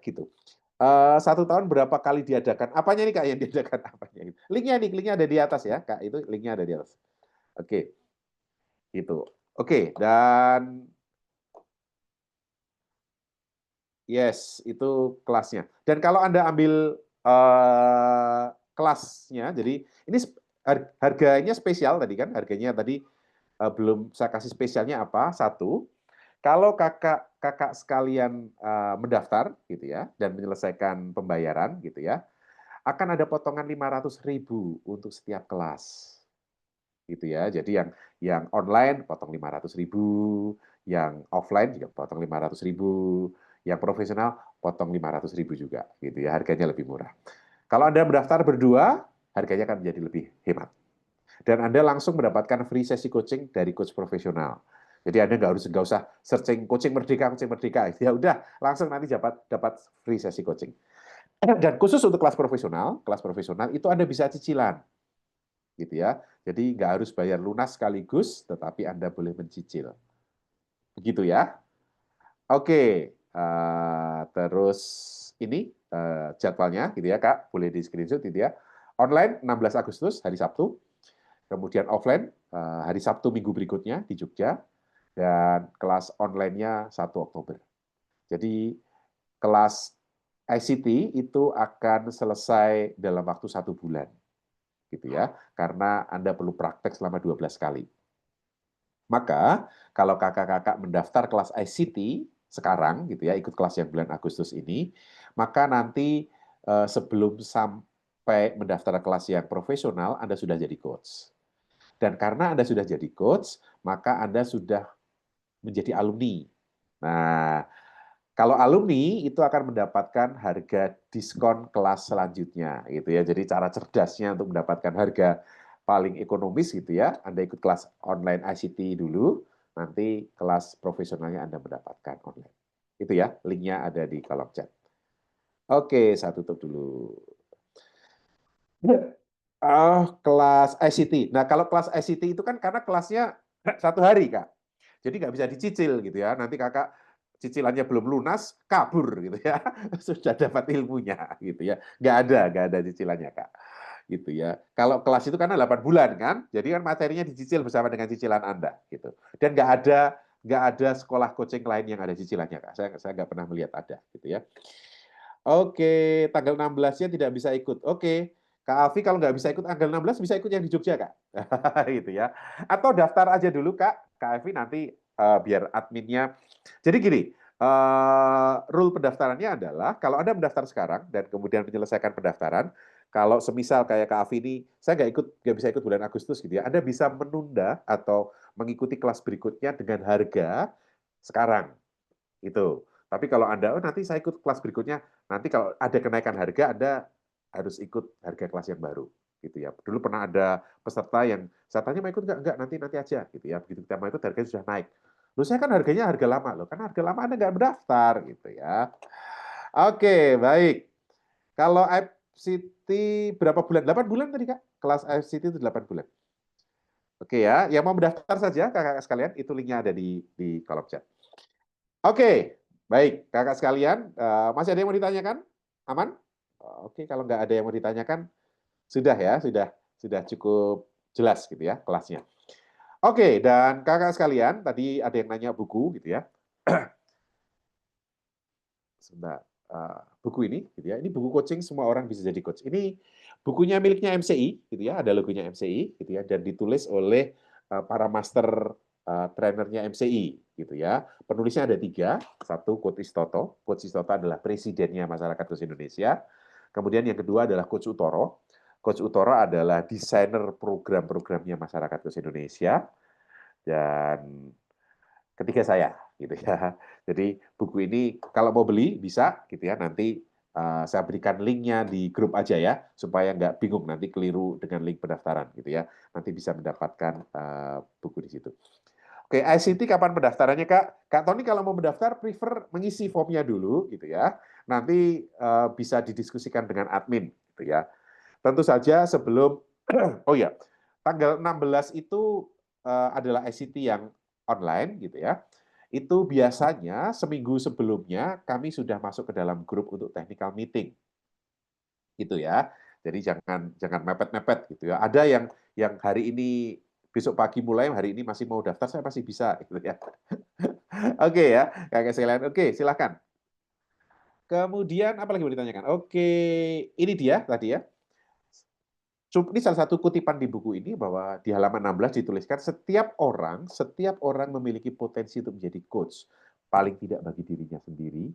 Speaker 1: Gitu. 1 tahun berapa kali diadakan? Apanya nih Kak yang diadakan? Apanya? Linknya ada di atas ya Kak. Itu linknya ada di atas. Oke. Gitu. Oke, dan yes, itu kelasnya. Dan kalau Anda ambil kelasnya, jadi ini harganya spesial tadi kan, harganya tadi belum saya kasih spesialnya apa, 1, kalau kakak sekalian mendaftar gitu ya, dan menyelesaikan pembayaran gitu ya, akan ada potongan 500.000 untuk setiap kelas. Gitu ya. Jadi yang online potong 500.000, yang offline juga potong 500.000, yang profesional potong 500.000 juga gitu ya. Harganya lebih murah. Kalau Anda mendaftar berdua, harganya akan menjadi lebih hemat. Dan Anda langsung mendapatkan free sesi coaching dari coach profesional. Jadi Anda nggak usah searching coaching merdeka. Ya udah, langsung nanti dapat free sesi coaching. Dan khusus untuk kelas profesional itu Anda bisa cicilan. Gitu ya. Jadi nggak harus bayar lunas sekaligus, tetapi Anda boleh mencicil. Begitu ya. Oke, terus ini jadwalnya gitu ya Kak, boleh di screenshot gitu ya. Online 16 Agustus hari Sabtu, kemudian offline hari Sabtu minggu berikutnya di Jogja, dan kelas online-nya 1 Oktober. Jadi kelas ICT itu akan selesai dalam waktu 1 bulan. Gitu ya, karena Anda perlu praktek selama 12 kali. Maka kalau kakak-kakak mendaftar kelas ICT sekarang gitu ya, ikut kelas yang bulan Agustus ini, maka nanti sebelum sampai mendaftar kelas yang profesional, Anda sudah jadi coach. Dan karena Anda sudah jadi coach, maka Anda sudah menjadi alumni. Nah, kalau alumni itu akan mendapatkan harga diskon kelas selanjutnya gitu ya. Jadi cara cerdasnya untuk mendapatkan harga paling ekonomis gitu ya. Anda ikut kelas online ICT dulu, nanti kelas profesionalnya Anda mendapatkan online. Itu ya, linknya ada di kolom chat. Oke, saya tutup dulu. Kelas ICT. Nah, kalau kelas ICT itu kan karena kelasnya 1 hari, Kak. Jadi nggak bisa dicicil gitu ya. Nanti kakak cicilannya belum lunas, kabur gitu ya. Sudah dapat ilmunya gitu ya. Nggak ada cicilannya, Kak. Gitu ya. Kalau kelas itu karena 8 bulan kan, jadi kan materinya dicicil bersama dengan cicilan Anda gitu. Dan nggak ada sekolah coaching lain yang ada cicilannya, Kak. Saya nggak pernah melihat ada gitu ya. Oke, tanggal 16-nya tidak bisa ikut. Oke, Kak Alfi kalau nggak bisa ikut tanggal 16, bisa ikut yang di Jogja, Kak. Gitu ya. Atau daftar aja dulu, Kak Alfi nanti biar adminnya. Jadi gini, rule pendaftarannya adalah kalau Anda mendaftar sekarang dan kemudian menyelesaikan pendaftaran, kalau semisal kayak Kak Alfi ini, saya nggak bisa ikut bulan Agustus gitu ya, Anda bisa menunda atau mengikuti kelas berikutnya dengan harga sekarang. Itu. Tapi kalau Anda, nanti saya ikut kelas berikutnya, nanti kalau ada kenaikan harga, Anda harus ikut harga kelas yang baru. Gitu ya. Dulu pernah ada peserta yang, saya tanya mau ikut nggak, nanti aja. Gitu ya. Begitu kita mau ikut, harganya sudah naik. Loh, saya kan harganya harga lama. Loh, karena harga lama Anda nggak mendaftar. Gitu ya. Oke, baik. Kalau FCT berapa bulan? 8 bulan tadi, Kak? Kelas FCT itu 8 bulan. Oke ya, yang mau mendaftar saja, kakak sekalian, itu linknya ada di kolom chat. Oke, baik, kakak sekalian, masih ada yang mau ditanyakan? Aman? Oke, kalau nggak ada yang mau ditanyakan, sudah ya, sudah cukup jelas gitu ya kelasnya. Oke, dan kakak sekalian, tadi ada yang nanya buku gitu ya. Sebentar, buku ini gitu ya, ini buku coaching semua orang bisa jadi coach. Ini bukunya miliknya MCI gitu ya, ada logonya MCI gitu ya, dan ditulis oleh para master trainernya MCI gitu ya. Penulisnya ada 3, 1 Coach Istoto. Coach Istoto adalah presidennya Masyarakat Coach Indonesia. Kemudian yang kedua adalah Coach Utoro. Coach Utoro adalah desainer program-programnya Masyarakat Coach Indonesia. Dan ketiga saya gitu ya. Jadi buku ini kalau mau beli bisa gitu ya, nanti saya berikan linknya di grup aja ya, supaya nggak bingung nanti keliru dengan link pendaftaran gitu ya. Nanti bisa mendapatkan buku di situ. Oke, ICT kapan pendaftarannya Kak? Kak Tony kalau mau mendaftar prefer mengisi formnya dulu gitu ya. Nanti bisa didiskusikan dengan admin gitu ya. Tentu saja sebelum oh ya, tanggal 16 itu adalah ICT yang online gitu ya. Itu biasanya seminggu sebelumnya kami sudah masuk ke dalam grup untuk technical meeting. Gitu ya. Jadi jangan mepet-mepet gitu ya. Ada yang hari ini besok pagi mulai, hari ini masih mau daftar, saya pasti bisa gitu ya. Oke ya, kakak sekalian. Oke, silakan. Kemudian apa lagi mau ditanyakan? Oke, ini dia tadi ya. Ini salah satu kutipan di buku ini bahwa di halaman 16 dituliskan setiap orang memiliki potensi untuk menjadi coach. Paling tidak bagi dirinya sendiri,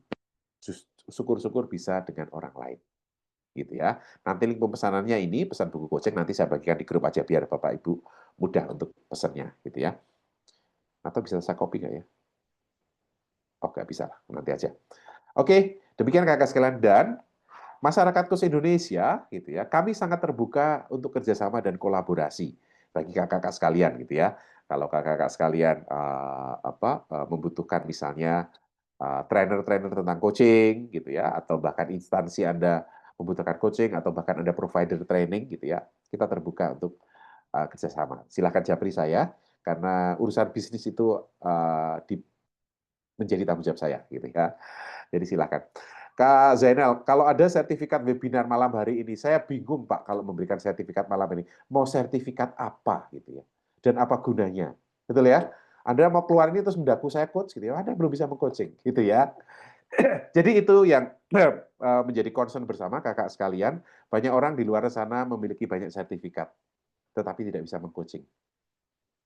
Speaker 1: syukur-syukur bisa dengan orang lain. Gitu ya. Nanti link pemesanannya ini, pesan buku coaching nanti saya bagikan di grup aja biar Bapak Ibu mudah untuk pesannya gitu ya. Atau bisa saya copy nggak ya? Oh, nggak bisa lah, nanti aja. Oke, demikian kakak sekalian, dan masyarakat coach Indonesia gitu ya, kami sangat terbuka untuk kerjasama dan kolaborasi bagi kakak-kakak sekalian gitu ya. Kalau kakak-kakak sekalian membutuhkan misalnya trainer-trainer tentang coaching gitu ya, atau bahkan instansi Anda membutuhkan coaching, atau bahkan Anda provider training gitu ya, kita terbuka untuk kerjasama. Silakan japri saya, karena urusan bisnis itu menjadi tanggung jawab saya gitu ya. Jadi silakan. Kak Zainal, kalau ada sertifikat webinar malam hari ini, saya bingung Pak kalau memberikan sertifikat malam ini. Mau sertifikat apa gitu ya? Dan apa gunanya? Betul ya? Anda mau keluar ini terus mendaku saya coach gitu ya, Anda belum bisa meng-coaching gitu ya. Jadi itu yang menjadi concern bersama kakak sekalian. Banyak orang di luar sana memiliki banyak sertifikat, tetapi tidak bisa meng-coaching.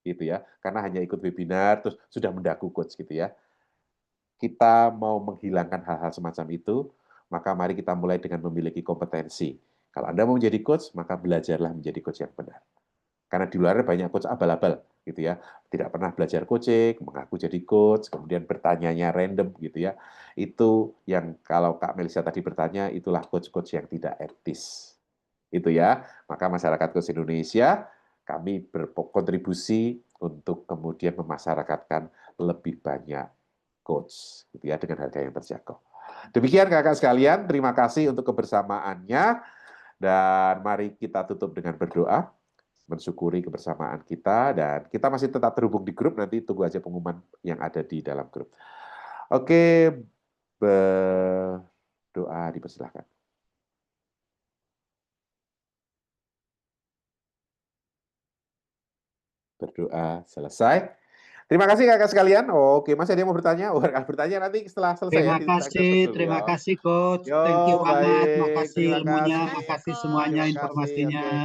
Speaker 1: Gitu ya. Karena hanya ikut webinar terus sudah mendaku coach gitu ya. Kita mau menghilangkan hal-hal semacam itu, maka mari kita mulai dengan memiliki kompetensi. Kalau Anda mau menjadi coach, maka belajarlah menjadi coach yang benar. Karena di luar banyak coach abal-abal, gitu ya. Tidak pernah belajar coaching, mengaku jadi coach, kemudian bertanyanya random, gitu ya. Itu yang kalau Kak Melisa tadi bertanya, itulah coach-coach yang tidak etis. Itu ya. Maka masyarakat coach Indonesia, kami berkontribusi untuk kemudian memasyarakatkan lebih banyak coach gitu ya, dengan harga yang terjangkau. Demikian kakak sekalian, terima kasih untuk kebersamaannya, dan mari kita tutup dengan berdoa, mensyukuri kebersamaan kita, dan kita masih tetap terhubung di grup, nanti tunggu aja pengumuman yang ada di dalam grup. Oke, berdoa dipersilahkan. Berdoa selesai. Terima kasih kakak sekalian. Oke, masih ada yang mau bertanya? Oh, bertanya nanti setelah selesai ya.
Speaker 3: Terima kasih Coach. Thank you banget. Makasih
Speaker 1: Terima
Speaker 3: ilmunya,
Speaker 1: kasih.
Speaker 3: makasih semuanya
Speaker 1: Terima kasih.
Speaker 3: informasinya.
Speaker 1: Oke.